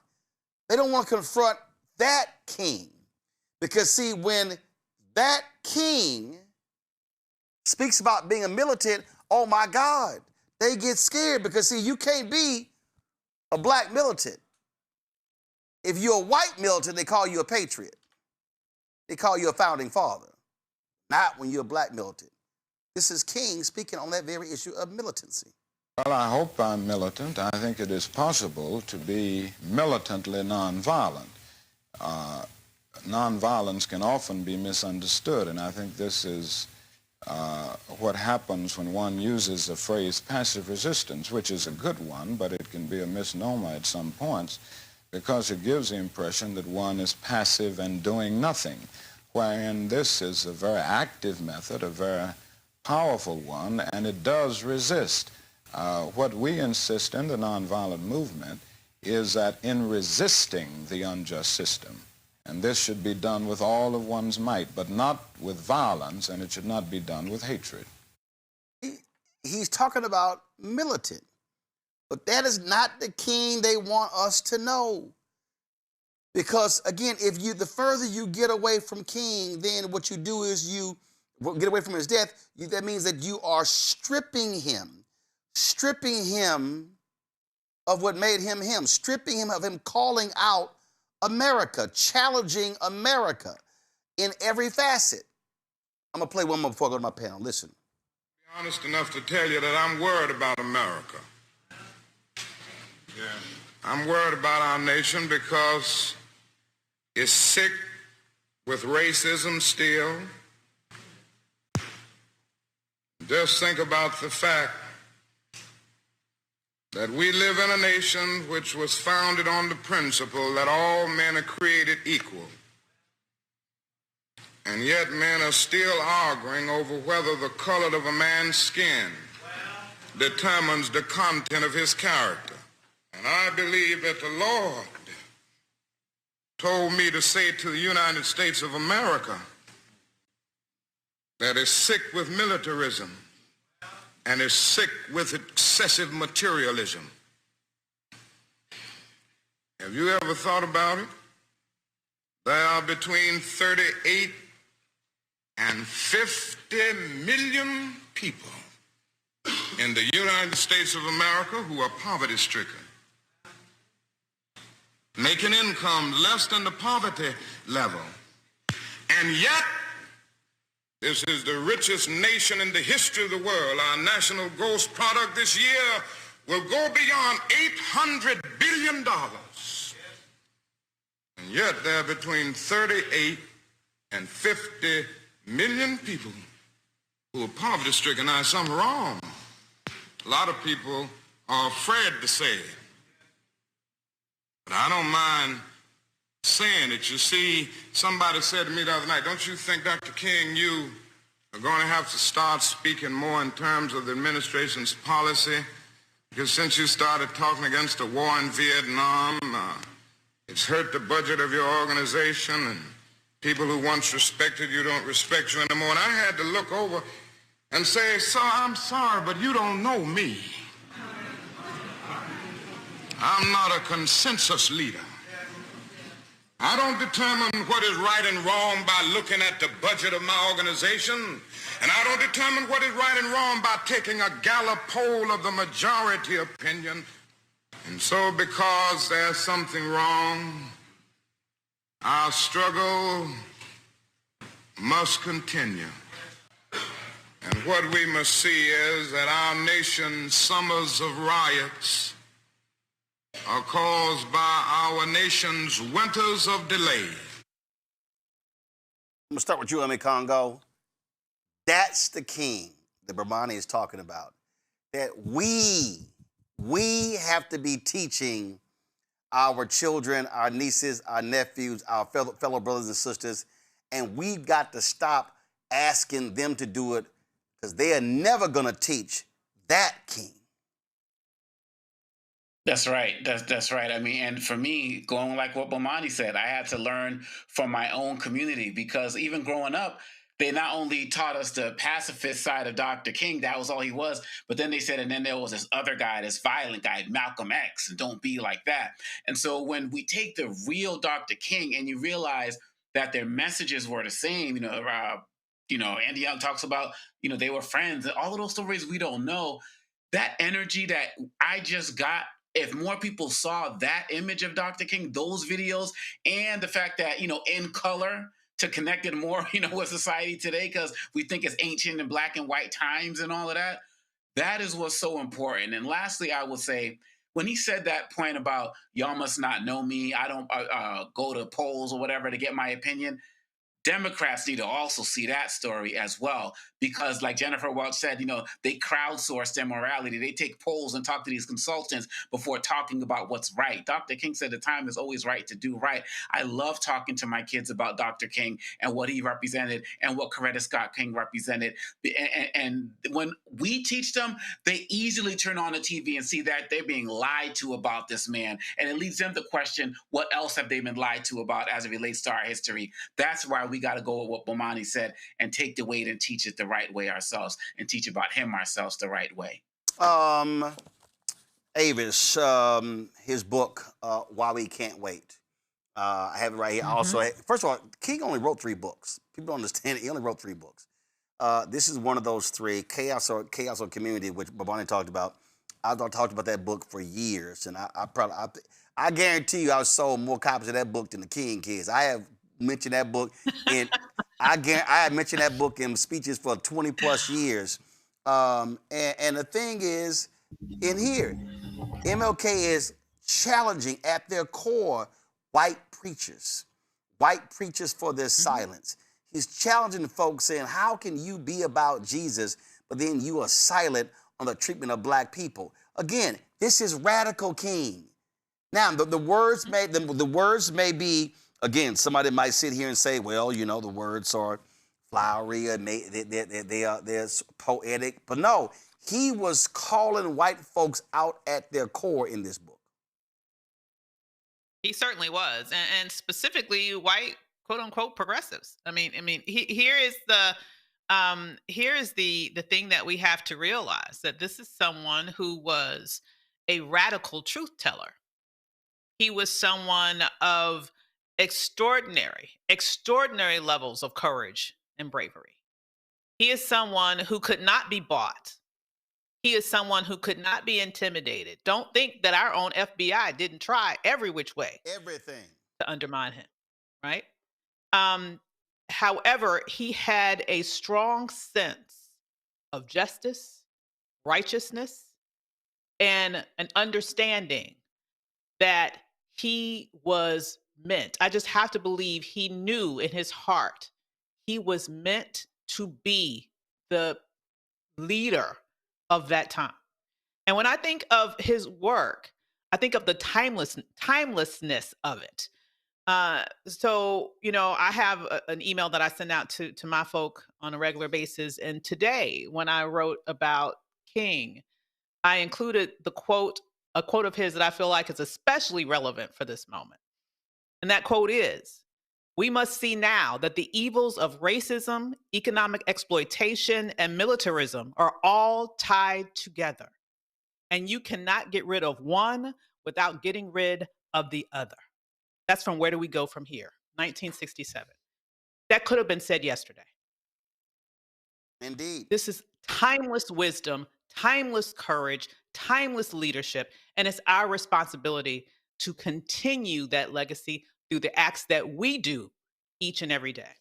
They don't want to confront that king. Because, see, when that king speaks about being a militant, oh my God, they get scared because, see, you can't be a black militant. If you're a white militant, they call you a patriot. They call you a founding father. Not when you're a black militant. This is King speaking on that very issue of militancy. Well, I hope I'm militant. I think it is possible to be militantly nonviolent. Nonviolence can often be misunderstood, and I think this is what happens when one uses the phrase passive resistance, which is a good one, but it can be a misnomer at some points because it gives the impression that one is passive and doing nothing, wherein this is a very active method, a very powerful one, and it does resist. What we insist in the nonviolent movement is that in resisting the unjust system, and this should be done with all of one's might, but not with violence, and it should not be done with hatred. He's talking about militant, but that is not the king they want us to know. Because, again, the further you get away from King, then what you do is you get away from his death. That means that you are stripping him of what made him him, stripping him of him calling out America, challenging America in every facet. I'm going to play one more before I go to my panel. Listen. I'm honest enough to tell you that I'm worried about America. Yeah. I'm worried about our nation because it's sick with racism still. Just think about the fact that we live in a nation which was founded on the principle that all men are created equal. And yet men are still arguing over whether the color of a man's skin determines the content of his character. And I believe that the Lord told me to say to the United States of America that is sick with militarism and is sick with excessive materialism. Have you ever thought about it? There are between 38 and 50 million people in the United States of America who are poverty-stricken, making income less than the poverty level. And yet, this is the richest nation in the history of the world. Our national gross product this year will go beyond $800 billion. And yet there are between 38 and 50 million people who are poverty-stricken. Now, there's something wrong. A lot of people are afraid to say it. But I don't mind saying it. You see, somebody said to me the other night, don't you think, Dr. King, you are going to have to start speaking more in terms of the administration's policy? Because since you started talking against the war in Vietnam, it's hurt the budget of your organization, and people who once respected you don't respect you anymore. And I had to look over and say, sir, I'm sorry, but you don't know me. I'm not a consensus leader. I don't determine what is right and wrong by looking at the budget of my organization, and I don't determine what is right and wrong by taking a Gallup poll of the majority opinion. And so because there's something wrong, our struggle must continue. And what we must see is that our nation's summers of riots are caused by our nation's winters of delay. I'm going to start with you, M.A. Congo. That's the king that Bermani is talking about. That we have to be teaching our children, our nieces, our nephews, our fellow brothers and sisters, and we've got to stop asking them to do it because they are never going to teach that king. That's right. That's right. I mean, and for me, going like what Bomani said, I had to learn from my own community because even growing up, they not only taught us the pacifist side of Dr. King, that was all he was, but then they said, and then there was this other guy, this violent guy, Malcolm X, and don't be like that. And so when we take the real Dr. King and you realize that their messages were the same, Andy Young talks about, they were friends, and all of those stories we don't know. That energy that I just got, if more people saw that image of Dr. King, those videos, and the fact that, in color to connect it more, with society today, because we think it's ancient and black and white times and all of that, that is what's so important. And lastly, I will say, when he said that point about y'all must not know me, I don't go to polls or whatever to get my opinion, Democrats need to also see that story as well, because like Jennifer Welch said, they crowdsource their morality. They take polls and talk to these consultants before talking about what's right. Dr. King said the time is always right to do right. I love talking to my kids about Dr. King and what he represented and what Coretta Scott King represented. And when we teach them, they easily turn on the TV and see that they're being lied to about this man. And it leads them to question, what else have they been lied to about as it relates to our history? That's why we got to go with what Bomani said and take the weight and teach it the right way ourselves and teach about him ourselves the right way. Avis, his book, Why We Can't Wait. I have it right here. Also, first of all, King only wrote 3 books. People don't understand it. He only wrote 3 books. This is one of those 3, Chaos or Community, which Bomani talked about. I've talked about that book for years, and I guarantee you I sold more copies of that book than the King kids. I have mentioned that book in I have mentioned that book in speeches for 20 plus years. And the thing is, in here, MLK is challenging at their core white preachers for their silence. He's challenging the folks, saying, how can you be about Jesus, but then you are silent on the treatment of black people? Again, this is radical King. Now, the words may be, again, somebody might sit here and say, well, the words are flowery, and they're poetic. But no, he was calling white folks out at their core in this book. He certainly was, and specifically white, quote unquote, progressives. Here is the thing that we have to realize, that this is someone who was a radical truth teller. He was someone of extraordinary levels of courage and bravery. He is someone who could not be bought. He is someone who could not be intimidated. Don't think that our own FBI didn't try every which way. Everything. To undermine him, right? However, he had a strong sense of justice, righteousness, and an understanding that he was meant. I just have to believe he knew in his heart he was meant to be the leader of that time. And when I think of his work, I think of the timelessness of it. So, I have an email that I send out to my folk on a regular basis. And today, when I wrote about King, I included a quote of his that I feel like is especially relevant for this moment. And that quote is, "We must see now that the evils of racism, economic exploitation, and militarism are all tied together. And you cannot get rid of one without getting rid of the other." That's from Where Do We Go From Here, 1967. That could have been said yesterday. Indeed. This is timeless wisdom, timeless courage, timeless leadership, and it's our responsibility to continue that legacy through the acts that we do each and every day.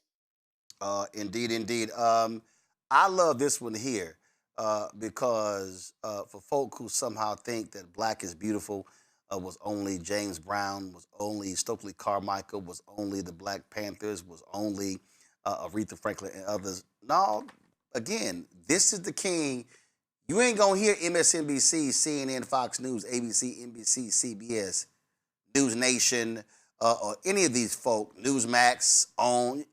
Indeed. I love this one here because for folk who somehow think that Black is Beautiful was only James Brown, was only Stokely Carmichael, was only the Black Panthers, was only Aretha Franklin and others. No, again, this is the King. You ain't gonna hear MSNBC, CNN, Fox News, ABC, NBC, CBS, News Nation, or any of these folk, Newsmax, OWN,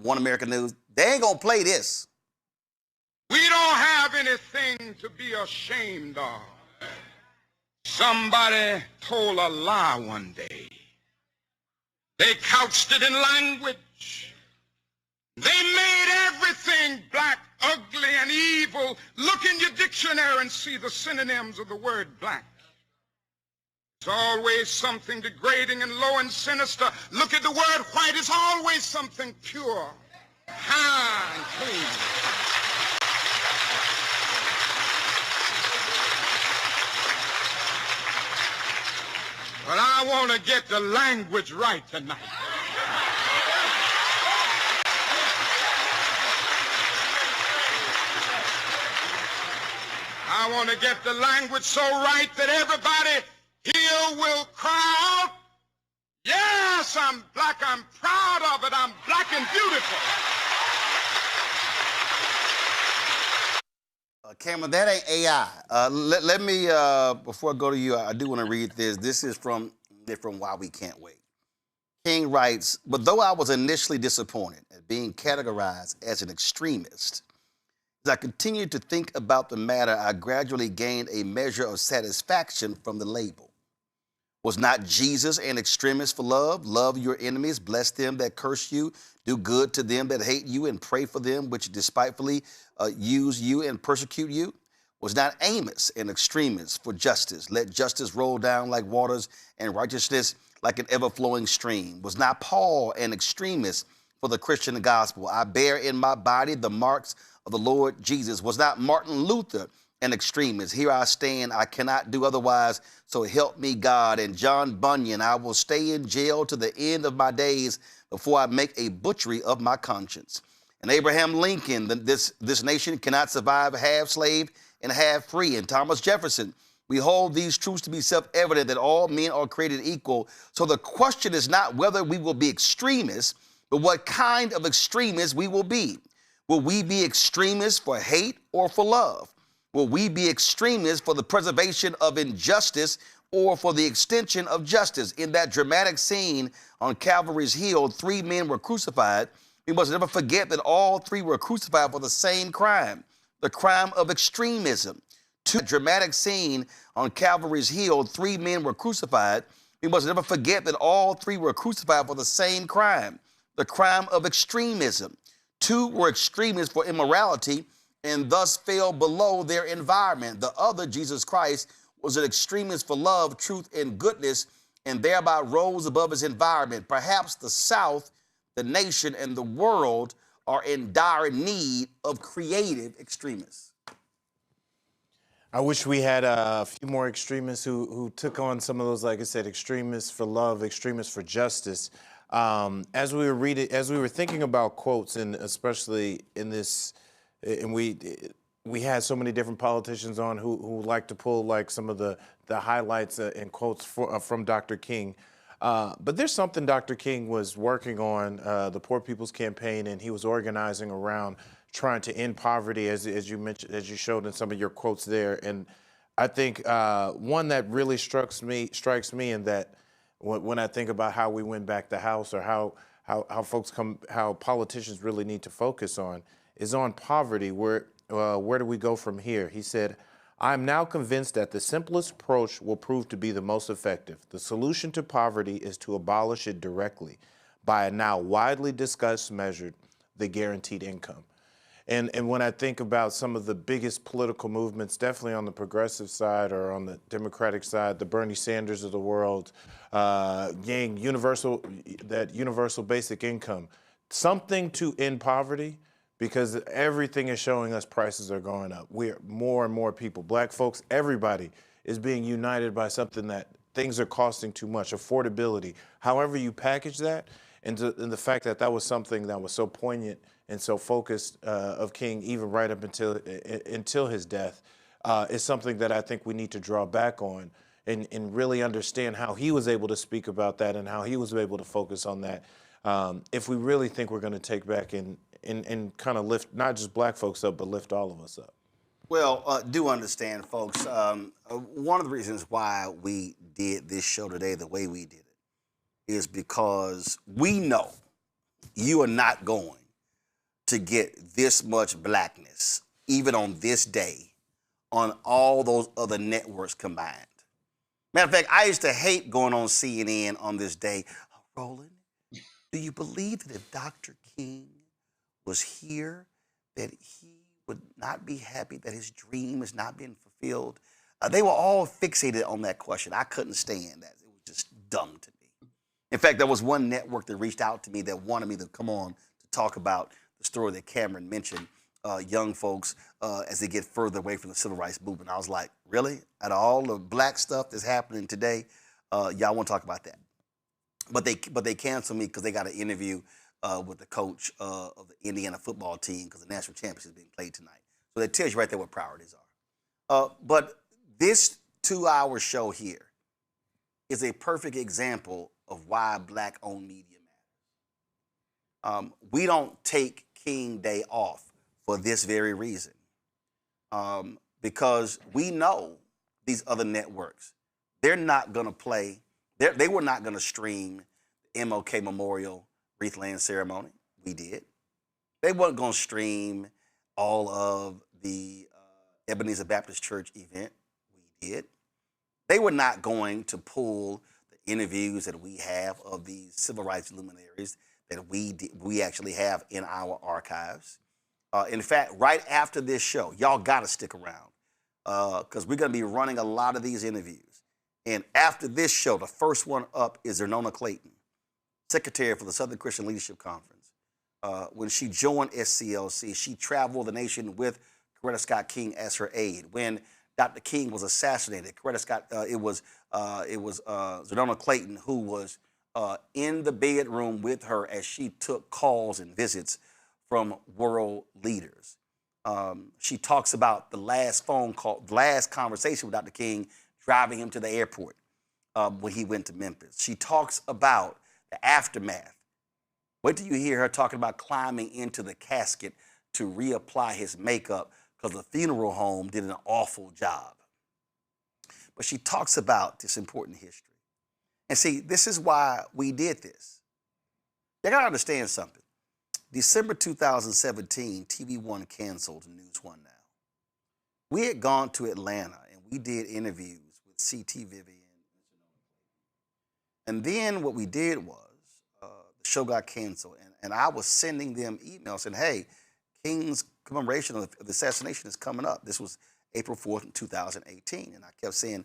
One American News. They ain't gonna play this. We don't have anything to be ashamed of. Somebody told a lie one day. They couched it in language. They made everything black, ugly, and evil. Look in your dictionary and see the synonyms of the word black. It's always something degrading and low and sinister. Look at the word white. It's always something pure, high, and clean. But I want to get the language right tonight. I want to get the language so right that everybody here will cry out, yes, I'm black, I'm proud of it, I'm black and beautiful. Cameron, that ain't AI. Let me, before I go to you, I do want to read this. This is from Why We Can't Wait. King writes, but though I was initially disappointed at being categorized as an extremist, as I continued to think about the matter, I gradually gained a measure of satisfaction from the label. Was not Jesus an extremist for love? Love your enemies, bless them that curse you, do good to them that hate you, and pray for them which despitefully use you and persecute you? Was not Amos an extremist for justice? Let justice roll down like waters and righteousness like an ever-flowing stream. Was not Paul an extremist for the Christian gospel? I bear in my body the marks of the Lord Jesus. Was not Martin Luther an extremist? Here I stand, I cannot do otherwise, so help me God. And John Bunyan, I will stay in jail to the end of my days before I make a butchery of my conscience. And Abraham Lincoln, this nation cannot survive half slave and half free. And Thomas Jefferson, we hold these truths to be self-evident that all men are created equal. So the question is not whether we will be extremists, but what kind of extremists we will be. Will we be extremists for hate or for love? Will we be extremists for the preservation of injustice or for the extension of justice? In that dramatic scene on Calvary's Hill, 3 men were crucified. We must never forget that all 3 were crucified for the same crime, the crime of extremism. To dramatic scene on Calvary's Hill, 3 men were crucified. We must never forget that all 3 were crucified for the same crime, the crime of extremism. 2 were extremists for immorality and thus fell below their environment. The other, Jesus Christ, was an extremist for love, truth, and goodness, and thereby rose above his environment. Perhaps the South, the nation, and the world are in dire need of creative extremists. I wish we had a few more extremists who took on some of those, like I said, extremists for love, extremists for justice. As we were thinking about quotes, and especially in this, and we had so many different politicians on who like to pull like some of the highlights and quotes from Dr. King. But there's something Dr. King was working on, the Poor People's Campaign, and he was organizing around trying to end poverty, as you mentioned, as you showed in some of your quotes there. And I think one that really strikes me, and that when I think about how we win back the House, or how politicians really need to focus on, is on poverty. Where do we go from here? He said, I'm now convinced that the simplest approach will prove to be the most effective. The solution to poverty is to abolish it directly by a now widely discussed measure, the guaranteed income. And when I think about some of the biggest political movements, definitely on the progressive side or on the Democratic side, the Bernie Sanders of the world, getting universal basic income, something to end poverty, because everything is showing us prices are going up. We're more and more people, black folks, everybody is being united by something that things are costing too much, affordability. However you package that, and the fact that that was something that was so poignant and so focused of King, even right up until his death, is something that I think we need to draw back on and really understand how he was able to speak about that and how he was able to focus on that. If we really think we're going to take back and kind of lift not just black folks up, but lift all of us up. Well, do understand, folks, one of the reasons why we did this show today the way we did it is because we know you are not going to get this much blackness, even on this day, on all those other networks combined. Matter of fact, I used to hate going on CNN on this day. Roland, do you believe that if Dr. King was here, that he would not be happy that his dream is not being fulfilled? They were all fixated on that question. I couldn't stand that. It was just dumb to me. In fact, there was one network that reached out to me that wanted me to come on to talk about the story that Cameron mentioned, young folks as they get further away from the civil rights movement. I was like, really? Out of all the black stuff that's happening today, y'all want to talk about that? But they canceled me because they got an interview with the coach of the Indiana football team because the national championship is being played tonight. So that tells you right there what priorities are. But this 2-hour show here is a perfect example of why black-owned media matters. We don't take King Day off for this very reason. Because we know these other networks, they're not going to play, they were not going to stream the MLK Memorial Wreath-laying ceremony. We did. They weren't going to stream all of the Ebenezer Baptist Church event. We did. They were not going to pull the interviews that we have of these civil rights luminaries that we actually have in our archives. In fact, right after this show, y'all got to stick around because we're going to be running a lot of these interviews. And after this show, the first one up is Zernona Clayton, secretary for the Southern Christian Leadership Conference. When she joined SCLC, she traveled the nation with Coretta Scott King as her aide. When Dr. King was assassinated, it was Zernona Clayton who was in the bedroom with her as she took calls and visits from world leaders. She talks about the last phone call, the last conversation with Dr. King driving him to the airport when he went to Memphis. She talks about the aftermath. Wait till you hear her talking about climbing into the casket to reapply his makeup because the funeral home did an awful job. But she talks about this important history. And see, this is why we did this. You gotta understand something. December 2017, TV One canceled News One Now. We had gone to Atlanta and we did interviews with C.T. Vivian. And then what we did was, the show got canceled and I was sending them emails saying, hey, King's commemoration of the assassination is coming up. This was April 4th, 2018. And I kept saying,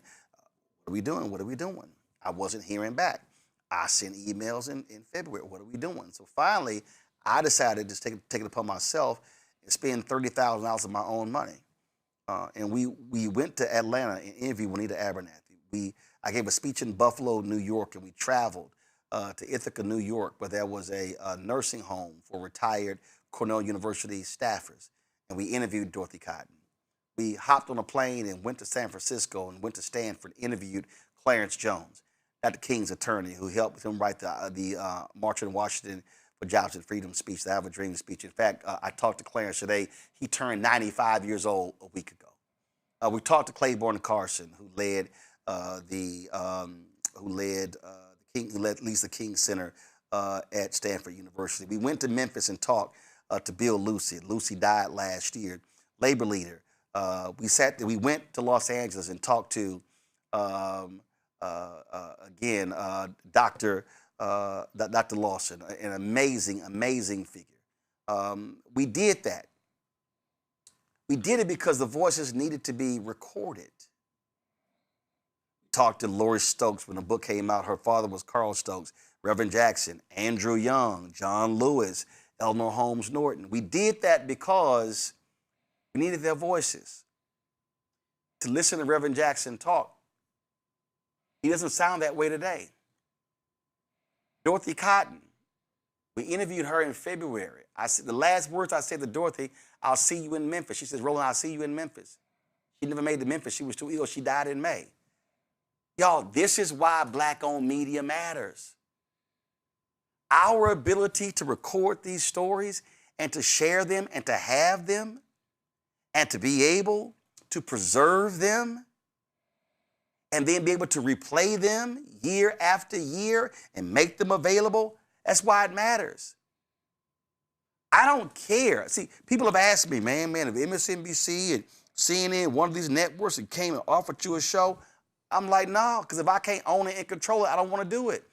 what are we doing? What are we doing? I wasn't hearing back. I sent emails in February. What are we doing? So finally, I decided to take it upon myself and spend $30,000 of my own money. And we went to Atlanta and interviewed Juanita Abernathy. I gave a speech in Buffalo, New York, and we traveled to Ithaca, New York, where there was a nursing home for retired Cornell University staffers. And we interviewed Dorothy Cotton. We hopped on a plane and went to San Francisco and went to Stanford, interviewed Clarence Jones, Dr. King's attorney, who helped him write the March on Washington for Jobs and Freedom speech, the I Have a Dream speech. In fact, I talked to Clarence today. He turned 95 years old a week ago. We talked to Claiborne Carson, who led Lisa King Center at Stanford University. We went to Memphis and talked to Bill Lucy. Lucy died last year. Labor leader. We went to Los Angeles and talked to Dr. Lawson, an amazing figure. We did that. We did it because the voices needed to be recorded. Talked to Lori Stokes when the book came out. Her father was Carl Stokes, Reverend Jackson, Andrew Young, John Lewis, Eleanor Holmes Norton. We did that because we needed their voices. To listen to Reverend Jackson talk, he doesn't sound that way today. Dorothy Cotton, we interviewed her in February. The last words I said to Dorothy, I'll see you in Memphis. She says, Roland, I'll see you in Memphis. She never made it to Memphis. She was too ill. She died in May. Y'all, this is why black-owned media matters. Our ability to record these stories and to share them and to have them and to be able to preserve them and then be able to replay them year after year and make them available, that's why it matters. I don't care. See, people have asked me, man, if MSNBC and CNN, one of these networks, and came and offered you a show, I'm like, no, because if I can't own it and control it, I don't want to do it.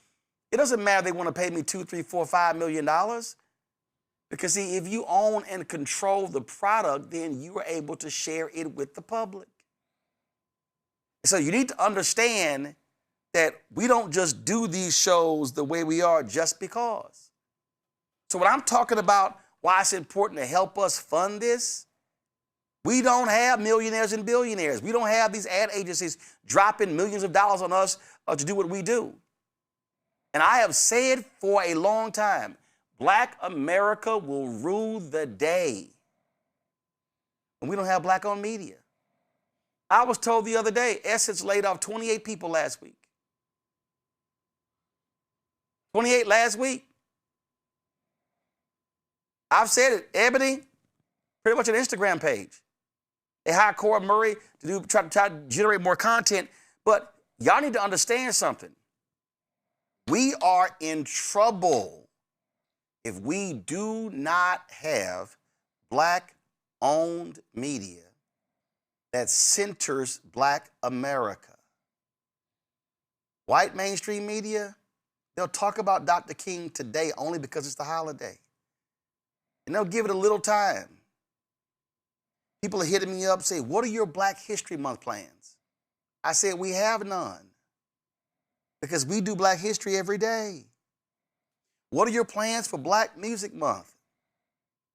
It doesn't matter if they want to pay me $2, $3, $4, $5 million. Because see, if you own and control the product, then you are able to share it with the public. So you need to understand that we don't just do these shows the way we are just because. So when I'm talking about why it's important to help us fund this, we don't have millionaires and billionaires. We don't have these ad agencies dropping millions of dollars on us to do what we do. And I have said for a long time, Black America will rule the day. And we don't have Black-owned media. I was told the other day, Essence laid off 28 people last week. 28 last week. I've said it, Ebony, pretty much an Instagram page. They hired Cora Murray to try to generate more content, but y'all need to understand something. We are in trouble if we do not have Black-owned media that centers Black America. White mainstream media, they'll talk about Dr. King today only because it's the holiday. And they'll give it a little time. People are hitting me up, say, what are your Black History Month plans? I said, we have none. Because we do Black history every day. What are your plans for Black Music Month?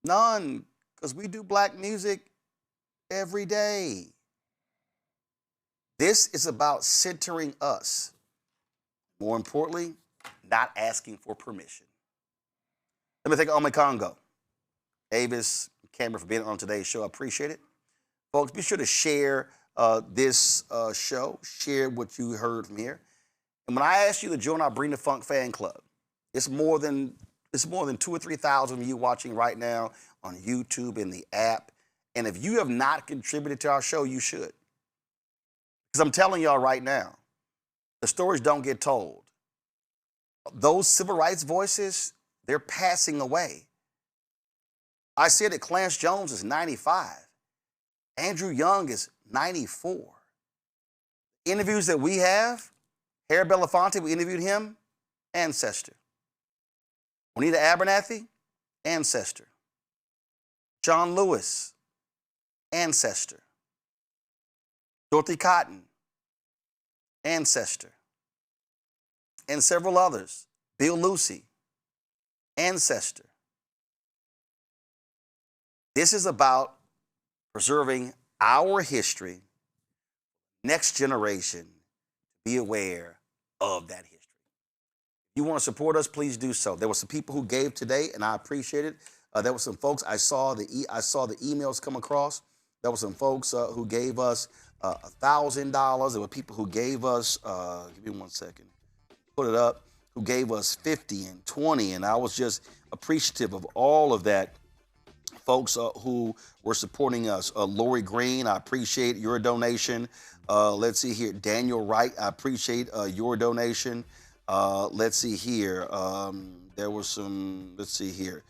None, because we do Black music every day. This is about centering us. More importantly, not asking for permission. Let me thank Ome Congo, Avis, Cameron for being on today's show. I appreciate it. Folks, be sure to share this show. Share what you heard from here. And when I ask you to join our Bring the Funk fan club, it's more than 2,000 or 3,000 of you watching right now on YouTube and the app. And if you have not contributed to our show, you should. Because I'm telling y'all right now, the stories don't get told. Those civil rights voices, they're passing away. I said that Clarence Jones is 95. Andrew Young is 94. Interviews that we have, Harry Belafonte, we interviewed him, ancestor. Juanita Abernathy, ancestor. John Lewis, ancestor. Dorothy Cotton, ancestor. And several others. Bill Lucy, ancestor. This is about preserving our history, next generation, be aware of that history. If you want to support us, please do so. There were some people who gave today, and I appreciate it. There were some folks, I saw the emails come across. There were some folks who gave us $1,000. There were people who gave us, give me 1 second, put it up, who gave us 50 and 20, and I was just appreciative of all of that. Folks who were supporting us. Lori Green, I appreciate your donation. Let's see here. Daniel Wright, I appreciate your donation. Let's see here. There was some, let's see here.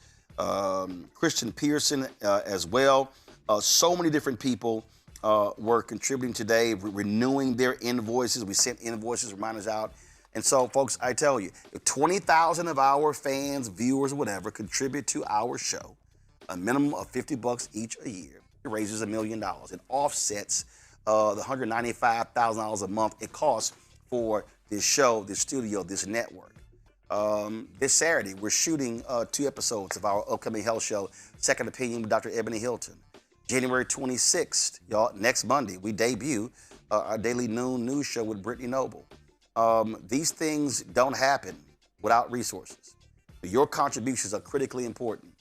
Christian Pearson as well. So many different people were contributing today, renewing their invoices. We sent invoices, reminders out. And so, folks, I tell you, if 20,000 of our fans, viewers, whatever, contribute to our show, a minimum of $50 each a year, it raises $1 million. It offsets the $195,000 a month it costs for this show, this studio, this network. This Saturday, we're shooting 2 episodes of our upcoming health show, Second Opinion with Dr. Ebony Hilton. January 26th, y'all, next Monday, we debut our daily noon news show with Brittany Noble. These things don't happen without resources. Your contributions are critically important.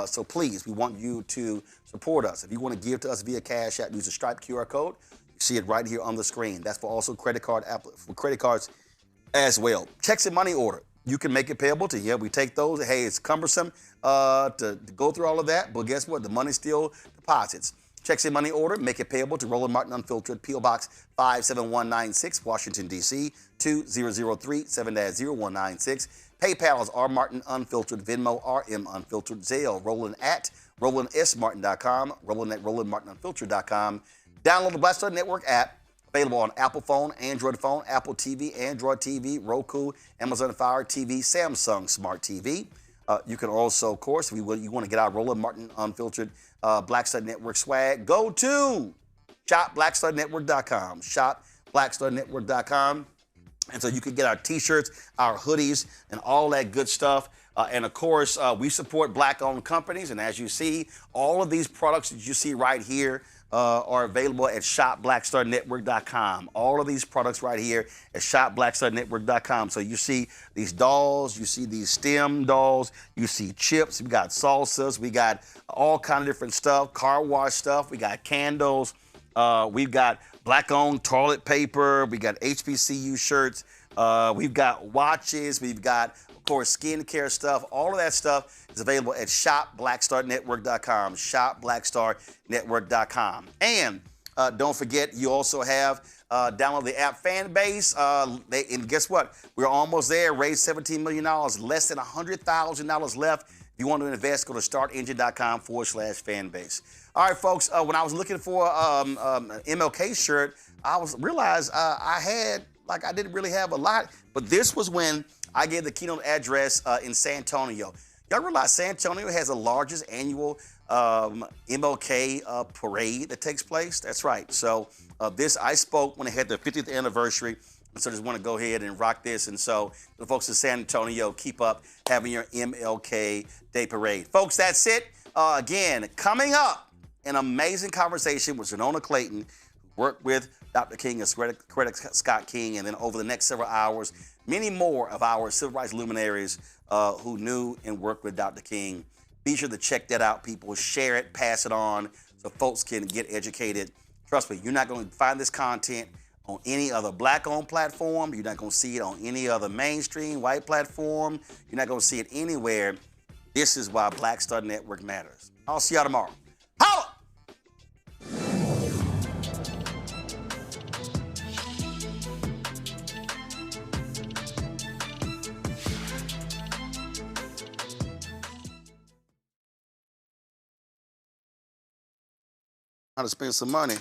So please, we want you to support us. If you want to give to us via Cash App, use the Stripe QR code. You see it right here on the screen. That's for also credit cards as well. Checks and money order. You can make it payable to, yeah, we take those. Hey, it's cumbersome to go through all of that, but guess what? The money still deposits. Checks and money order, make it payable to Roland Martin Unfiltered, P.O. Box 57196, Washington, D.C. 2003 7-0196. PayPal is R Martin Unfiltered, Venmo RM Unfiltered, Zelle Roland at RolandSMartin.com, Roland at RolandMartinUnfiltered.com. Download the Black Star Network app, Available on Apple phone, Android phone, Apple TV, Android TV, Roku, Amazon Fire TV, Samsung Smart TV. You can also, of course, if you want to get our Roland Martin Unfiltered Black Star Network swag, go to shopblackstarnetwork.com. Shopblackstarnetwork.com. And so you can get our t-shirts, our hoodies, and all that good stuff. And of course, we support black-owned companies. And as you see, all of these products that you see right here are available at shopblackstarnetwork.com. All of these products right here at shopblackstarnetwork.com. So you see these dolls, you see these STEM dolls, you see chips, we got salsas, we got all kind of different stuff, car wash stuff, we got candles, we've got black-owned toilet paper, we got HBCU shirts, we've got watches, we've got, of course, skincare stuff. All of that stuff is available at shopblackstarnetwork.com, shopblackstarnetwork.com. And don't forget, you also have download the app Fanbase. And guess what? We're almost there. Raised $17 million, less than $100,000 left. If you want to invest, go to startengine.com/fanbase. All right, folks, when I was looking for an MLK shirt, I realized I didn't really have a lot, but this was when I gave the keynote address in San Antonio. Y'all realize San Antonio has the largest annual MLK parade that takes place? That's right. So I spoke when they had their 50th anniversary, and so I just want to go ahead and rock this. And so the folks in San Antonio, keep up having your MLK Day Parade. Folks, that's it. Again, coming up, an amazing conversation with Zanona Clayton, who worked with Dr. King and Coretta Scott King, and then over the next several hours, many more of our civil rights luminaries who knew and worked with Dr. King. Be sure to check that out, people. Share it, pass it on, so folks can get educated. Trust me, you're not going to find this content on any other black-owned platform. You're not going to see it on any other mainstream white platform. You're not going to see it anywhere. This is why Black Star Network matters. I'll see y'all tomorrow. Holla! How to spend some money.